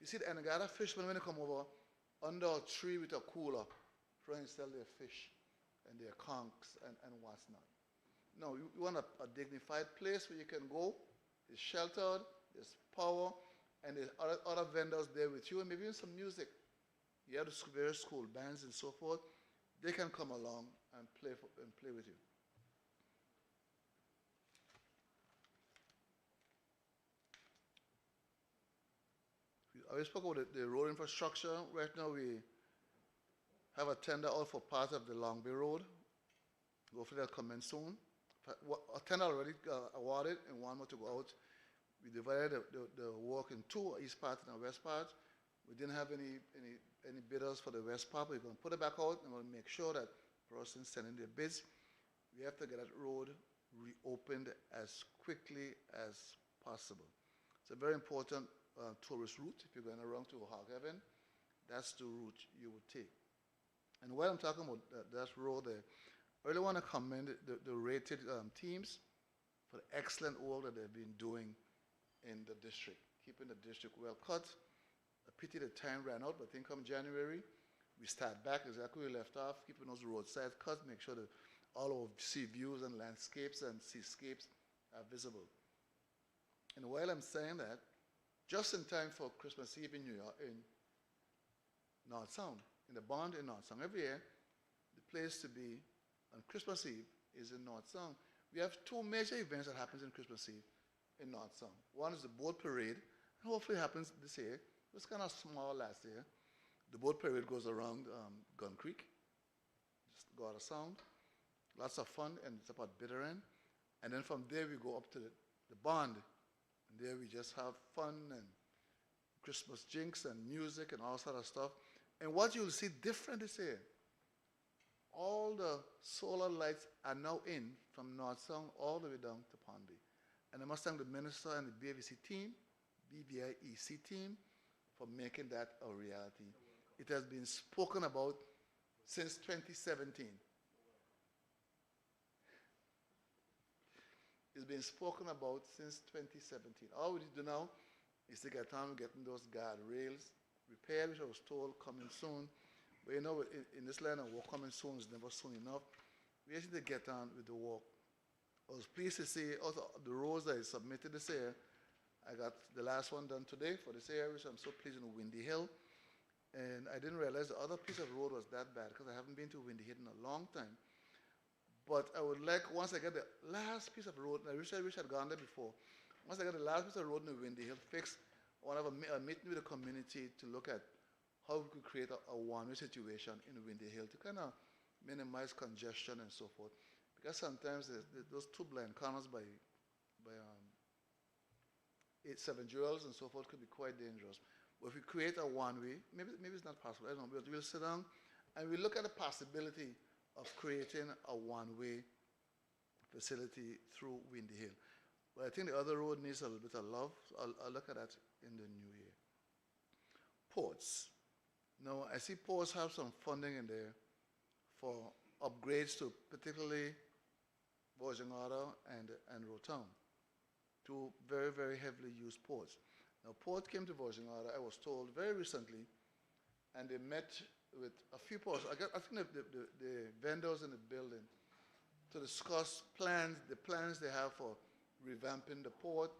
You see the Anegada fishermen when they come over, under a tree with a cooler, trying to sell their fish and their conchs and what's not. No, you want a dignified place where you can go. It's sheltered, there's power, and there's other vendors there with you, and maybe even some music. You have the various school bands and so forth. They can come along and play with you. I spoke about the road infrastructure. Right now we have a tender out for part of the Long Bay Road. Hopefully that'll come in soon. A tender already awarded and one more to go out. We divided the work in two, east part and the west part. We didn't have any bidders for the west part. We're going to put it back out and we'll make sure that persons sending their bids, we have to get that road reopened as quickly as possible. It's a very important tourist route. If you're going around to Hoghaven, that's the route you would take. And while I'm talking about that road there, I really want to commend the rated teams for the excellent work that they've been doing in the district, keeping the district well cut. A pity the time ran out, but I think come January, we start back exactly where we left off, keeping those roadsides cut, make sure that all of sea views and landscapes and seascapes are visible. And while I'm saying that, just in time for Christmas Eve in New York, in North Sound, in the Bond in North Sound, every year, the place to be on Christmas Eve is in North Sound. We have two major events that happens in Christmas Eve in North Sound. One is the boat parade, and hopefully it happens this year. It was kind of small last year. The boat parade goes around Gun Creek, just go out of Sound. Lots of fun, and it's about bitter end. And then from there we go up to the Bond, and there we just have fun and Christmas jinks and music and all sort of stuff. And what you'll see different this year, all the solar lights are now in from North Sound all the way down to Pond. And I must thank the minister and the BVC team, BVIEC team, for making that a reality. It has been spoken about since 2017. It's been spoken about since 2017. All we need to do now is to get on getting those guardrails repaired, which I was told coming soon. But you know, in this line of work, coming soon is never soon enough. We just need to get on with the work. I was pleased to see also the roads that I submitted this year. I got the last one done today for this area, which I'm so pleased in Windy Hill. And I didn't realize the other piece of road was that bad because I haven't been to Windy Hill in a long time. But I would like, once I get the last piece of road, and I wish I'd gone there before, once I get the last piece of road in the Windy Hill fixed, I want to have a meeting with the community to look at how we could create a one-way situation in Windy Hill to kind of minimize congestion and so forth. Because sometimes those two blind corners by 8-7 jewels and so forth could be quite dangerous. But if we create a one-way, maybe it's not possible, I don't know, but we'll sit down and we'll look at the possibility of creating a one-way facility through Windy Hill. But I think the other road needs a little bit of love, so I'll look at that in the new year. Ports. Now, I see ports have some funding in there for upgrades to particularly Virgin Gorda and Rotown, two very, very heavily used ports. Now, Port came to Virgin Gorda, I was told very recently, and they met with a few ports. I think the vendors in the building to discuss the plans they have for revamping the port,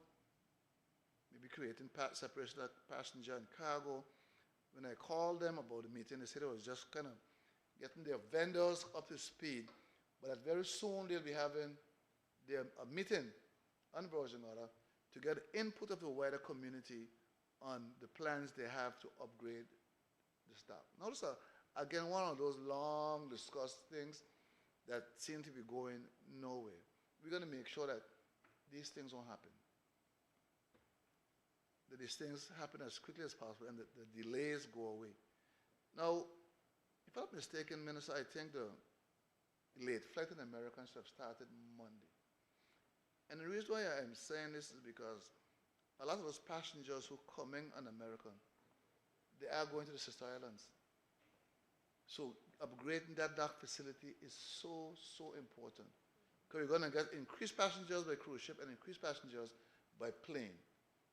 maybe creating separation of passenger and cargo. When I called them about the meeting, they said it was just kind of getting their vendors up to speed, but that very soon they'll be having a meeting on Virgin Gorda to get input of the wider community on the plans they have to upgrade the staff. Now, this is, again, one of those long discussed things that seem to be going nowhere. We're going to make sure that these things won't happen, that these things happen as quickly as possible and that the delays go away. Now, if I'm not mistaken, Minister, I think the late flight in America should have started Monday. And the reason why I'm saying this is because a lot of those passengers who are coming on American, they are going to the sister islands. So upgrading that dock facility is so, so important. Because we're going to get increased passengers by cruise ship and increased passengers by plane.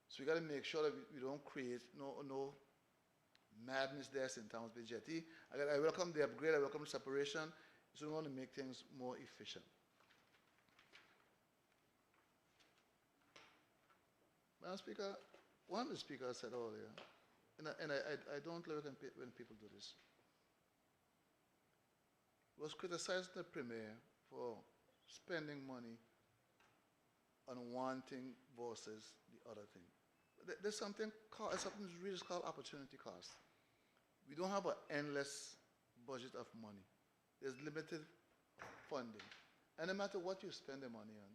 So we got to make sure that we don't create no madness there in Towns Bay Jetty. I welcome the upgrade, I welcome the separation. So we want to make things more efficient. Madam Speaker, one of the speakers said earlier, and I don't like when people do this, was criticizing the Premier for spending money on one thing versus the other thing. There's something really called opportunity cost. We don't have an endless budget of money. There's limited funding. And no matter what you spend the money on,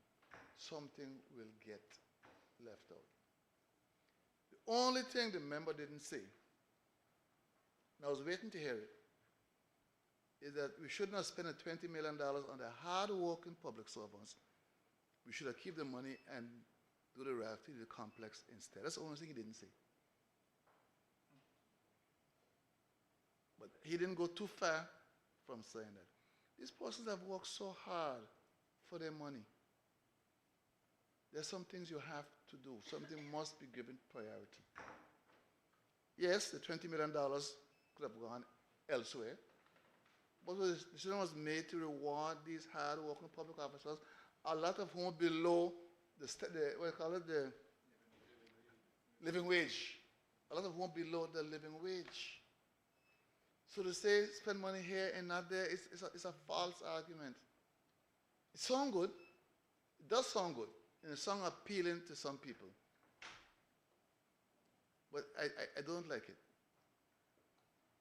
something will get left out. The only thing the member didn't say, and I was waiting to hear it, is that we should not spend $20 million on the hard-working public servants We should have keep the money and do the rehabilitative complex instead. That's the only thing he didn't say. But he didn't go too far from saying that. These persons have worked so hard for their money. There's some things you have to do. Something must be given priority. Yes, the $20 million could have gone elsewhere, but the decision was made to reward these hard-working public officers, a lot of whom below the living wage. A lot of whom below the living wage. So to say spend money here and not there is a false argument. It sounds good. It does sound good. And it sounds appealing to some people. But I don't like it.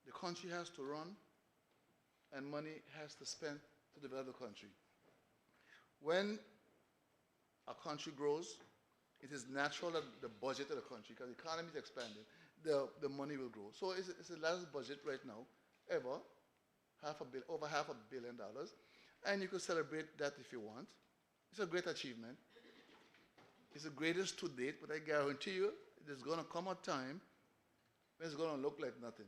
The country has to run, and money has to spend to develop the country. When a country grows, it is natural that the budget of the country, because the economy is expanding, the money will grow. So it's the largest budget right now ever, over $500 million. And you can celebrate that if you want. It's a great achievement. It's the greatest to date, but I guarantee you there's going to come a time when it's going to look like nothing.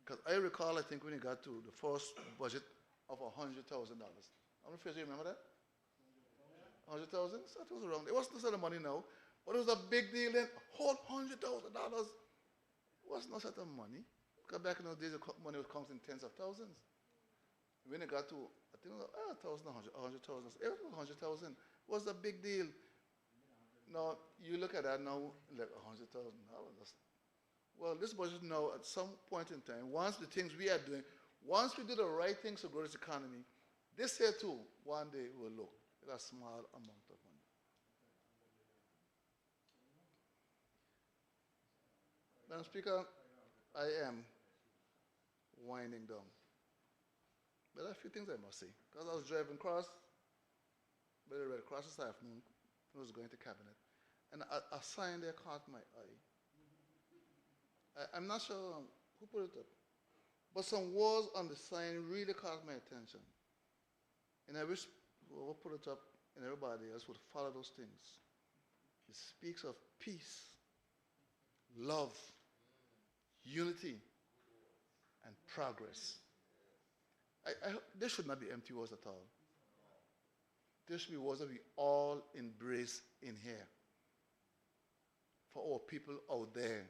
Because I recall, I think, when you got to the first budget of $100,000. I'm not sure you remember that? 100,000? So it was around. It wasn't a lot of money now, but it was a big deal then. Whole $100,000 was not such a money. Because back in those days, the money was counting tens of thousands. When it got to, I think it was 100,000. It was 100,000. It was a big deal. Now, you look at that now, like $100,000. Well, this budget now, at some point in time, once the things we are doing, once we do the right things to grow this economy, this here too, one day will look at a small amount of money. Madam Speaker, I am winding down. But there are a few things I must say. Because I was driving across, by the Red Cross this afternoon, I was going to cabinet, and a sign there caught my eye. I'm not sure who put it up, but some words on the sign really caught my attention. And I wish whoever put it up and everybody else would follow those things. It speaks of peace, love, unity, and progress. There should not be empty words at all. There should be words that we all embrace in here for our people out there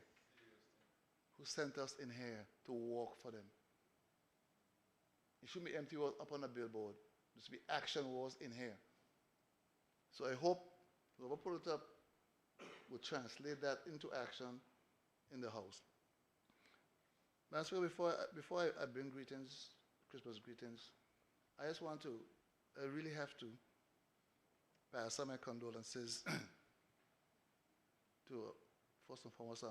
who sent us in here to work for them. It shouldn't be empty words up on a billboard. There should be action words in here. So I hope whoever put it up will translate that into action in the House. Madam Speaker, before I bring greetings, Christmas greetings, I just want to, I really have to pass on my condolences to, first and foremost,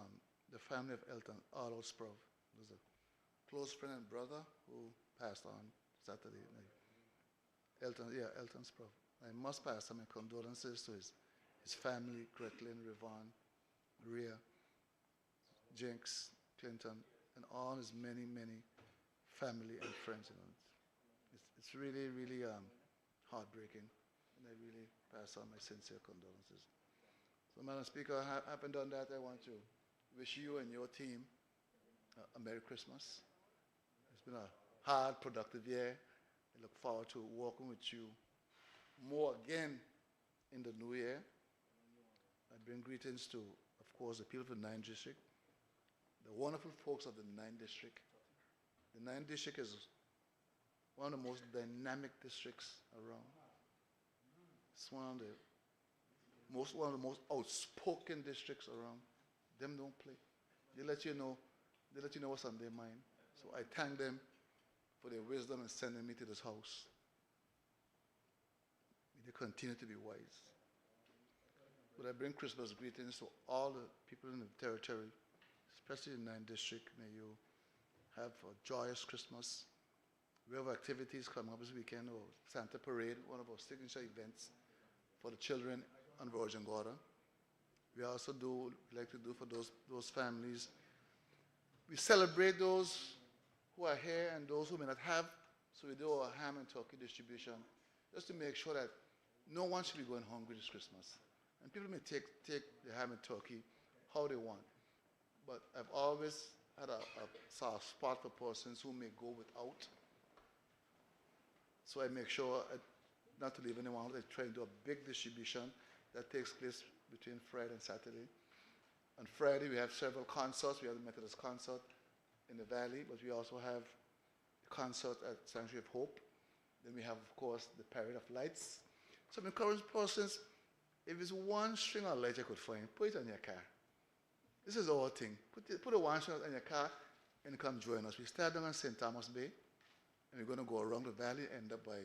the family of Elton Arnold Sprov. He was a close friend and brother who passed on Saturday night. Elton Sprov. I must pass on my condolences to his family, Gretlin, Rivon, Maria, Jenks, Clinton, and all his many, many family and friends. You know. It's really, really heartbreaking, and I really pass on my sincere condolences. So, Madam Speaker, having done that, I want to wish you and your team a Merry Christmas. It's been a hard, productive year. I look forward to working with you more again in the new year. I bring greetings to, of course, the people of the 9th District, the wonderful folks of the 9th District. The 9th District is one of the most dynamic districts around. It's one of the most outspoken districts around. Them don't play. They let you know what's on their mind. So I thank them for their wisdom in sending me to this house. May they continue to be wise. But I bring Christmas greetings to all the people in the territory, especially in the 9th District. May you have a joyous Christmas. We have activities coming up this weekend, or Santa Parade, one of our signature events for the children on Virgin Gorda. We also like to do for those families. We celebrate those who are here and those who may not have, so we do our ham and turkey distribution, just to make sure that No one should be going hungry this Christmas. And people may take the ham and turkey how they want. But I've always had a soft spot for persons who may go without. So I make sure not to leave anyone out. I try and do a big distribution that takes place between Friday and Saturday. On Friday, we have several concerts. We have the Methodist concert in the Valley, but we also have a concert at Sanctuary of Hope. Then we have, of course, the Parade of Lights. So I encourage persons, if it's one string of light you could find, put it on your car. This is our thing. Put a one string on your car and come join us. We start down on St. Thomas Bay, and we're going to go around the valley, end up by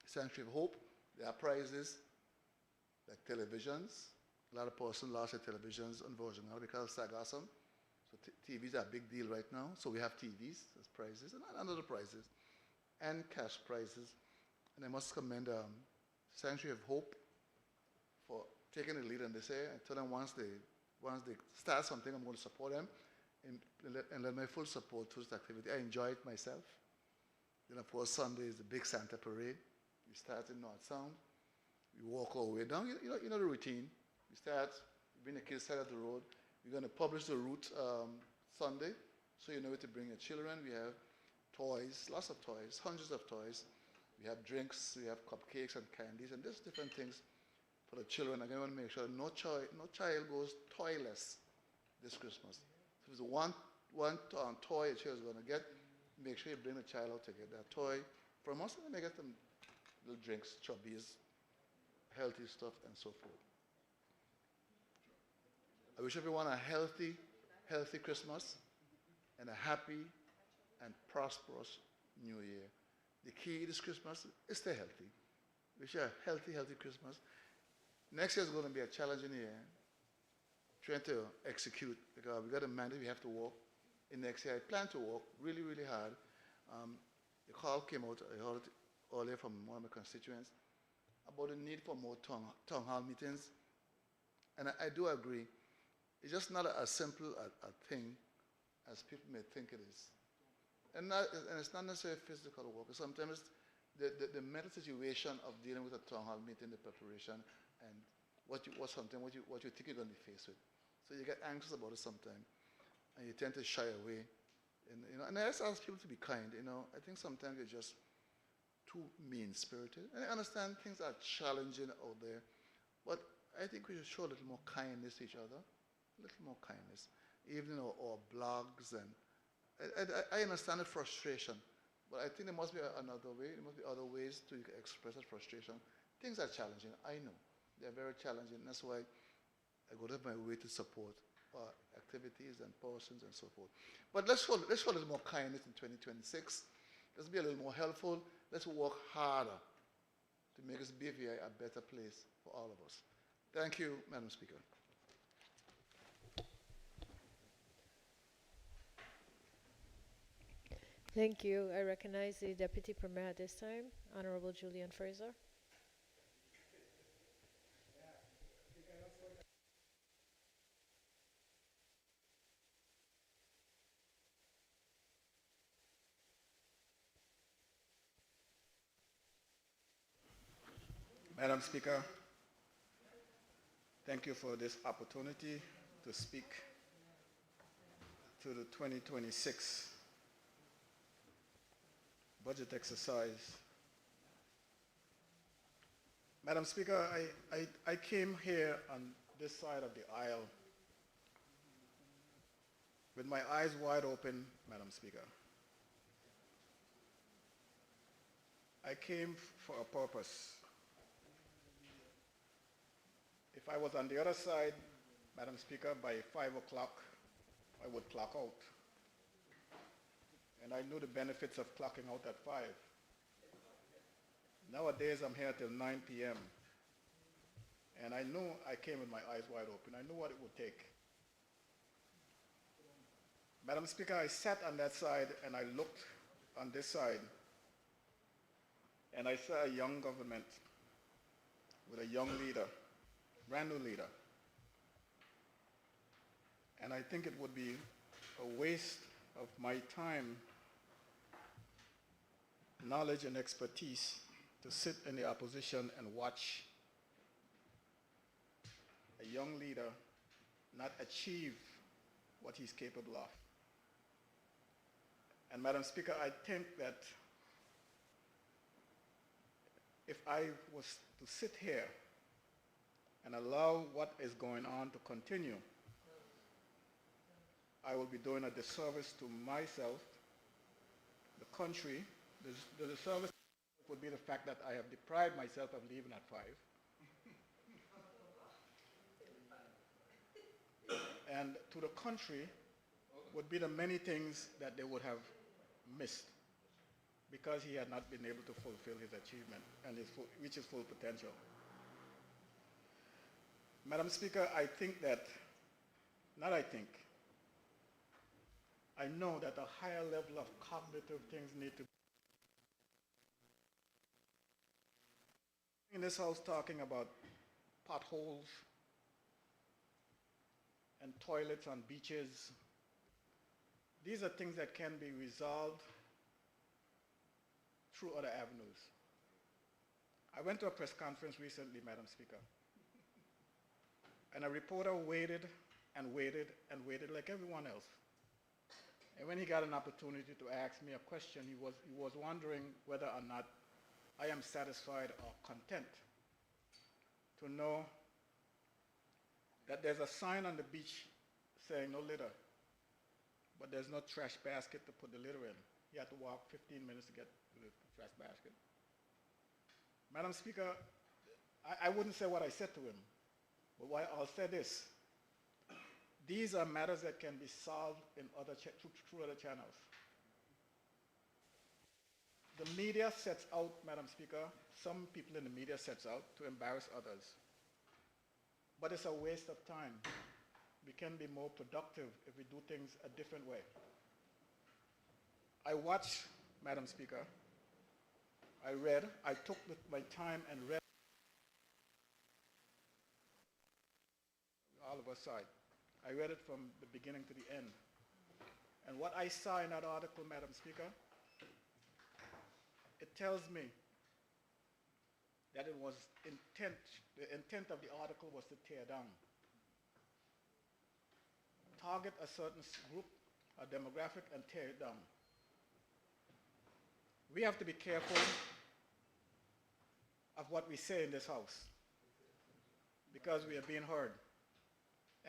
Sanctuary of Hope. There are prizes like televisions. A lot of persons lost their televisions on Virgin now because of sargassum. So TVs are a big deal right now. So we have TVs as prizes and other prizes and cash prizes. And I must commend Sanctuary of Hope for taking the lead on this area. I tell them once they start something, I'm going to support them and lend my full support to this activity. I enjoy it myself. Then of course Sunday is the big Santa parade. We start in North Sound. We walk our way down. You know the routine. We start, we bring the kids side of the road. We're going to publish the route Sunday, so you know where to bring your children. We have toys, lots of toys, hundreds of toys. We have drinks, we have cupcakes and candies, and there's different things for the children. Again, I want to make sure no child goes toyless this Christmas. So if there's one toy a child is going to get, make sure you bring the child out to get that toy. From us, and they get them little drinks, chubbies, healthy stuff, and so forth. I wish everyone a healthy Christmas and a happy and prosperous New Year. The key this Christmas is stay healthy. Wish you a healthy Christmas. Next year is going to be a challenging year. Trying to execute, because we got a mandate, we have to work. In next year, I plan to work really, really hard. The call came out, I heard it earlier from one of my constituents, about the need for more town hall meetings. And I do agree. It's just not as simple a thing as people may think it is. And it's not necessarily physical work. Sometimes the mental situation of dealing with a town hall meeting, the preparation, and what you think you're going to be faced with. So you get anxious about it sometimes, and you tend to shy away. And I just ask people to be kind. I think sometimes you're just too mean-spirited. And I understand things are challenging out there, but I think we should show a little more kindness to each other. A little more kindness, even our blogs, and I understand the frustration, but I think there must be another way. There must be other ways to express that frustration. Things are challenging. I know they're very challenging. That's why I go out of my way to support activities and persons and so forth. But let's show a little more kindness in 2026. Let's be a little more helpful. Let's work harder to make this BVI a better place for all of us. Thank you, Madam Speaker. Thank you. I recognize the Deputy Premier at this time, Honorable Julian Fraser. Madam Speaker, thank you for this opportunity to speak to the 2026 budget exercise. Madam Speaker, I came here on this side of the aisle with my eyes wide open, Madam Speaker. I came for a purpose. If I was on the other side, Madam Speaker, by 5 o'clock, I would clock out. And I knew the benefits of clocking out at 5. Nowadays, I'm here till 9 p.m. And I knew I came with my eyes wide open. I knew what it would take. Madam Speaker, I sat on that side and I looked on this side. And I saw a young government with a young leader, brand new leader. And I think it would be a waste of my time, knowledge, and expertise to sit in the opposition and watch a young leader not achieve what he's capable of. And Madam Speaker, I think that if I was to sit here and allow what is going on to continue, I will be doing a disservice to myself, the country. The disservice would be the fact that I have deprived myself of leaving at 5. And to the country would be the many things that they would have missed because he had not been able to fulfill his achievement and reach his full potential. Madam Speaker, I think that, not I think, I know that a higher level of cognitive things need to be. In this house talking about potholes and toilets on beaches. These are things that can be resolved through other avenues. I went to a press conference recently, Madam Speaker, and a reporter waited and waited and waited like everyone else. And when he got an opportunity to ask me a question, he was wondering whether or not I am satisfied or content to know that there's a sign on the beach saying no litter, but there's no trash basket to put the litter in. You have to walk 15 minutes to get to the trash basket. Madam Speaker, I wouldn't say what I said to him, but I'll say this. These are matters that can be solved in through other channels. The media sets out, Madam Speaker, some people in the media sets out to embarrass others. But it's a waste of time. We can be more productive if we do things a different way. I watched, Madam Speaker, I read, I took my time and read all of us side. I read it from the beginning to the end. And what I saw in that article, Madam Speaker, it tells me that it was the intent of the article was to tear down. Target a certain group, a demographic, and tear it down. We have to be careful of what we say in this house because we are being heard.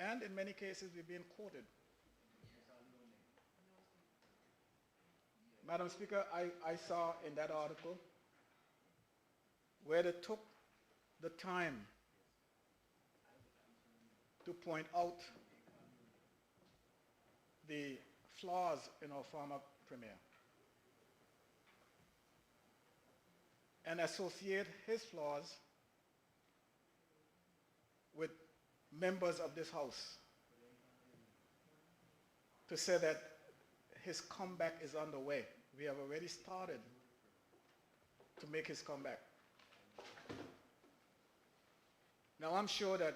And in many cases, we're being quoted. Madam Speaker, I saw in that article where they took the time to point out the flaws in our former premier and associate his flaws with members of this house to say that his comeback is underway. We have already started to make his comeback. Now I'm sure that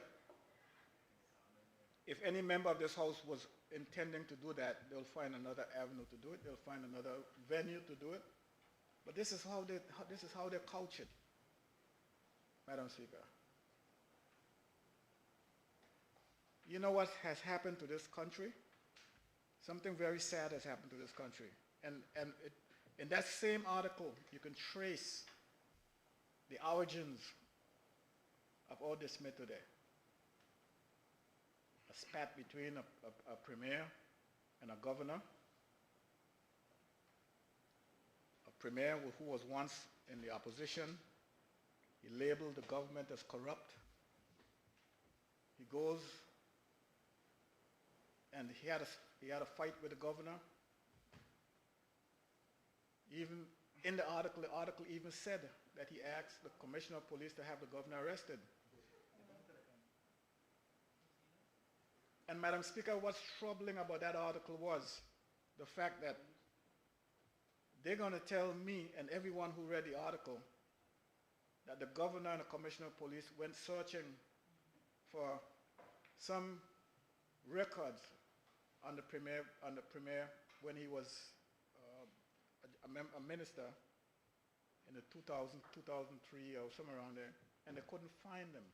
if any member of this house was intending to do that, they'll find another avenue to do it. They'll find another venue to do it. But this is how they couch it, Madam Speaker. You know what has happened to this country? Something very sad has happened to this country. And in that same article, you can trace the origins of all this myth today. A spat between a premier and a governor. A premier who was once in the opposition. He labeled the government as corrupt. He goes and he had a fight with the governor. Even in the article even said that he asked the commissioner of police to have the governor arrested. And Madam Speaker, what's troubling about that article was the fact that they're going to tell me and everyone who read the article that the governor and the commissioner of police went searching for some records on the premier when he was a minister in the 2000, 2003 or somewhere around there, and they couldn't find them.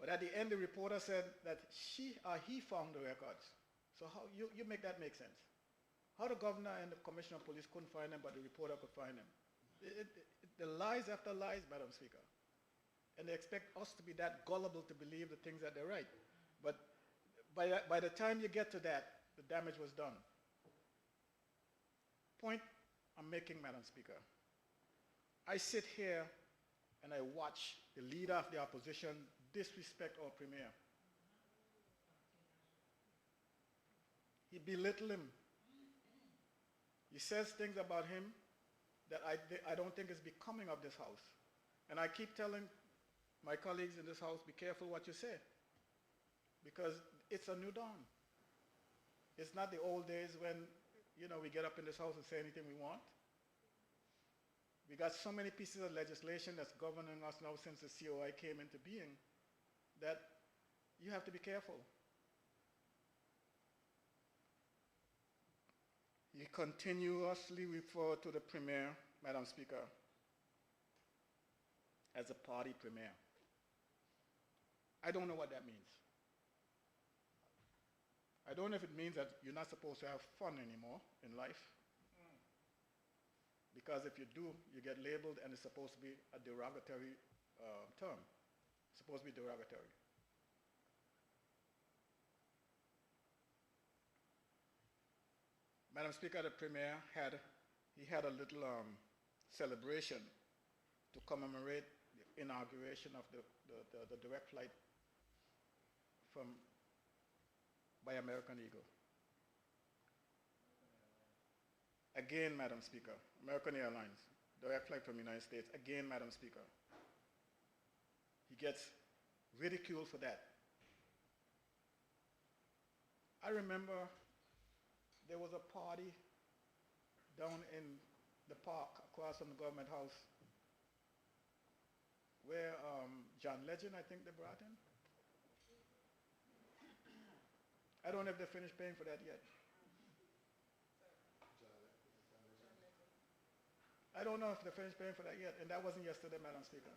But at the end, the reporter said that she or he found the records. So how you make that make sense? How the governor and the commissioner of police couldn't find them, but the reporter could find them? The lies after lies, Madam Speaker. And they expect us to be that gullible to believe the things that they write. But by the time you get to that, the damage was done. Point I'm making, Madam Speaker. I sit here and I watch the leader of the opposition disrespect our premier. He belittled him. He says things about him that I don't think is becoming of this house. And I keep telling my colleagues in this house, be careful what you say, because it's a new dawn. It's not the old days when, we get up in this house and say anything we want. We got so many pieces of legislation that's governing us now since the COI came into being that you have to be careful. He continuously referred to the premier, Madam Speaker, as a party premier. I don't know what that means. I don't know if it means that you're not supposed to have fun anymore in life. Because if you do, you get labeled, and it's supposed to be a derogatory term. It's supposed to be derogatory. Madam Speaker, the Premier had a little celebration to commemorate the inauguration of the direct flight by American Eagle. Again, Madam Speaker, American Airlines, direct flight from the United States. Again, Madam Speaker, he gets ridiculed for that. I remember there was a party down in the park across from the government house where John Legend, I think they brought in. I don't know if they finished paying for that yet. I don't know if they finished paying for that yet, and that wasn't yesterday, Madam Speaker.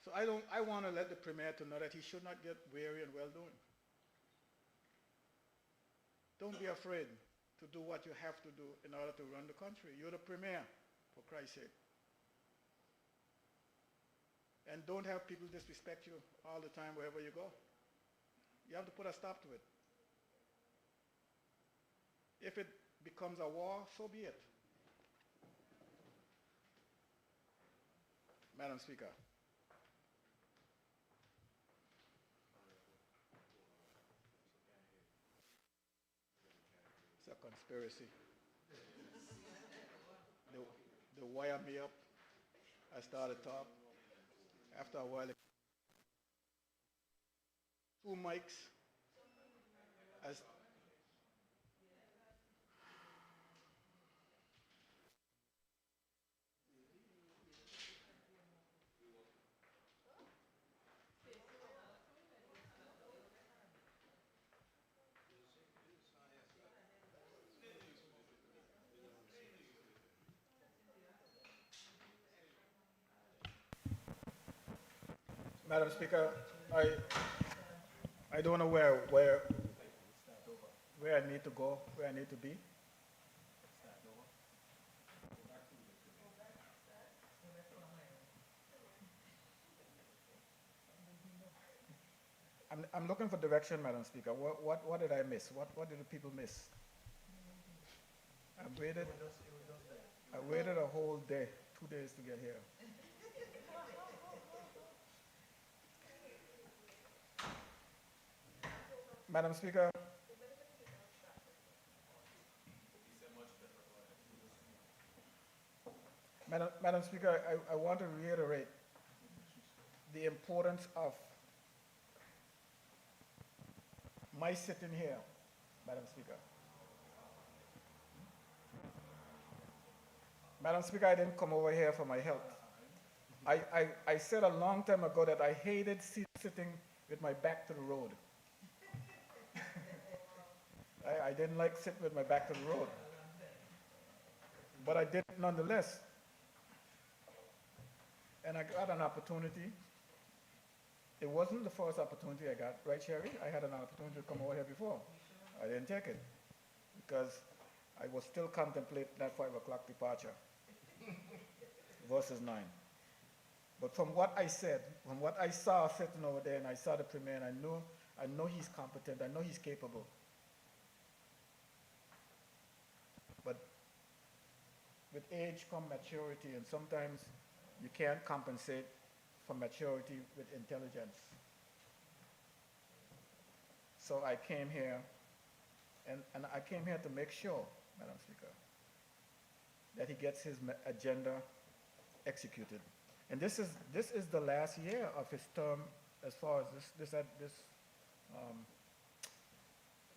So I want to let the Premier to know that he should not get weary and well-doing. Don't be afraid to do what you have to do in order to run the country. You're the Premier, for Christ's sake. And don't have people disrespect you all the time wherever you go. You have to put a stop to it. If it becomes a war, so be it. Madam Speaker. It's a conspiracy. They wire me up. I started talk. After a while, two mics. Madam Speaker, I don't know where I need to go, where I need to be. I'm looking for direction, Madam Speaker. What did I miss? What did the people miss? I waited a whole day, 2 days to get here. Madam Speaker, Madam Speaker, I want to reiterate the importance of my sitting here, Madam Speaker. Madam Speaker, I didn't come over here for my health. I said a long time ago that I hated sitting with my back to the road. I didn't like sitting with my back to the road. But I did it nonetheless. And I got an opportunity. It wasn't the first opportunity I got, right, Sherry? I had an opportunity to come over here before. I didn't take it because I was still contemplating that 5 o'clock departure versus 9. But from what I said, from what I saw sitting over there, and I saw the premier, and I know he's competent, I know he's capable. But with age comes maturity, and sometimes you can't compensate for maturity with intelligence. So I came here, and I came here to make sure, Madam Speaker, that he gets his agenda executed. And this is the last year of his term as far as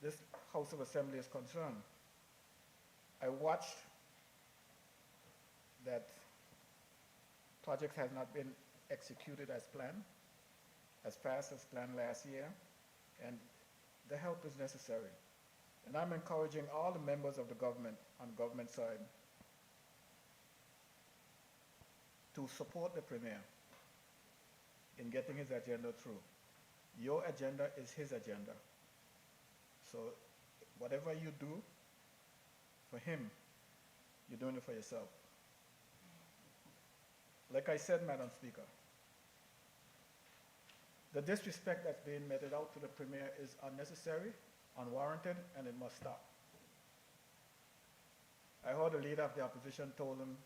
this House of Assembly is concerned. I watched that project has not been executed as planned, as fast as planned last year, and the help is necessary. And I'm encouraging all the members of the government on the government side to support the Premier in getting his agenda through. Your agenda is his agenda. So whatever you do for him, you're doing it for yourself. Like I said, Madam Speaker, the disrespect that's being meted out to the Premier is unnecessary, unwarranted, and it must stop. I heard the leader of the opposition told him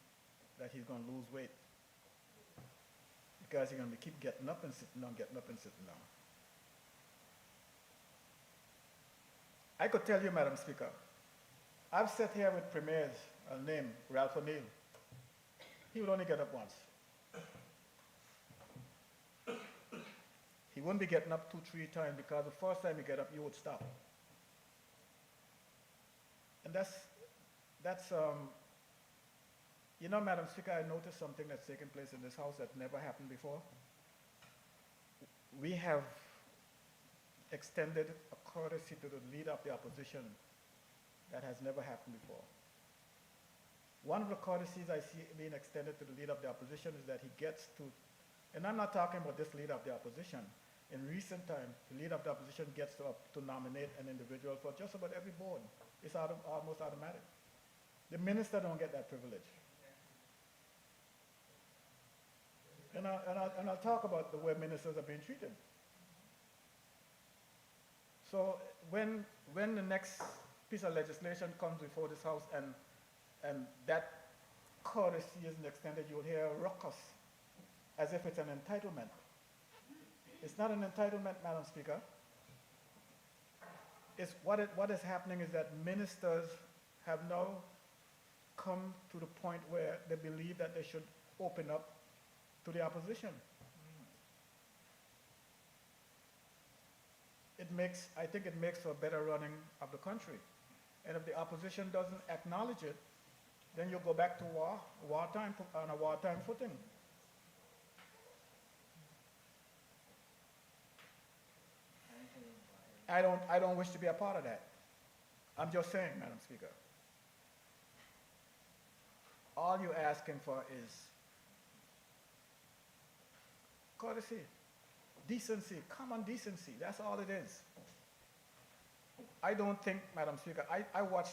that he's going to lose weight because he's going to keep getting up and sitting down, getting up and sitting down. I could tell you, Madam Speaker, I've sat here with premiers, I'll name Ralph O'Neill. He would only get up once. He wouldn't be getting up 2, 3 times because the first time you get up, you would stop. And that's you know, Madam Speaker, I noticed something that's taken place in this House that never happened before. We have extended a courtesy to the leader of the opposition that has never happened before. One of the courtesies I see being extended to the leader of the opposition is that he gets to, and I'm not talking about this leader of the opposition. In recent time, the leader of the opposition gets to nominate an individual for just about every board. It's almost automatic. The minister don't get that privilege. And I'll talk about the way ministers are being treated. So when the next piece of legislation comes before this House and that courtesy isn't extended, you'll hear a ruckus as if it's an entitlement. It's not an entitlement, Madam Speaker. It's what is happening is that ministers have now come to the point where they believe that they should open up to the opposition. I think it makes for a better running of the country. And if the opposition doesn't acknowledge it, then you'll go back to wartime, on a wartime footing. I don't wish to be a part of that. I'm just saying, Madam Speaker. All you're asking for is courtesy, decency, common decency. That's all it is. I don't think, Madam Speaker, I watch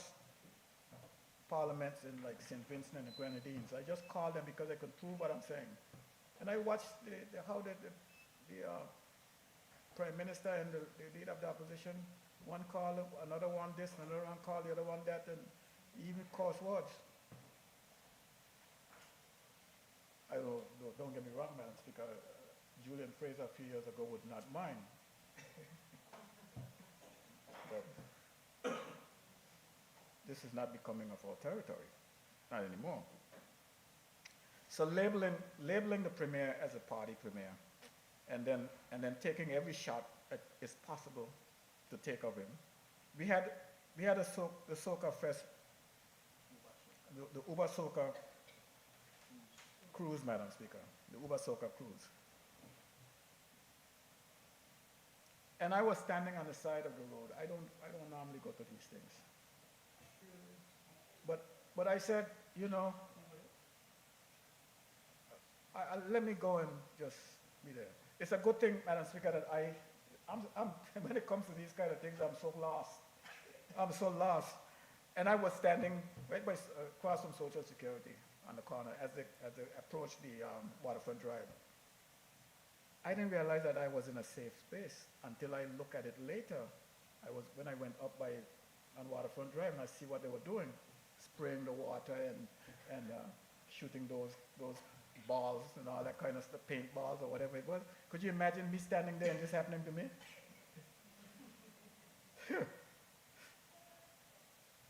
parliaments in like St. Vincent and the Grenadines. I just call them because I can prove what I'm saying. And I watch how the Prime Minister and the leader of the opposition, one call another one this, another one call the other one that, and even coarse words. Don't get me wrong, Madam Speaker. Julian Fraser a few years ago would not mind. But this is not becoming of our territory, not anymore. So labeling the Premier as a party Premier, and then taking every shot that is possible to take of him. We had the Soca Fest, the Uber Soca cruise, Madam Speaker, the Uber Soca cruise. And I was standing on the side of the road. I don't normally go to these things. But I said, you know, let me go and just be there. It's a good thing, Madam Speaker, that when it comes to these kind of things, I'm so lost. I'm so lost. And I was standing right by, across from Social Security on the corner as they approached the Waterfront Drive. I didn't realize that I was in a safe space until I look at it later. When I went up on Waterfront Drive and I see what they were doing, spraying the water and shooting those balls and all that kind of stuff, paint balls or whatever it was. Could you imagine me standing there and this happening to me?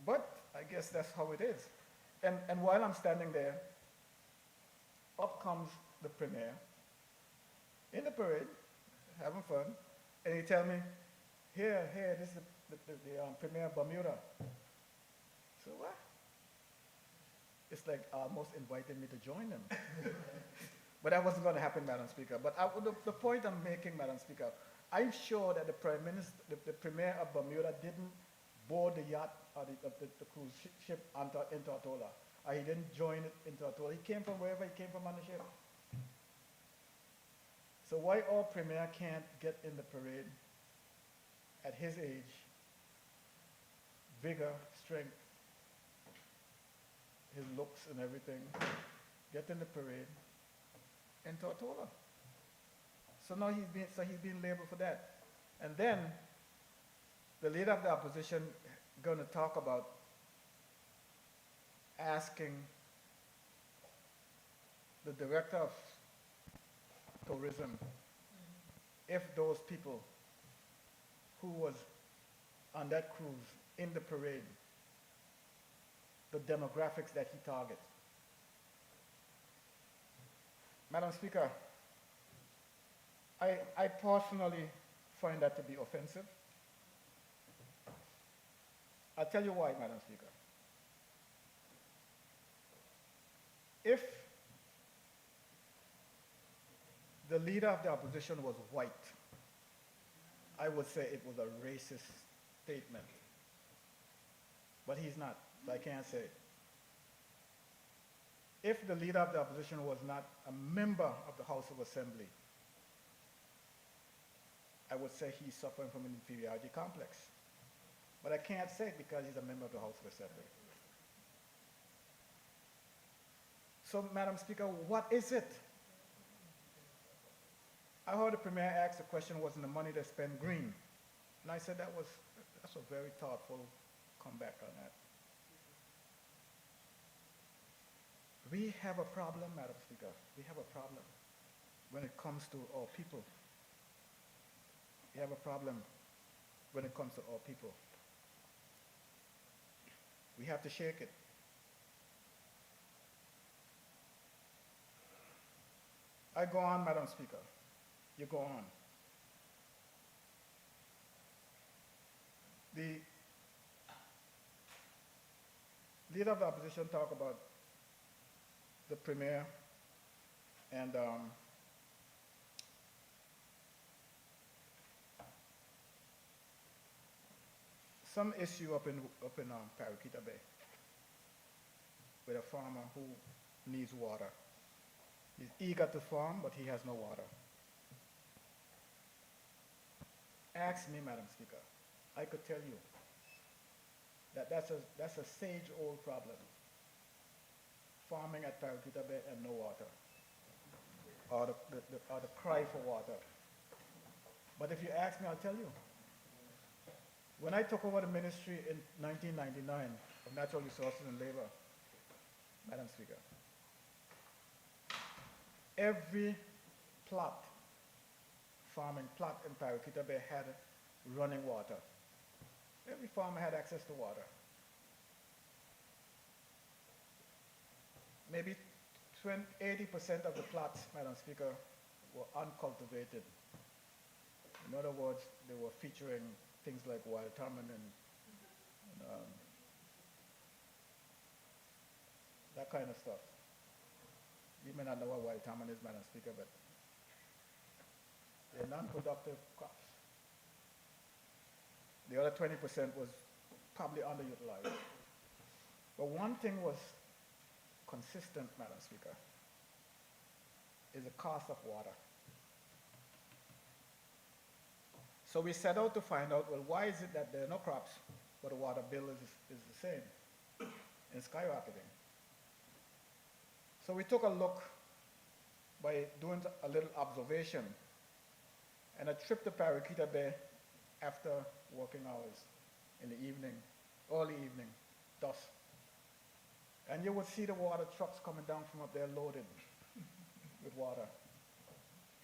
But I guess that's how it is. And while I'm standing there, up comes the premier in the parade, having fun, and he tell me, here, this is the premier of Bermuda. So what? It's like almost invited me to join them. But that wasn't going to happen, Madam Speaker. But the point I'm making, Madam Speaker, I'm sure that the Prime Minister, the Premier of Bermuda didn't board the yacht or the cruise ship in Tortola. Or he didn't join it in Tortola. He came from wherever he came from on the ship. So why our Premier can't get in the parade at his age, vigor, strength, his looks and everything, get in the parade in Tortola? So now he's being labeled for that. And then the leader of the opposition going to talk about asking the director of tourism if those people who was on that cruise in the parade, the demographics that he targets. Madam Speaker, I personally find that to be offensive. I'll tell you why, Madam Speaker. If the leader of the opposition was white, I would say it was a racist statement. But he's not, so I can't say it. If the leader of the opposition was not a member of the House of Assembly, I would say he's suffering from an inferiority complex. But I can't say it because he's a member of the House of Assembly. So, Madam Speaker, what is it? I heard the Premier ask the question, wasn't the money they spent green? And I said that's a very thoughtful comeback on that. We have a problem, Madam Speaker. We have a problem when it comes to our people. We have a problem when it comes to our people. We have to shake it. I go on, Madam Speaker. You go on. The leader of the opposition talked about the Premier and some issue up in Paraquita Bay with a farmer who needs water. He's eager to farm, but he has no water. Ask me, Madam Speaker. I could tell you that that's a sage-old problem. Farming at Paraquita Bay and no water, or the cry for water. But if you ask me, I'll tell you. When I took over the ministry in 1999 of Natural Resources and Labor, Madam Speaker, every farming plot in Paraquita Bay had running water. Every farmer had access to water. Maybe 80% of the plots, Madam Speaker, were uncultivated. In other words, they were featuring things like wild salmon and that kind of stuff. You may not know what wild salmon is, Madam Speaker, but they're non-productive crops. The other 20% was probably underutilized. But one thing was consistent, Madam Speaker, is the cost of water. So we set out to find out, well, why is it that there are no crops, but the water bill is the same and skyrocketing? So we took a look by doing a little observation and a trip to Paraquita Bay after working hours in the evening, early evening, dusk. And you would see the water trucks coming down from up there loaded with water,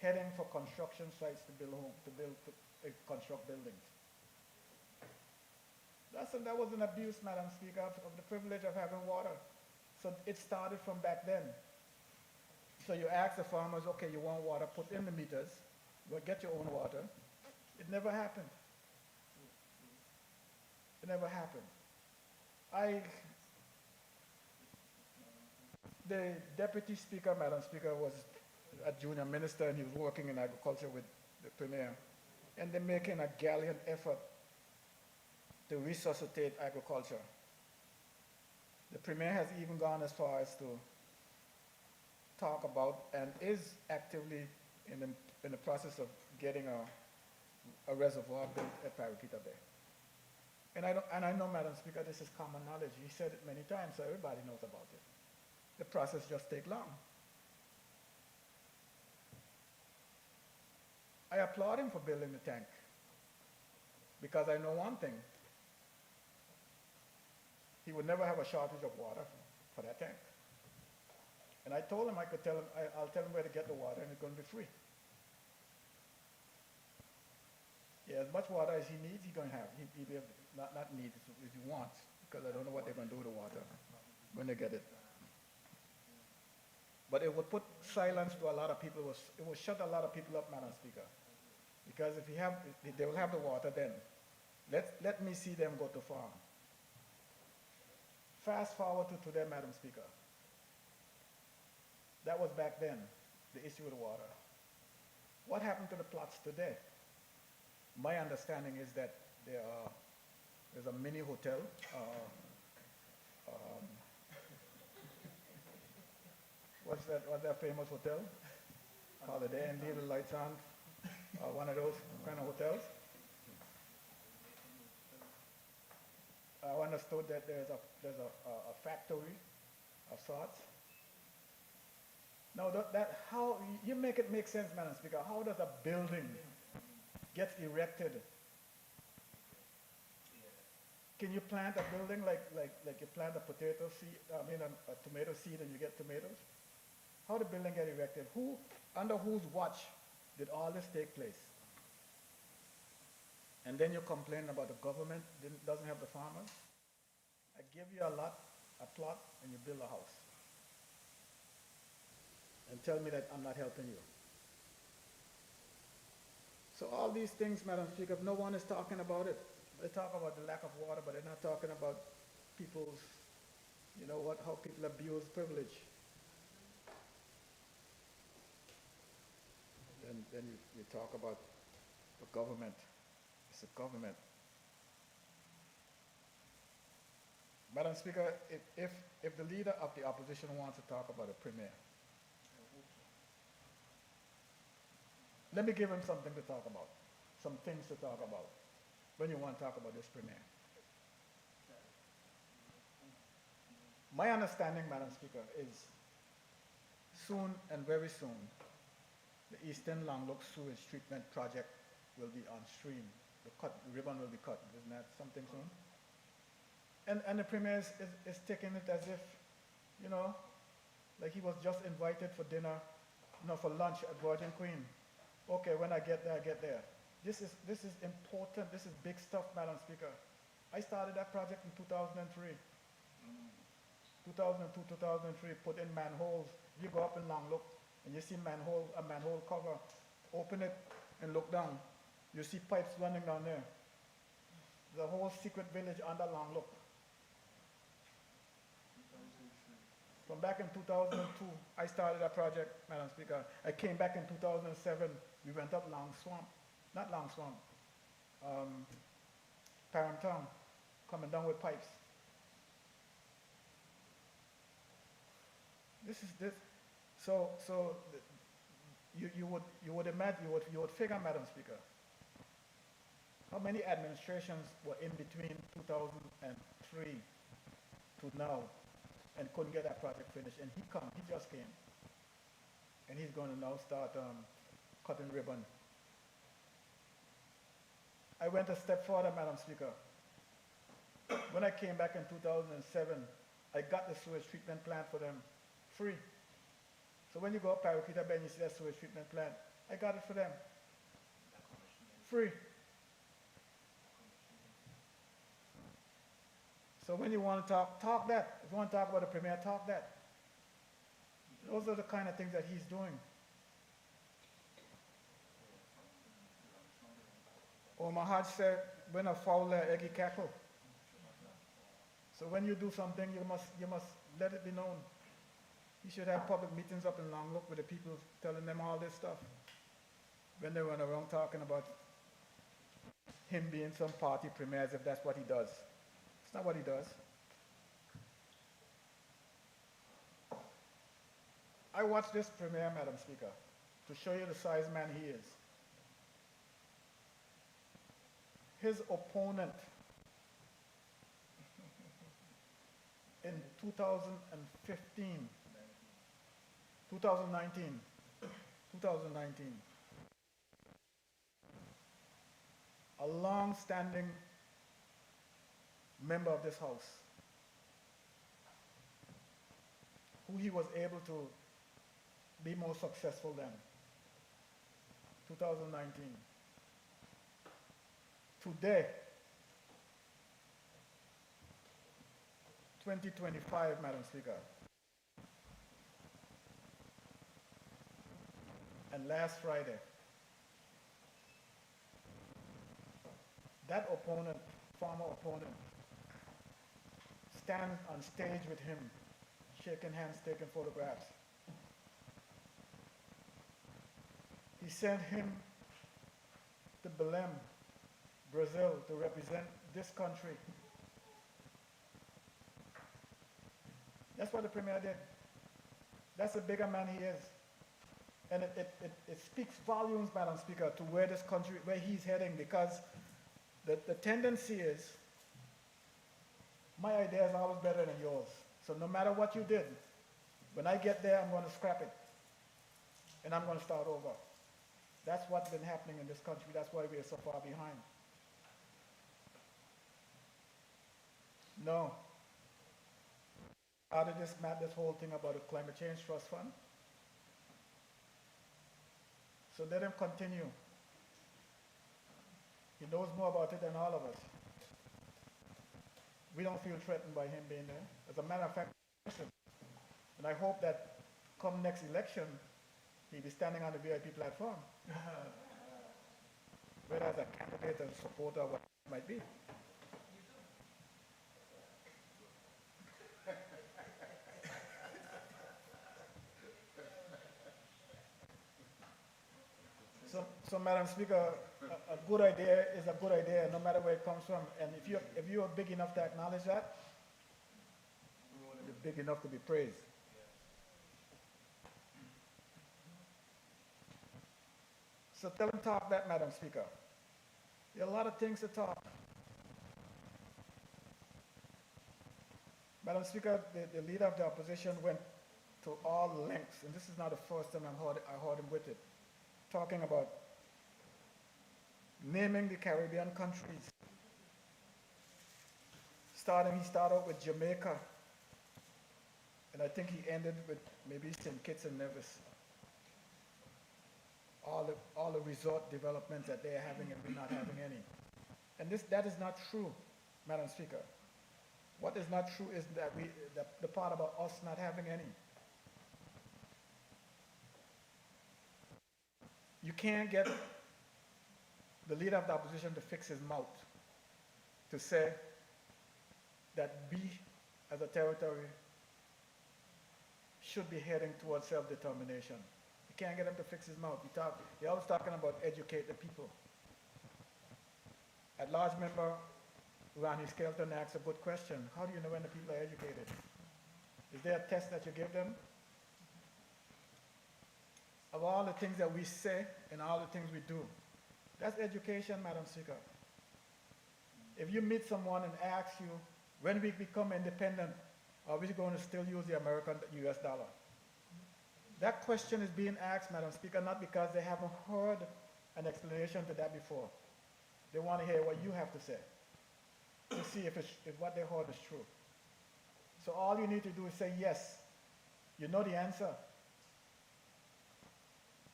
heading for construction sites to construct buildings. That was an abuse, Madam Speaker, of the privilege of having water. So it started from back then. So you ask the farmers, okay, you want water, put in the meters, go get your own water. It never happened. It never happened. The deputy speaker, Madam Speaker, was a junior minister and he was working in agriculture with the premier. And they're making a gallant effort to resuscitate agriculture. The premier has even gone as far as to talk about and is actively in the process of getting a reservoir built at Paraquita Bay. And I know, Madam Speaker, this is common knowledge. He said it many times, so everybody knows about it. The process just takes long. I applaud him for building the tank because I know one thing. He would never have a shortage of water for that tank. And I told him I'll tell him where to get the water and it's going to be free. Yeah, as much water as he needs, he's going to have. He'll be able to, not needs, if he wants, because I don't know what they're going to do with the water when they get it. But it would put silence to a lot of people. It would shut a lot of people up, Madam Speaker. Because if they will have the water then. Let me see them go to farm. Fast forward to today, Madam Speaker. That was back then, the issue with the water. What happened to the plots today? My understanding is that there's a mini hotel. What's that famous hotel? Holiday Inn, leave the lights on. One of those kind of hotels. I understood that there's a factory of sorts. Now how you make it make sense, Madam Speaker? How does a building get erected? Can you plant a building like you plant a potato seed? A tomato seed, and you get tomatoes? How did the building get erected? Under whose watch did all this take place? And then you complain about the government doesn't have the farmers. I give you a plot, and you build a house. And tell me that I'm not helping you. So all these things, Madam Speaker, no one is talking about it. They talk about the lack of water, but they're not talking about people's, how people abuse privilege. Then you talk about the government. It's the government. Madam Speaker, if the leader of the opposition wants to talk about a premier, let me give him something to talk about, some things to talk about when you want to talk about this premier. My understanding, Madam Speaker, is soon and very soon, the Eastern Longlook Sewage Treatment Project will be on stream. The ribbon will be cut. Isn't that something soon? And the premier is taking it as if, like he was just invited for dinner, for lunch at Virgin Queen. Okay, when I get there, I get there. This is important. This is big stuff, Madam Speaker. I started that project in 2003. 2002, 2003, put in manholes. You go up in Longlook and you see a manhole cover. Open it and look down. You see pipes running down there. The whole secret village under Longlook. From back in 2002, I started that project, Madam Speaker. I came back in 2007. We went up Parent Town, coming down with pipes. This is this. You would imagine, you would figure, Madam Speaker, how many administrations were in between 2003 to now and couldn't get that project finished. And he just came. And he's going to now start cutting ribbon. I went a step further, Madam Speaker. When I came back in 2007, I got the sewage treatment plant for them free. So when you go up Paraquita Bay and you see that sewage treatment plant, I got it for them. Free. So when you want to talk that. If you want to talk about the Premier, talk that. Those are the kind of things that he's doing. Mahaj said, when a fowl eggy cackle. So when you do something, you must let it be known. You should have public meetings up in Longlook with the people telling them all this stuff. When they run around talking about him being some party premier as if that's what he does. It's not what he does. I watched this premier, Madam Speaker, to show you the size man he is. His opponent in 2019, a long-standing member of this House, who he was able to be more successful than, 2019. Today, 2025, Madam Speaker, and last Friday, that opponent, former opponent, stand on stage with him, shaking hands, taking photographs. He sent him to Belém, Brazil, to represent this country. That's what the Premier did. That's the bigger man he is. And it speaks volumes, Madam Speaker, to where this country, where he's heading, because the tendency is, my idea is always better than yours. So no matter what you did, when I get there, I'm going to scrap it. And I'm going to start over. That's what's been happening in this country. That's why we are so far behind. No. Out of this whole thing about the Climate Change Trust Fund. So let him continue. He knows more about it than all of us. We don't feel threatened by him being there. As a matter of fact, and I hope that come next election, he'll be standing on the VIP platform. Whether as a candidate or supporter, what it might be. So Madam Speaker, a good idea is a good idea, no matter where it comes from. And if you are big enough to acknowledge that, you're big enough to be praised. So tell him talk that, Madam Speaker. There are a lot of things to talk. Madam Speaker, the leader of the opposition went to all lengths, and this is not the first time I heard him with it, talking about naming the Caribbean countries. He started with Jamaica, and I think he ended with maybe St. Kitts and Nevis. All the resort developments that they are having and we're not having any. And that is not true, Madam Speaker. What is not true is that the part about us not having any. You can't get the leader of the opposition to fix his mouth to say that we, as a territory, should be heading towards self-determination. You can't get him to fix his mouth. You're always talking about educate the people. At large member, Ronnie Skelton asked a good question. How do you know when the people are educated? Is there a test that you give them? Of all the things that we say and all the things we do, that's education, Madam Speaker. If you meet someone and ask you, when we become independent, are we going to still use the American US dollar? That question is being asked, Madam Speaker, not because they haven't heard an explanation to that before. They want to hear what you have to say to see if what they heard is true. So all you need to do is say yes. You know the answer.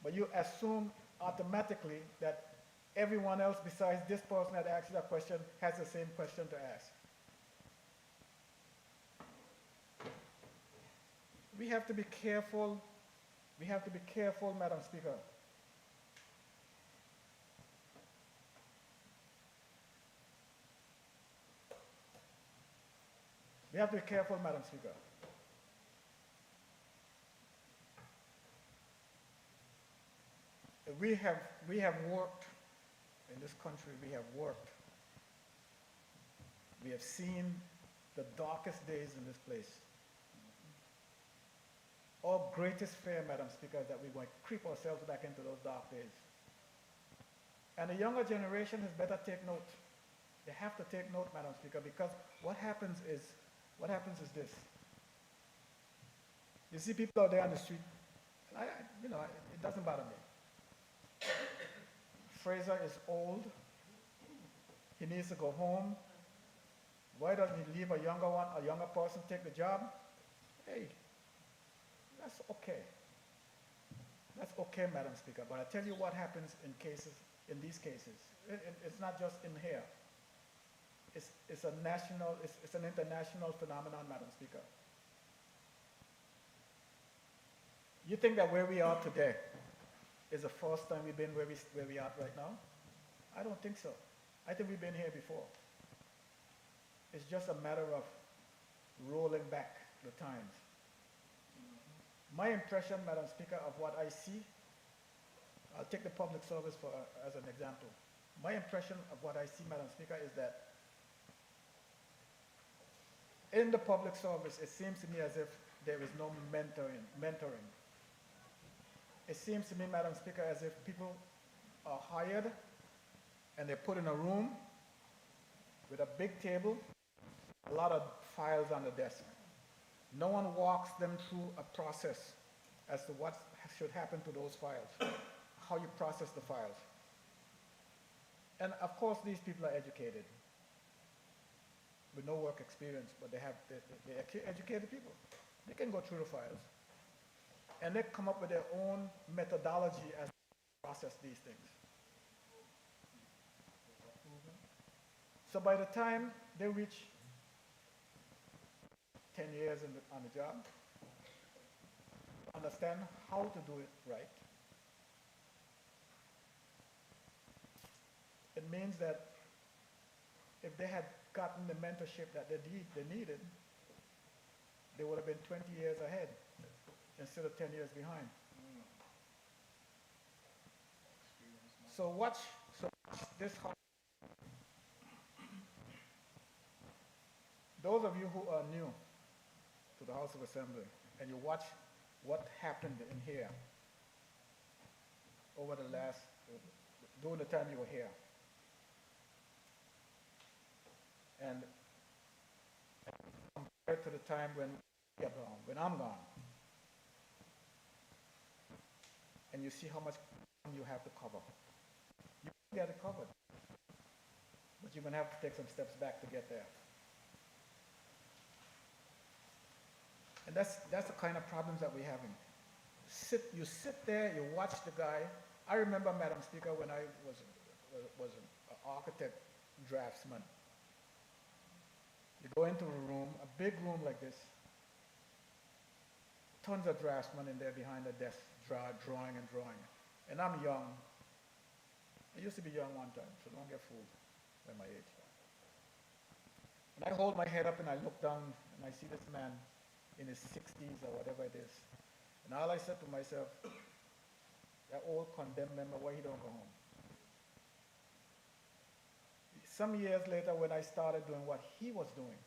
But you assume automatically that everyone else besides this person that asked you that question has the same question to ask. We have to be careful. We have to be careful, Madam Speaker. We have to be careful, Madam Speaker. We have worked in this country. We have worked. We have seen the darkest days in this place. Our greatest fear, Madam Speaker, is that we're going to creep ourselves back into those dark days. And the younger generation has better take note. They have to take note, Madam Speaker, because what happens is this. You see people out there on the street, and it doesn't bother me. Fraser is old. He needs to go home. Why doesn't he leave a younger person take the job? Hey, that's okay. That's okay, Madam Speaker. But I tell you what happens in these cases. It's not just in here. It's an international phenomenon, Madam Speaker. You think that where we are today is the first time we've been where we are right now? I don't think so. I think we've been here before. It's just a matter of rolling back the times. My impression, Madam Speaker, of what I see, I'll take the public service as an example. My impression of what I see, Madam Speaker, is that in the public service, it seems to me as if there is no mentoring. It seems to me, Madam Speaker, as if people are hired and they're put in a room with a big table, a lot of files on the desk. No one walks them through a process as to what should happen to those files, how you process the files. And of course, these people are educated with no work experience, but they're educated people. They can go through the files. And they come up with their own methodology as to process these things. So by the time they reach 10 years on the job, understand how to do it right, it means that if they had gotten the mentorship that they needed, they would have been 20 years ahead instead of 10 years behind. So watch this. Those of you who are new to the House of Assembly, and you watch what happened in here during the time you were here. And compared to the time when I'm gone, and you see how much you have to cover. You can get it covered, but you're going to have to take some steps back to get there. And that's the kind of problems that we're having. You sit there, you watch the guy. I remember, Madam Speaker, when I was an architect draftsman. You go into a room, a big room like this, tons of draftsmen in there behind the desk, drawing and drawing. And I'm young. I used to be young one time, so don't get fooled by my age. And I hold my head up and I look down and I see this man in his 60s or whatever it is. And all I said to myself, that old condemned member, why he don't go home? Some years later, when I started doing what he was doing,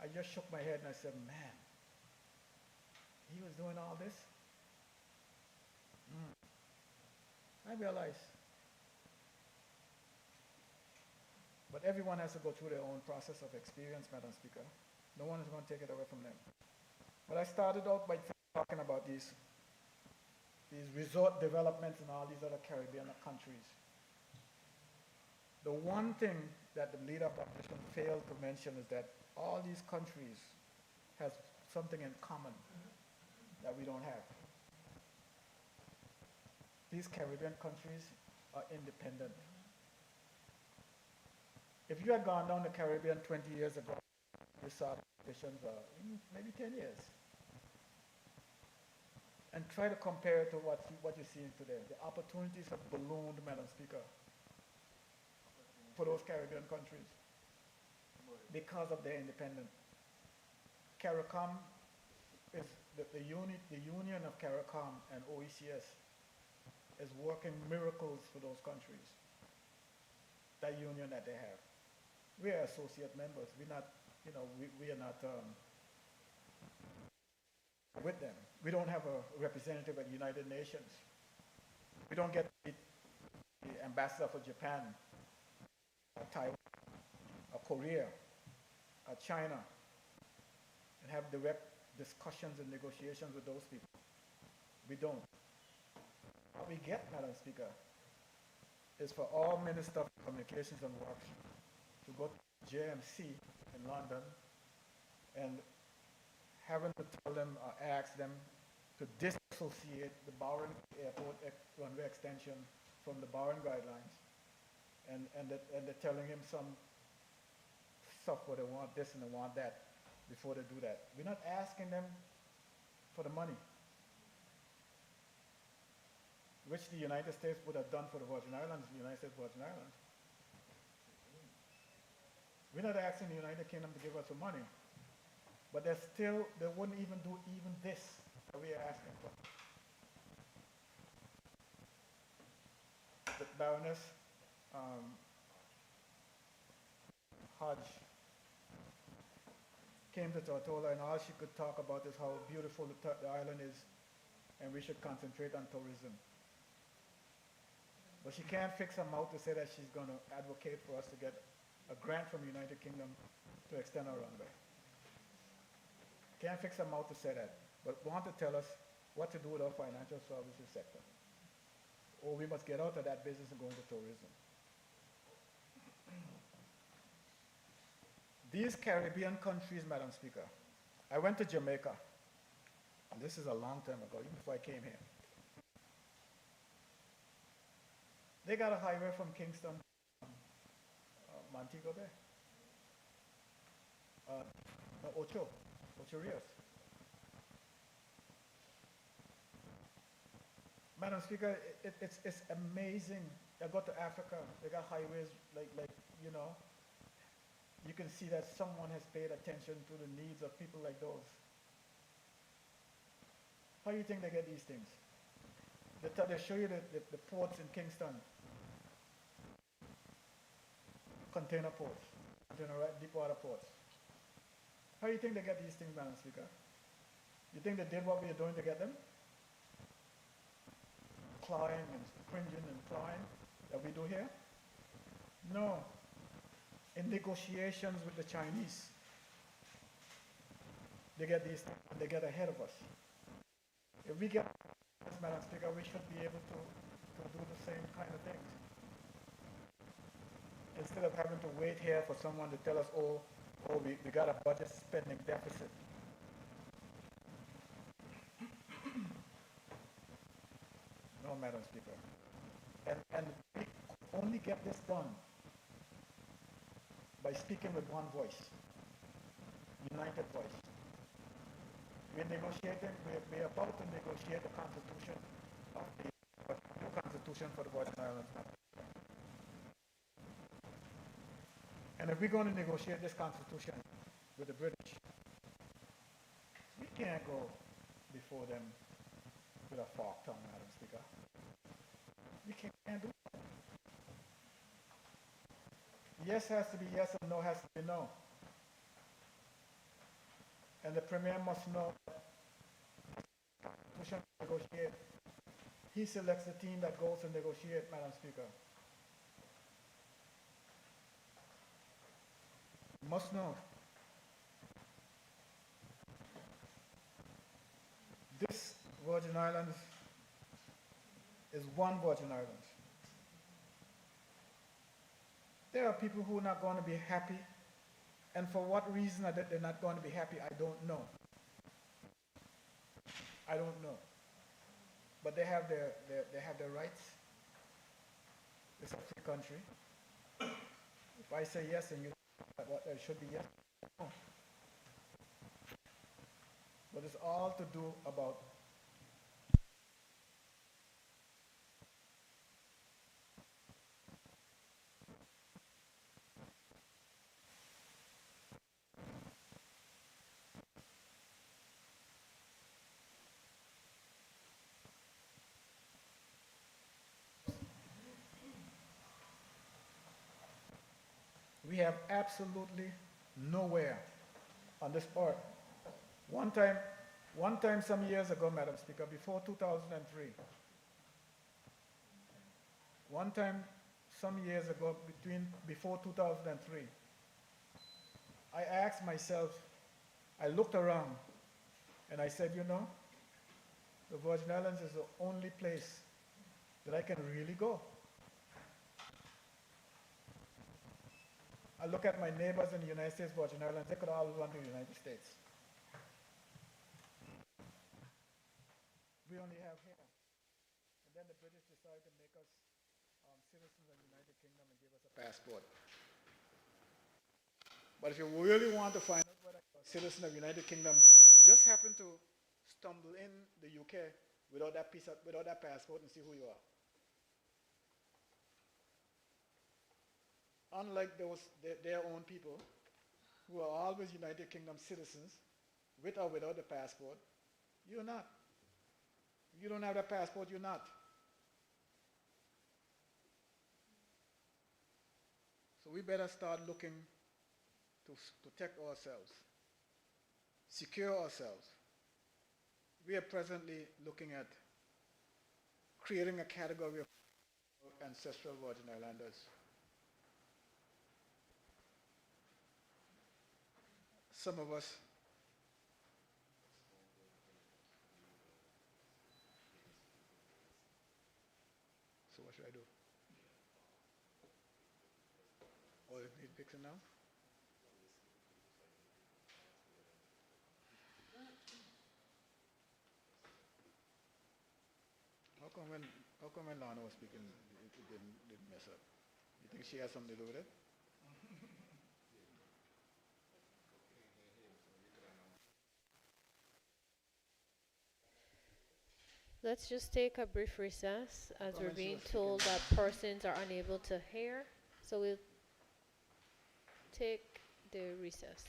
I just shook my head and I said, man, he was doing all this? I realized. But everyone has to go through their own process of experience, Madam Speaker. No one is going to take it away from them. But I started out by talking about these resort developments in all these other Caribbean countries. The one thing that the leader of opposition failed to mention is that all these countries have something in common that we don't have. These Caribbean countries are independent. If you had gone down the Caribbean 20 years ago, you saw conditions maybe 10 years. And try to compare it to what you're seeing today. The opportunities have ballooned, Madam Speaker, for those Caribbean countries because of their independence. CARICOM is the union of CARICOM and OECS is working miracles for those countries. That union that they have. We are associate members. We're not, we are not with them. We don't have a representative at the United Nations. We don't get the ambassador for Japan, or Taiwan, or Korea, or China, and have direct discussions and negotiations with those people. We don't. What we get, Madam Speaker, is for all Minister of Communications and Works to go to JMC in London and having to tell them or ask them to disassociate the Bowen Airport runway extension from the Bowen guidelines. And they're telling him some stuff where they want this and they want that before they do that. We're not asking them for the money, which the United States would have done for the Virgin Islands, the United States Virgin Islands. We're not asking the United Kingdom to give us some money, but they wouldn't even do even this that we are asking for. The Baroness Hodge came to Tortola and all she could talk about is how beautiful the island is and we should concentrate on tourism. But she can't fix her mouth to say that she's going to advocate for us to get a grant from the United Kingdom to extend our runway. Can't fix her mouth to say that, but want to tell us what to do with our financial services sector. Or we must get out of that business and go into tourism. These Caribbean countries, Madam Speaker, I went to Jamaica, and this is a long time ago, even before I came here. They got a highway from Kingston to Montego Bay. Ocho Rios. Madam Speaker, it's amazing. I got to Africa, they got highways you can see that someone has paid attention to the needs of people like those. How do you think they get these things? They show you the ports in Kingston. Container ports, deep water ports. How do you think they get these things, Madam Speaker? You think they did what we are doing to get them? Clawing and cringing and clawing that we do here? No. In negotiations with the Chinese, they get these things and they get ahead of us. If we get this, Madam Speaker, we should be able to do the same kind of things. Instead of having to wait here for someone to tell us, we got a budget spending deficit. No, Madam Speaker. And we only get this done by speaking with one voice, united voice. We're negotiating, we're about to negotiate the constitution of the new constitution for the Virgin Islands. And if we're going to negotiate this constitution with the British, we can't go before them with a forked tongue, Madam Speaker. We can't do that. Yes has to be yes and no has to be no. And the Premier must know push and negotiate. He selects the team that goes and negotiate, Madam Speaker. Must know. This Virgin Islands is one Virgin Islands. There are people who are not going to be happy, and for what reason are they're not going to be happy, I don't know. I don't know. But they have their rights. It's a free country. If I say yes and you what there should be yes, no. But it's all to do about we have absolutely nowhere on this earth. One time some years ago, Madam Speaker, before 2003, one time some years ago, before 2003, I asked myself, I looked around and I said, you know, the Virgin Islands is the only place that I can really go. I look at my neighbors in the United States Virgin Islands, they could all run to the United States. We only have here. And then the British decided to make us citizens of the United Kingdom and give us a passport. But if you really want to find out whether you're a citizen of the United Kingdom, just happen to stumble in the UK without that passport and see who you are. Unlike their own people, who are always United Kingdom citizens, with or without the passport, you're not. If you don't have that passport, you're not. So we better start looking to protect ourselves, secure ourselves. We are presently looking at creating a category of ancestral Virgin Islanders. Some of us so what should I do? Or it need fixing now? How come when Lana was speaking, it didn't mess up? You think she has something to do with it? Let's just take a brief recess as we're Comment she being was told speaking. that persons are unable to hear. So we'll take the recess.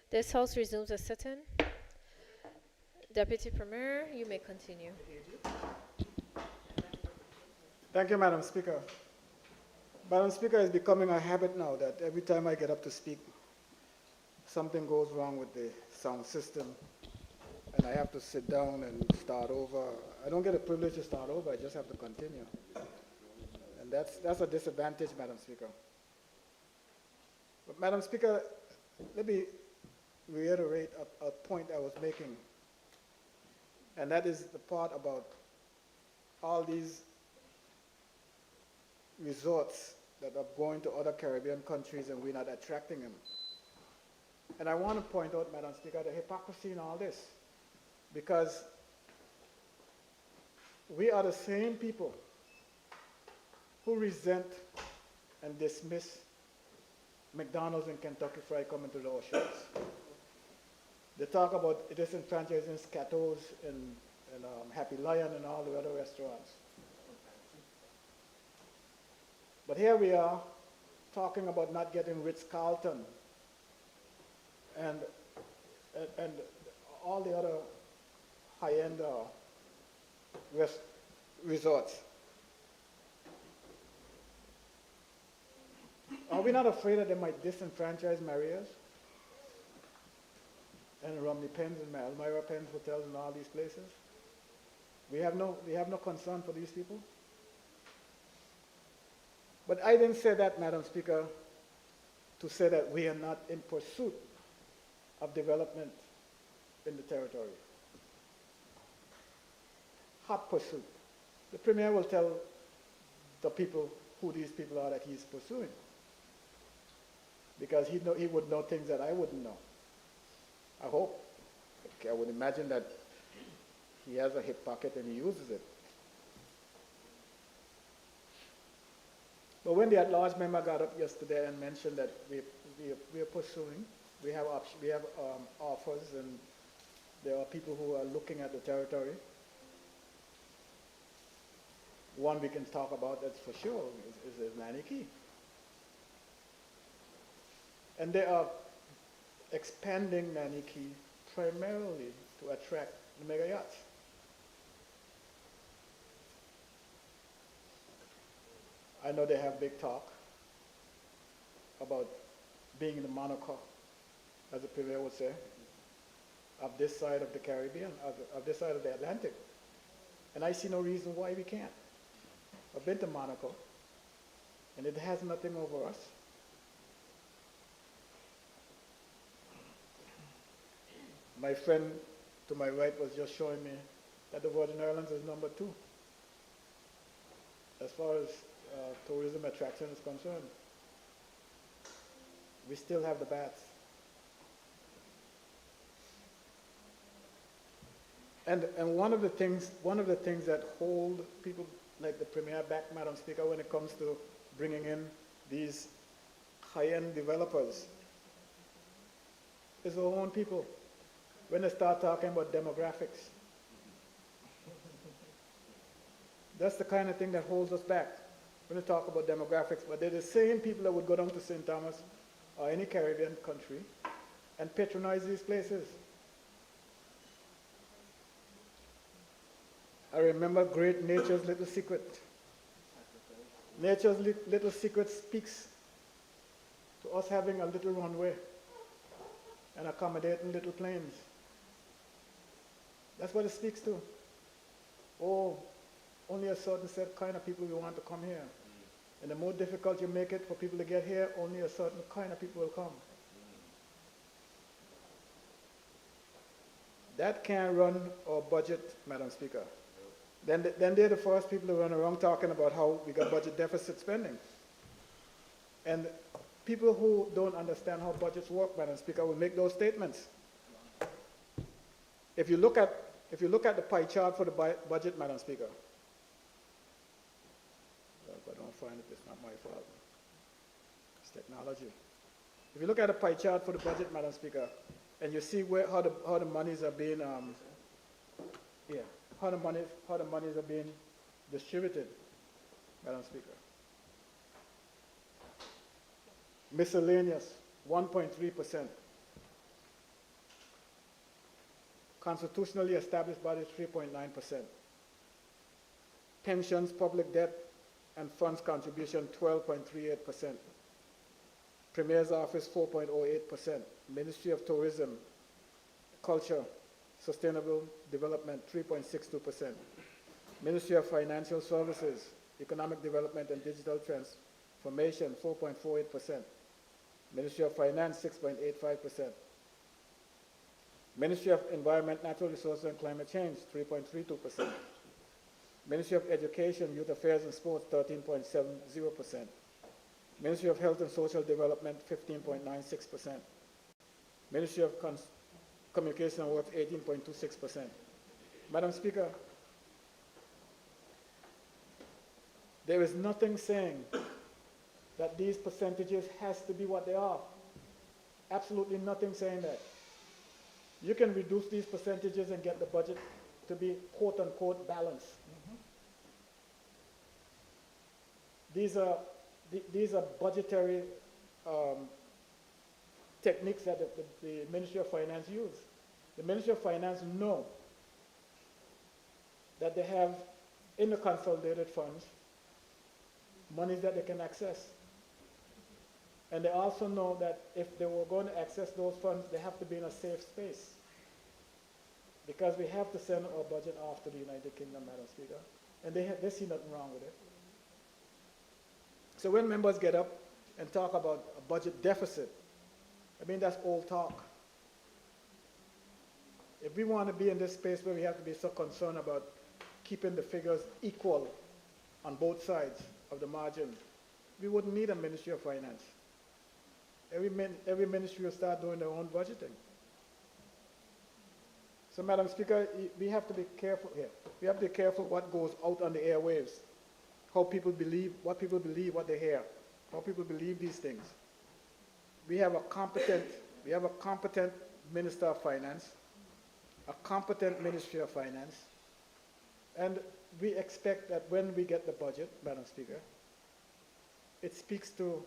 This House resumes a sitting. Deputy Premier, you may continue. Thank you, Madam Speaker. Madam Speaker, it's becoming a habit now that every time I get up to speak, something goes wrong with the sound system, and I have to sit down and start over. I don't get a privilege to start over, I just have to continue. And that's a disadvantage, Madam Speaker. But Madam Speaker, let me reiterate a point I was making, and that is the part about all these resorts that are going to other Caribbean countries and we're not attracting them. And I want to point out, Madam Speaker, the hypocrisy in all this, because we are the same people who resent and dismiss McDonald's and Kentucky Fried coming to our shops. They talk about disenfranchising Scattos and Happy Lion and all the other restaurants. But here we are talking about not getting Ritz-Carlton and all the other high-end resorts. Are we not afraid that they might disenfranchise Maria's and Romney Penn's and Elmira Penn's hotels and all these places? We have no concern for these people. But I didn't say that, Madam Speaker, to say that we are not in pursuit of development in the territory. Hot pursuit. The Premier will tell the people who these people are that he's pursuing, because he would know things that I wouldn't know. I hope. I would imagine that he has a hip pocket and he uses it. But when the at-large member got up yesterday and mentioned that we are pursuing, we have offers, and there are people who are looking at the territory. One we can talk about, that's for sure, is Nanny Key. And they are expanding Nanny Key primarily to attract the mega yachts. I know they have big talk about being the Monaco, as the Premier would say, of this side of the Caribbean, of this side of the Atlantic. And I see no reason why we can't. I've been to Monaco, and it has nothing over us. My friend to my right was just showing me that the Virgin Islands is number 2 as far as tourism attraction is concerned. We still have the bats. And one of the things that hold people like the Premier back, Madam Speaker, when it comes to bringing in these high-end developers is our own people. When they start talking about demographics, that's the kind of thing that holds us back when they talk about demographics. But they're the same people that would go down to St. Thomas or any Caribbean country and patronize these places. I remember great Nature's Little Secret. Nature's Little Secret speaks to us having a little runway and accommodating little planes. That's what it speaks to. Oh, only a certain set kind of people we want to come here. And the more difficult you make it for people to get here, only a certain kind of people will come. That can't run our budget, Madam Speaker. Then they're the first people to run around talking about how we got budget deficit spending. And people who don't understand how budgets work, Madam Speaker, will make those statements. If you look at the pie chart for the budget, Madam Speaker, if I don't find it, it's not my fault. It's technology. If you look at the pie chart for the budget, Madam Speaker, and you see how the monies are being how the monies are being distributed, Madam Speaker. Miscellaneous, 1.3%. Constitutionally established body, 3.9%. Pensions, public debt, and funds contribution, 12.38%. Premier's office, 4.08%. Ministry of Tourism, Culture, Sustainable Development, 3.62%. Ministry of Financial Services, Economic Development and Digital Transformation, 4.48%. Ministry of Finance, 6.85%. Ministry of Environment, Natural Resources and Climate Change, 3.32%. Ministry of Education, Youth Affairs and Sports, 13.70%. Ministry of Health and Social Development, 15.96%. Ministry of Communication and Works, 18.26%. Madam Speaker, there is nothing saying that these percentages has to be what they are. Absolutely nothing saying that. You can reduce these percentages and get the budget to be quote unquote balanced. These are budgetary techniques that the Ministry of Finance use. The Ministry of Finance know that they have in the consolidated funds monies that they can access. And they also know that if they were going to access those funds, they have to be in a safe space. Because we have to send our budget off to the United Kingdom, Madam Speaker. And they see nothing wrong with it. So when members get up and talk about a budget deficit, I mean, that's old talk. If we want to be in this space where we have to be so concerned about keeping the figures equal on both sides of the margin, we wouldn't need a Ministry of Finance. Every ministry will start doing their own budgeting. So, Madam Speaker, we have to be careful here. We have to be careful what goes out on the airwaves, what people believe, what they hear, how people believe these things. We have a competent Minister of Finance, a competent Ministry of Finance, and we expect that when we get the budget, Madam Speaker, it speaks to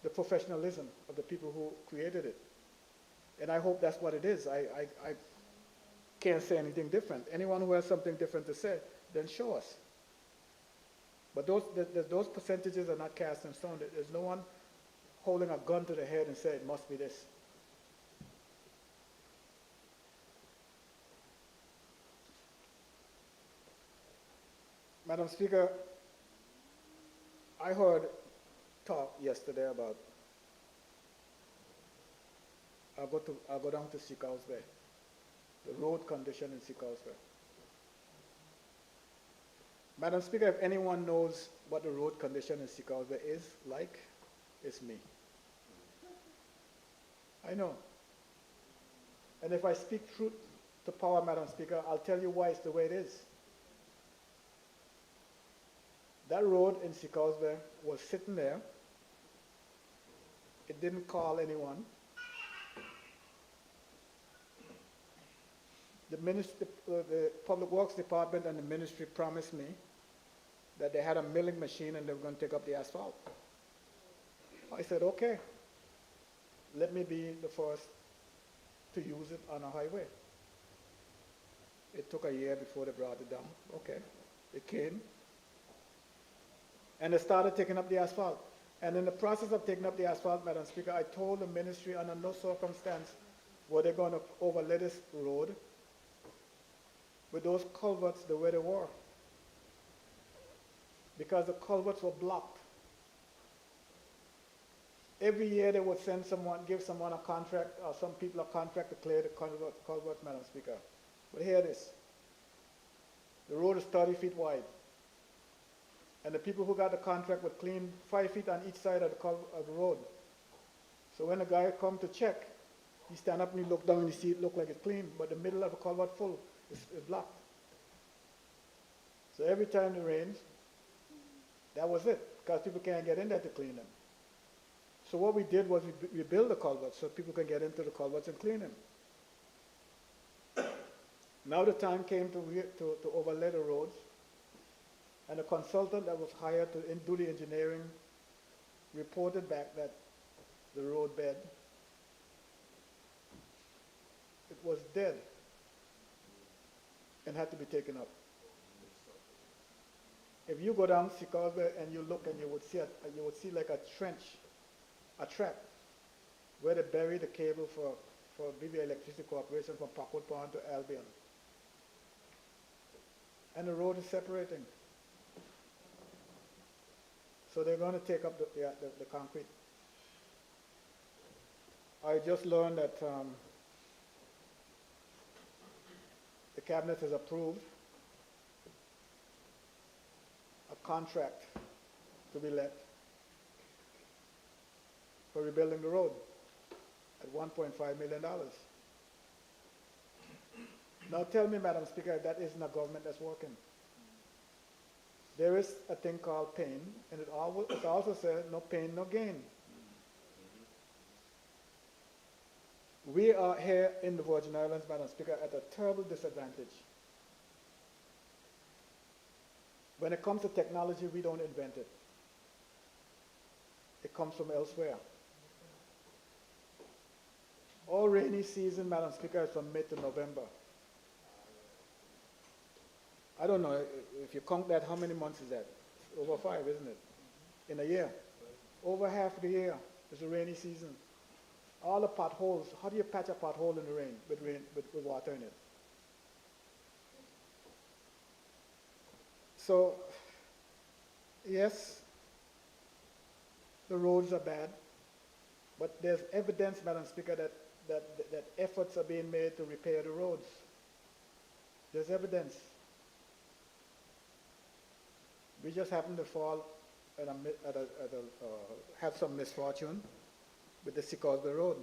the professionalism of the people who created it. And I hope that's what it is. I can't say anything different. Anyone who has something different to say, then show us. But those percentages are not cast in stone. There's no one holding a gun to the head and saying it must be this. Madam Speaker, I heard talk yesterday about, I'll go down to Seacows Bay, the road condition in Seacows Bay. Madam Speaker, if anyone knows what the road condition in Seacows Bay is like, it's me. I know. And if I speak truth to power, Madam Speaker, I'll tell you why it's the way it is. That road in Seacows Bay was sitting there. It didn't call anyone. The Public Works Department and the ministry promised me that they had a milling machine and they were going to take up the asphalt. I said, okay, let me be the first to use it on a highway. It took a year before they brought it down. Okay, it came. And they started taking up the asphalt. And in the process of taking up the asphalt, Madam Speaker, I told the ministry under no circumstance were they going to overlay this road with those culverts the way they were. Because the culverts were blocked. Every year they would give someone a contract, or some people a contract to clear the culverts, Madam Speaker. But hear this. The road is 30 feet wide. And the people who got the contract would clean 5 feet on each side of the road. So when the guy come to check, he stand up and he look down and he see it look like it's clean, but the middle of the culvert full is blocked. So every time it rains, that was it, because people can't get in there to clean them. So what we did was we built the culverts so people can get into the culverts and clean them. Now the time came to overlay the roads. And the consultant that was hired to do the engineering reported back that the road bed, it was dead. and had to be taken up. If you go down Chicago and you look and you would see like a trench, a trap, where they bury the cable for BV Electricity Corporation from Parkwood Pond to Albion. And the road is separating. So they're going to take up the concrete. I just learned that the cabinet has approved a contract to be let for rebuilding the road at $1.5 million. Now tell me, Madam Speaker, that isn't a government that's working. There is a thing called pain, and it also says no pain, no gain. We are here in the Virgin Islands, Madam Speaker, at a terrible disadvantage. When it comes to technology, we don't invent it. It comes from elsewhere. All rainy season, Madam Speaker, is from May to November. I don't know, if you count that, how many months is that? Over 5, isn't it? In a year. Over half the year is the rainy season. All the potholes, how do you patch a pothole in the rain with water in it? So, yes, the roads are bad, but there's evidence, Madam Speaker, that efforts are being made to repair the roads. There's evidence. We just happen to fall have some misfortune with the Secosbe Road.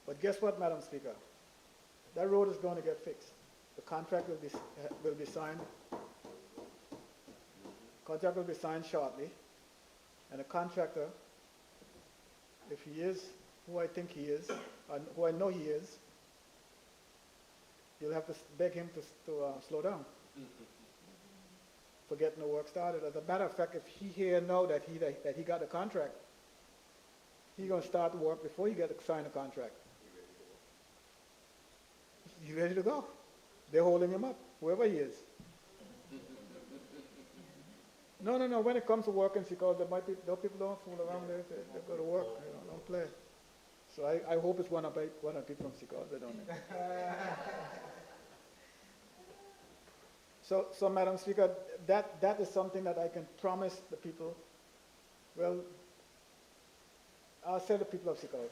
But guess what, Madam Speaker? That road is going to get fixed. The contract will be signed. Contract will be signed shortly, and the contractor, if he is who I think he is, and who I know he is, you'll have to beg him to slow down for getting the work started. As a matter of fact, if he hear now that he got the contract, he's going to start the work before he gets to sign the contract. He's ready to go. They're holding him up, whoever he is. No. When it comes to working, because those people don't fool around. They go to work. Don't play. So I hope it's one of the people from Chicago. They don't. So, Madam Speaker, that is something that I can promise the people. Well, I'll say the people of Chicago.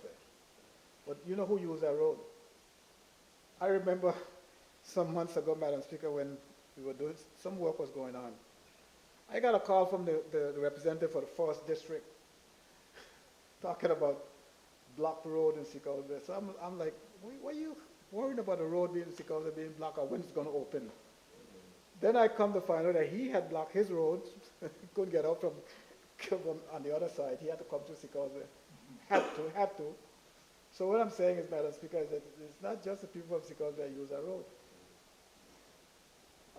But you know who used that road? I remember some months ago, Madam Speaker, when we were doing, some work was going on. I got a call from the representative for the 1st District talking about blocked road in Chicago. So I'm like, why are you worried about the road being in Chicago being blocked or when it's going to open? Then I come to find out that he had blocked his road. He couldn't get out from on the other side. He had to come to Chicago. Had to. So what I'm saying is, Madam Speaker, is that it's not just the people of Chicago that use that road.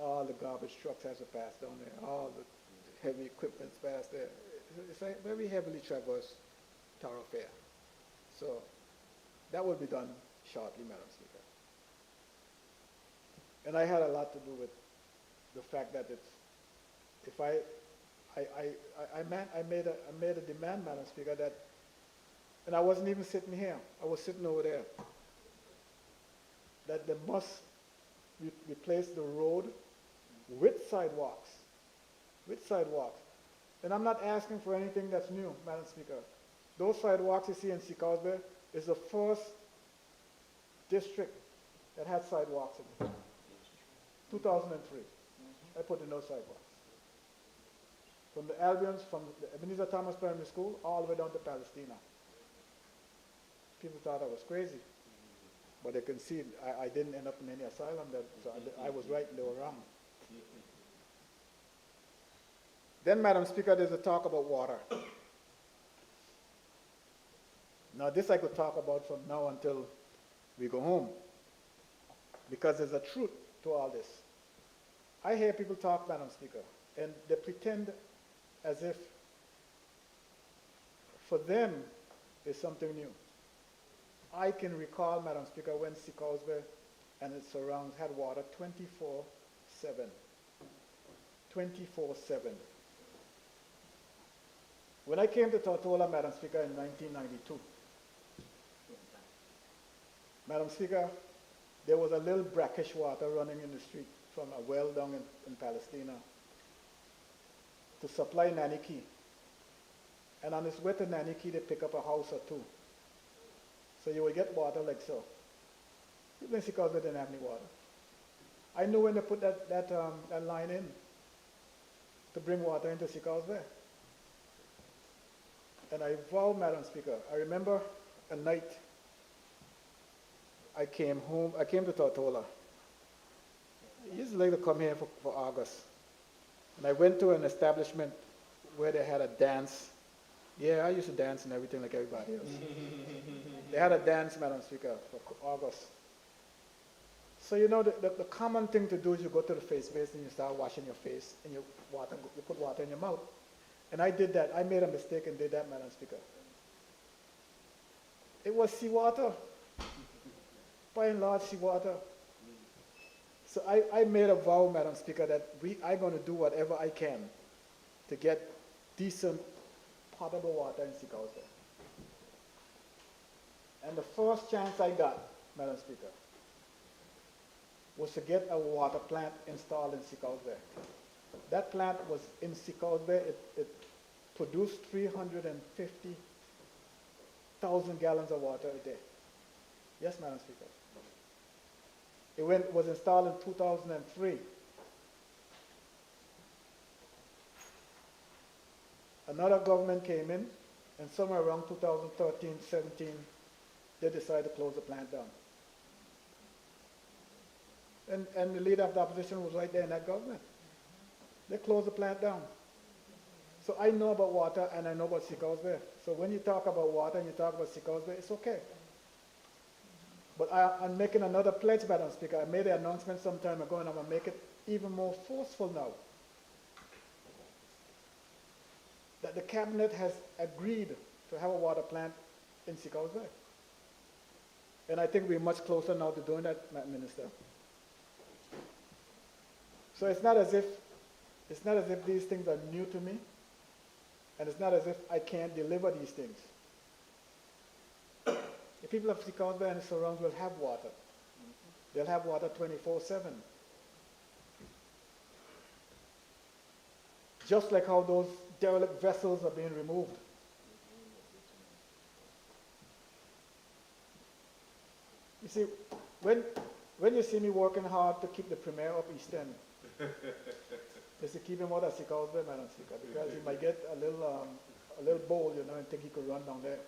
All the garbage trucks have to pass down there. All the heavy equipment pass there. It's a very heavily traversed thoroughfare. So that will be done shortly, Madam Speaker. And I had a lot to do with the fact that I made a demand, Madam Speaker, that, and I wasn't even sitting here. I was sitting over there. That they must replace the road with sidewalks. With sidewalks. And I'm not asking for anything that's new, Madam Speaker. Those sidewalks you see in Secosbe is the 1st district that had sidewalks in it. 2003. I put in those sidewalks. From the Albions, from the Ebenezer Thomas Primary School, all the way down to Palestina. People thought I was crazy. But they can see I didn't end up in any asylum, so I was right and they were wrong. Then, Madam Speaker, there's a talk about water. Now, this I could talk about from now until we go home, because there's a truth to all this. I hear people talk, Madam Speaker, and they pretend as if for them it's something new. I can recall, Madam Speaker, when Secosbe and it had water 24/7. 24/7. When I came to Tortola, Madam Speaker, in 1992, Madam Speaker, there was a little brackish water running in the street from a well down in Palestina to supply Naniki. And on its way to Naniki, they pick up a house or two. So you will get water like so. People in Sikosbe didn't have any water. I knew when they put that line in to bring water into Sikosbe. And I vow, Madam Speaker, I remember a night I came to Tortola. I used to like to come here for August. And I went to an establishment where they had a dance. Yeah, I used to dance and everything like everybody else. They had a dance, Madam Speaker, for August. So you know, the common thing to do is you go to the face basin and you start washing your face and you put water in your mouth. And I did that. I made a mistake and did that, Madam Speaker. It was seawater. By and large, seawater. So I made a vow, Madam Speaker, that I'm going to do whatever I can to get decent potable water in Sikosbe. And the first chance I got, Madam Speaker, was to get a water plant installed in Sikosbe. That plant was in Sikosbe. It produced 350,000 gallons of water a day. Yes, Madam Speaker. It was installed in 2003. Another government came in, and somewhere around 2013, 17, they decided to close the plant down. And the leader of the opposition was right there in that government. They closed the plant down. So I know about water and I know about Sikosbe. So when you talk about water and you talk about Sikosbe, it's okay. But I'm making another pledge, Madam Speaker. I made an announcement some time ago and I'm going to make it even more forceful now. That the cabinet has agreed to have a water plant in Sikosbe. And I think we're much closer now to doing that, Minister. So it's not as if these things are new to me, and it's not as if I can't deliver these things. The people of Sikosbe and the surrounds will have water. They'll have water 24/7. Just like how those derelict vessels are being removed. You see, when you see me working hard to keep the Premier up East End, is to keep him out of Sikosbe, Madam Speaker, because he might get a little bold, you know, and think he could run down there.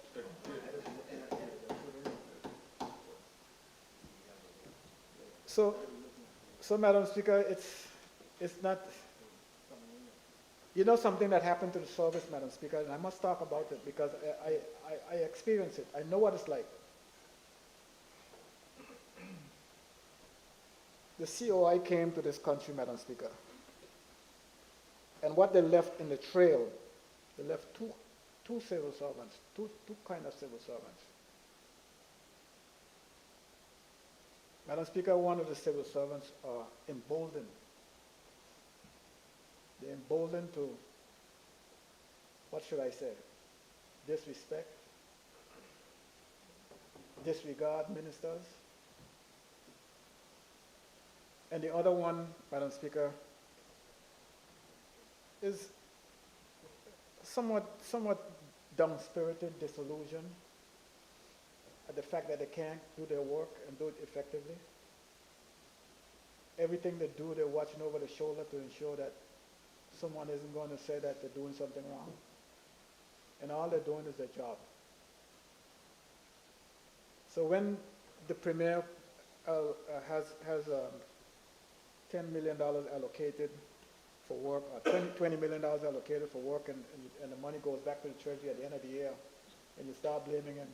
So Madam Speaker, it's not, you know, something that happened to the service, Madam Speaker, and I must talk about it because I experience it. I know what it's like. The COI came to this country, Madam Speaker, and what they left in the trail, they left two civil servants, two kind of civil servants. Madam Speaker, one of the civil servants are emboldened. They're emboldened to, what should I say, disrespect, disregard ministers. And the other one, Madam Speaker, is somewhat down-spirited, disillusioned at the fact that they can't do their work and do it effectively. Everything they do, they're watching over the shoulder to ensure that someone isn't going to say that they're doing something wrong. And all they're doing is their job. So when the Premier has $10 million allocated for work, or $20 million allocated for work, and the money goes back to the Treasury at the end of the year, and you start blaming him.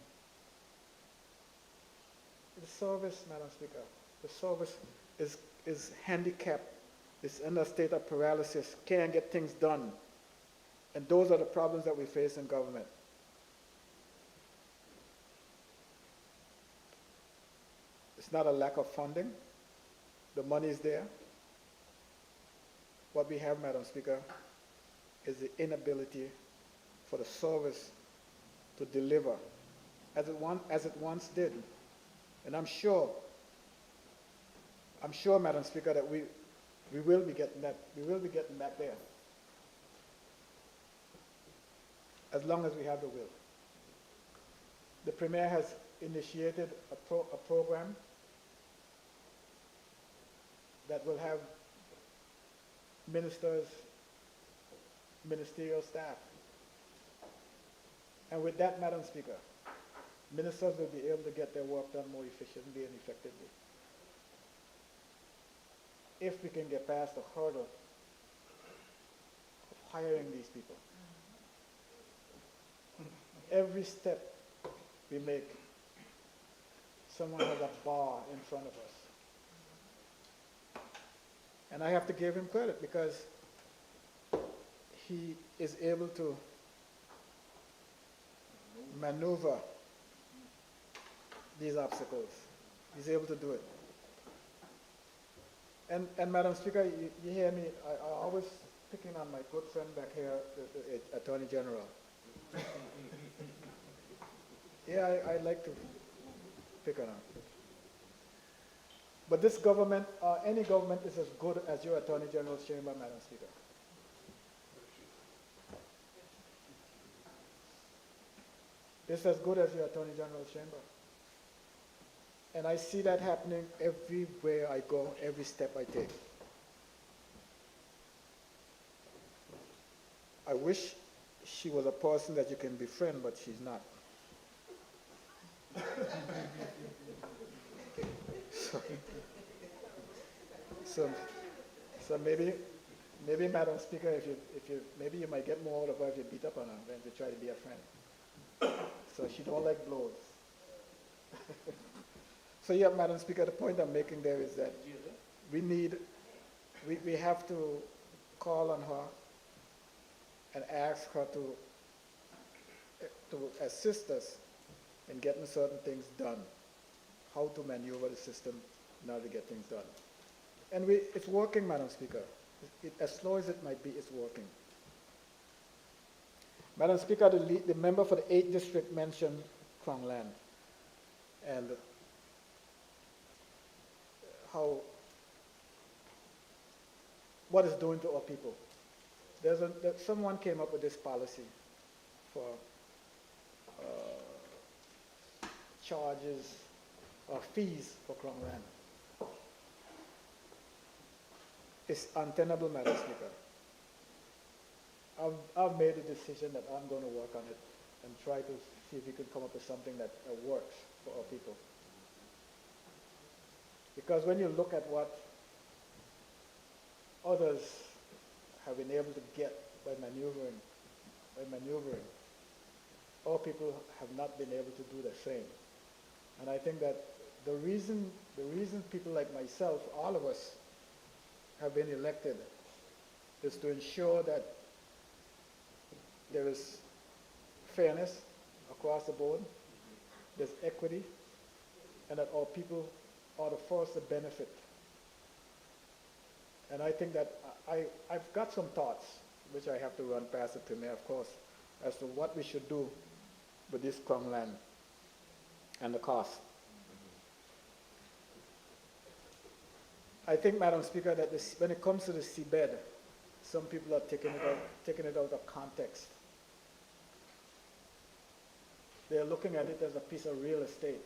The service, Madam Speaker, the service is handicapped, is in a state of paralysis, can't get things done. And those are the problems that we face in government. It's not a lack of funding. The money is there. What we have, Madam Speaker, is the inability for the service to deliver as it once did. And I'm sure, Madam Speaker, that we will be getting that. We will be getting that there, as long as we have the will. The Premier has initiated a program that will have ministers, ministerial staff. And with that, Madam Speaker, ministers will be able to get their work done more efficiently and effectively. If we can get past the hurdle of hiring these people. Every step we make, someone has a bar in front of us. And I have to give him credit because he is able to maneuver these obstacles. He's able to do it. And Madam Speaker, you hear me, I always picking on my good friend back here, the Attorney General. Yeah, I like to pick on him. But this government, any government is as good as your Attorney General's chamber, Madam Speaker. It's as good as your Attorney General's chamber. And I see that happening everywhere I go, every step I take. I wish she was a person that you can befriend, but she's not. So maybe, Madam Speaker, if you maybe you might get more out of her if you beat up on her than if you try to be a friend. So she don't like blows. So yeah, Madam Speaker, the point I'm making there is that we have to call on her and ask her to assist us in getting certain things done, how to maneuver the system in order to get things done. And it's working, Madam Speaker. As slow as it might be, it's working. Madam Speaker, the member for the 8th District mentioned Krongland and what it's doing to our people. Someone came up with this policy for charges or fees for Krongland. It's untenable, Madam Speaker. I've made a decision that I'm going to work on it and try to see if we can come up with something that works for our people. Because when you look at what others have been able to get by maneuvering, our people have not been able to do the same. And I think that the reason people like myself, all of us, have been elected is to ensure that there is fairness across the board, there's equity, and that our people are the first to benefit. And I think that I've got some thoughts, which I have to run past the Premier, of course, as to what we should do with this Krongland and the cost. I think, Madam Speaker, that when it comes to the seabed, some people are taking it out of context. They're looking at it as a piece of real estate,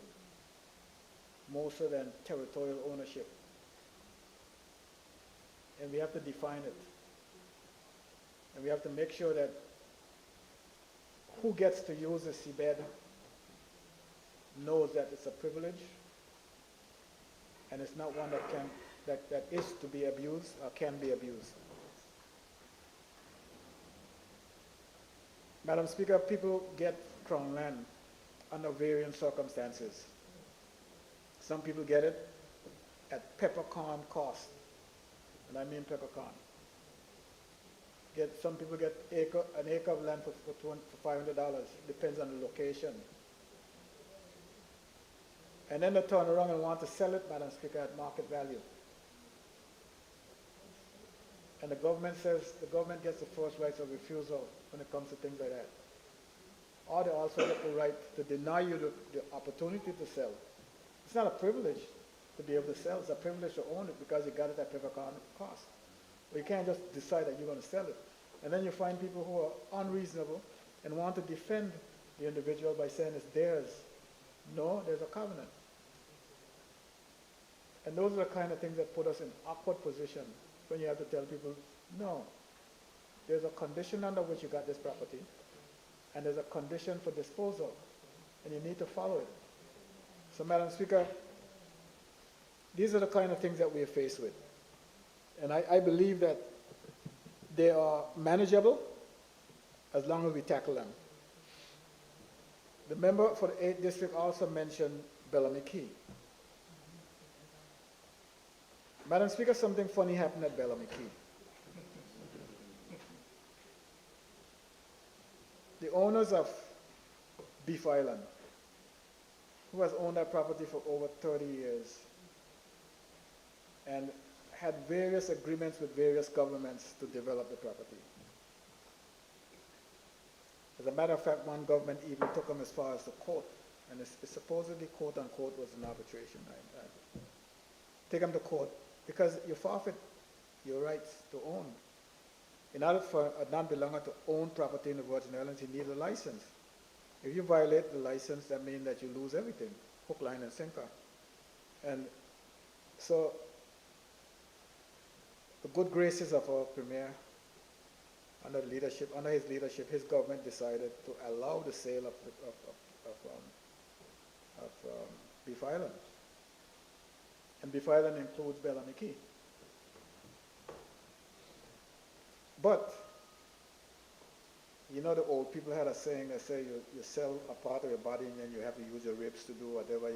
more so than territorial ownership. And we have to define it. And we have to make sure that who gets to use the seabed knows that it's a privilege and it's not one that is to be abused or can be abused. Madam Speaker, people get Crown land under varying circumstances. Some people get it at peppercorn cost, and I mean peppercorn. Some people get an acre of land for $500, depends on the location. And then they turn around and want to sell it, Madam Speaker, at market value. And the government says the government gets the first rights of refusal when it comes to things like that. Or they also get the right to deny you the opportunity to sell. It's not a privilege to be able to sell. It's a privilege to own it because you got it at peppercorn cost. But you can't just decide that you're going to sell it. And then you find people who are unreasonable and want to defend the individual by saying it's theirs. No, there's a covenant. And those are the kind of things that put us in awkward position when you have to tell people, no, there's a condition under which you got this property, and there's a condition for disposal, and you need to follow it. So, Madam Speaker, these are the kind of things that we are faced with. And I believe that they are manageable as long as we tackle them. The member for the 8th District also mentioned Bellamy Key. Madam Speaker, something funny happened at Bellamy Key. The owners of Beef Island, who has owned that property for over 30 years, and had various agreements with various governments to develop the property. As a matter of fact, one government even took them as far as the court, and it supposedly, quote unquote, was an arbitration. Take them to court because you forfeit your rights to own. In order for a non-belonger to own property in the Virgin Islands, he needs a license. If you violate the license, that means that you lose everything, hook, line, and sinker. And so, the good graces of our Premier, under his leadership, his government decided to allow the sale of Beef Island. And Beef Island includes Bellamy Key. But, you know, the old people had a saying that say you sell a part of your body and then you have to use your ribs to do whatever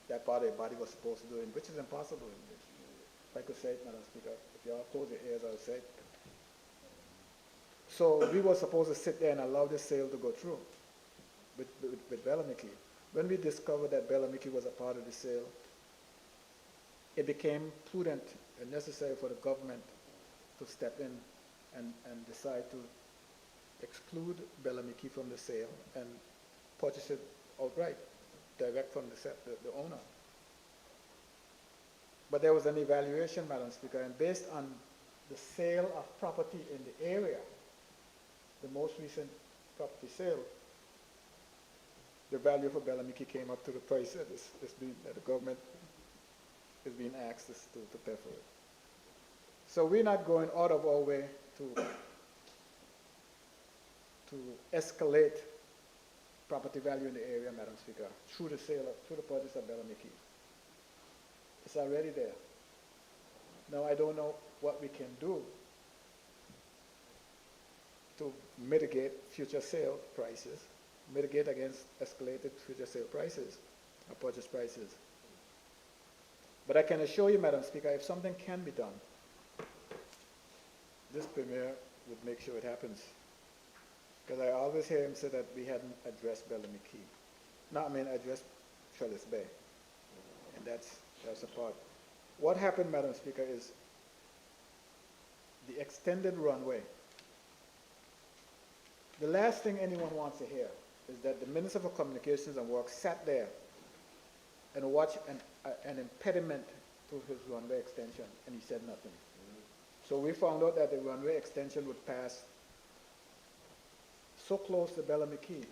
that part of your body was supposed to do, which is impossible. If I could say it, Madam Speaker, if you all close your ears, I would say it. So we were supposed to sit there and allow this sale to go through with Bellamy Key. When we discovered that Bellamy Key was a part of the sale, it became prudent and necessary for the government to step in and decide to exclude Bellamy Key from the sale and purchase it outright, direct from the owner. But there was an evaluation, Madam Speaker, and based on the sale of property in the area, the most recent property sale, the value for Bellamy Key came up to the price that the government is being asked to pay for it. So we're not going out of our way to escalate property value in the area, Madam Speaker, through the purchase of Bellamy Key. It's already there. Now I don't know what we can do to mitigate future sale prices, mitigate against escalated future sale prices or purchase prices. But I can assure you, Madam Speaker, if something can be done, this Premier would make sure it happens. Because I always hear him say that we hadn't addressed Bellamy Key. No, I mean addressed Trellis Bay. And that's a part. What happened, Madam Speaker, is the extended runway. The last thing anyone wants to hear is that the Minister for Communications and Works sat there and watched an impediment to his runway extension, and he said nothing. So we found out that the runway extension would pass so close to Bellamy Key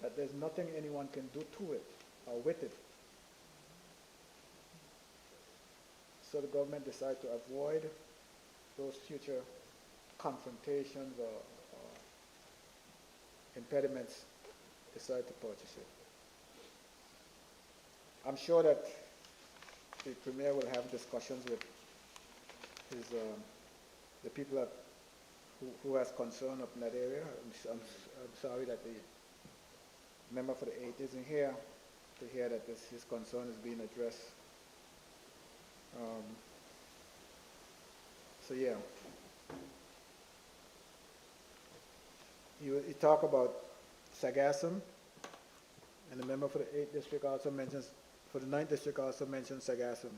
that there's nothing anyone can do to it or with it. So the government decided to avoid those future confrontations or impediments, decided to purchase it. I'm sure that the Premier will have discussions with the people who has concern up in that area. I'm sorry that the member for the 8th isn't here to hear that his concern is being addressed. So yeah, he talked about Sagassum, and the member for the 8th district also mentions, for the 9th district also mentions Sagassum.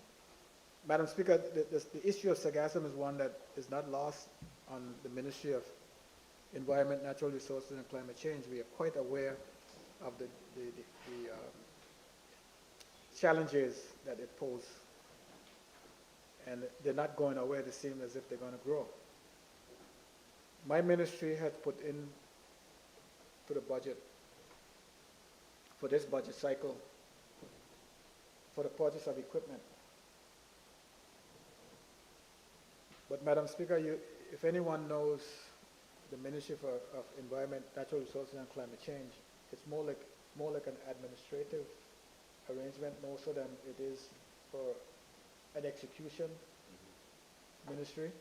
Madam Speaker, the issue of sargassum is one that is not lost on the Ministry of Environment, Natural Resources, and Climate Change. We are quite aware of the challenges that it poses, and they're not going away. They seem as if they're going to grow. My ministry has put in to the budget for this budget cycle for the purchase of equipment. But Madam Speaker, if anyone knows the Ministry of Environment, Natural Resources and Climate Change, it's more like an administrative arrangement more so than it is for an execution ministry.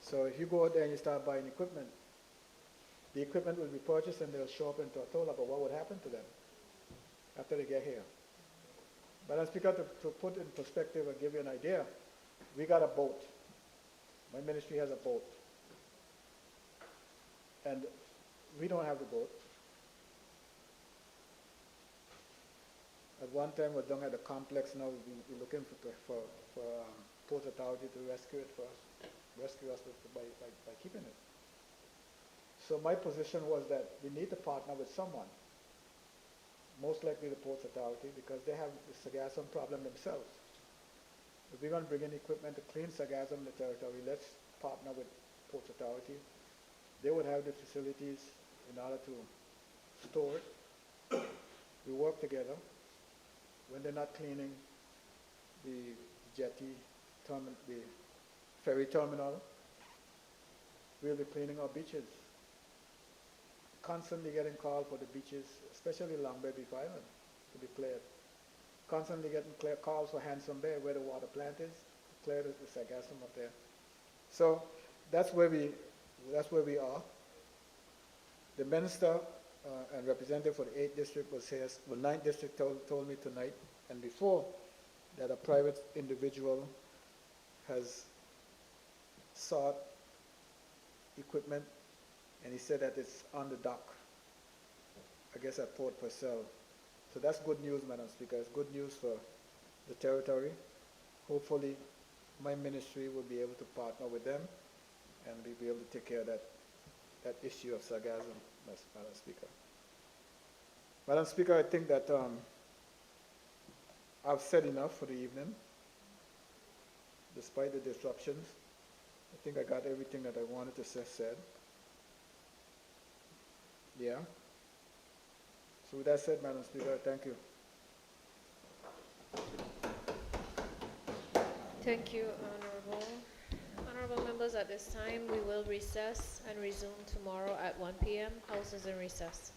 So if you go out there and you start buying equipment, the equipment will be purchased and they'll show up in TORTOLA, but what would happen to them after they get here? Madam Speaker, to put in perspective and give you an idea, we got a boat. My ministry has a boat. And we don't have the boat. At one time, we're down at the complex. Now we're looking for Port Authority to rescue it for us, rescue us by keeping it. So my position was that we need to partner with someone, most likely the Port Authority, because they have the sargassum problem themselves. If we're going to bring in equipment to clean sargassum in the territory, let's partner with Port Authority. They would have the facilities in order to store it. We work together. When they're not cleaning the jetty, the ferry terminal, we'll be cleaning our beaches. Constantly getting called for the beaches, especially Long Bay Beef Island, to be cleared. Constantly getting calls for Handsome Bay, where the water plant is, to clear the sargassum up there. So that's where we are. The minister and representative for the 8th district was here. Well, 9th district told me tonight and before that a private individual has sought equipment, and he said that it's on the dock, I guess at Port Purcell. So that's good news, Madam Speaker. It's good news for the territory. Hopefully, my ministry will be able to partner with them and we'll be able to take care of that issue of sargassum, Madam Speaker. Madam Speaker, I think that I've said enough for the evening, despite the disruptions. I think I got everything that I wanted to say said. Yeah. So with that said, Madam Speaker, thank you. Thank you, Honorable. Honorable members, at this time, we will recess and resume tomorrow at 1 p.m. House is in recess.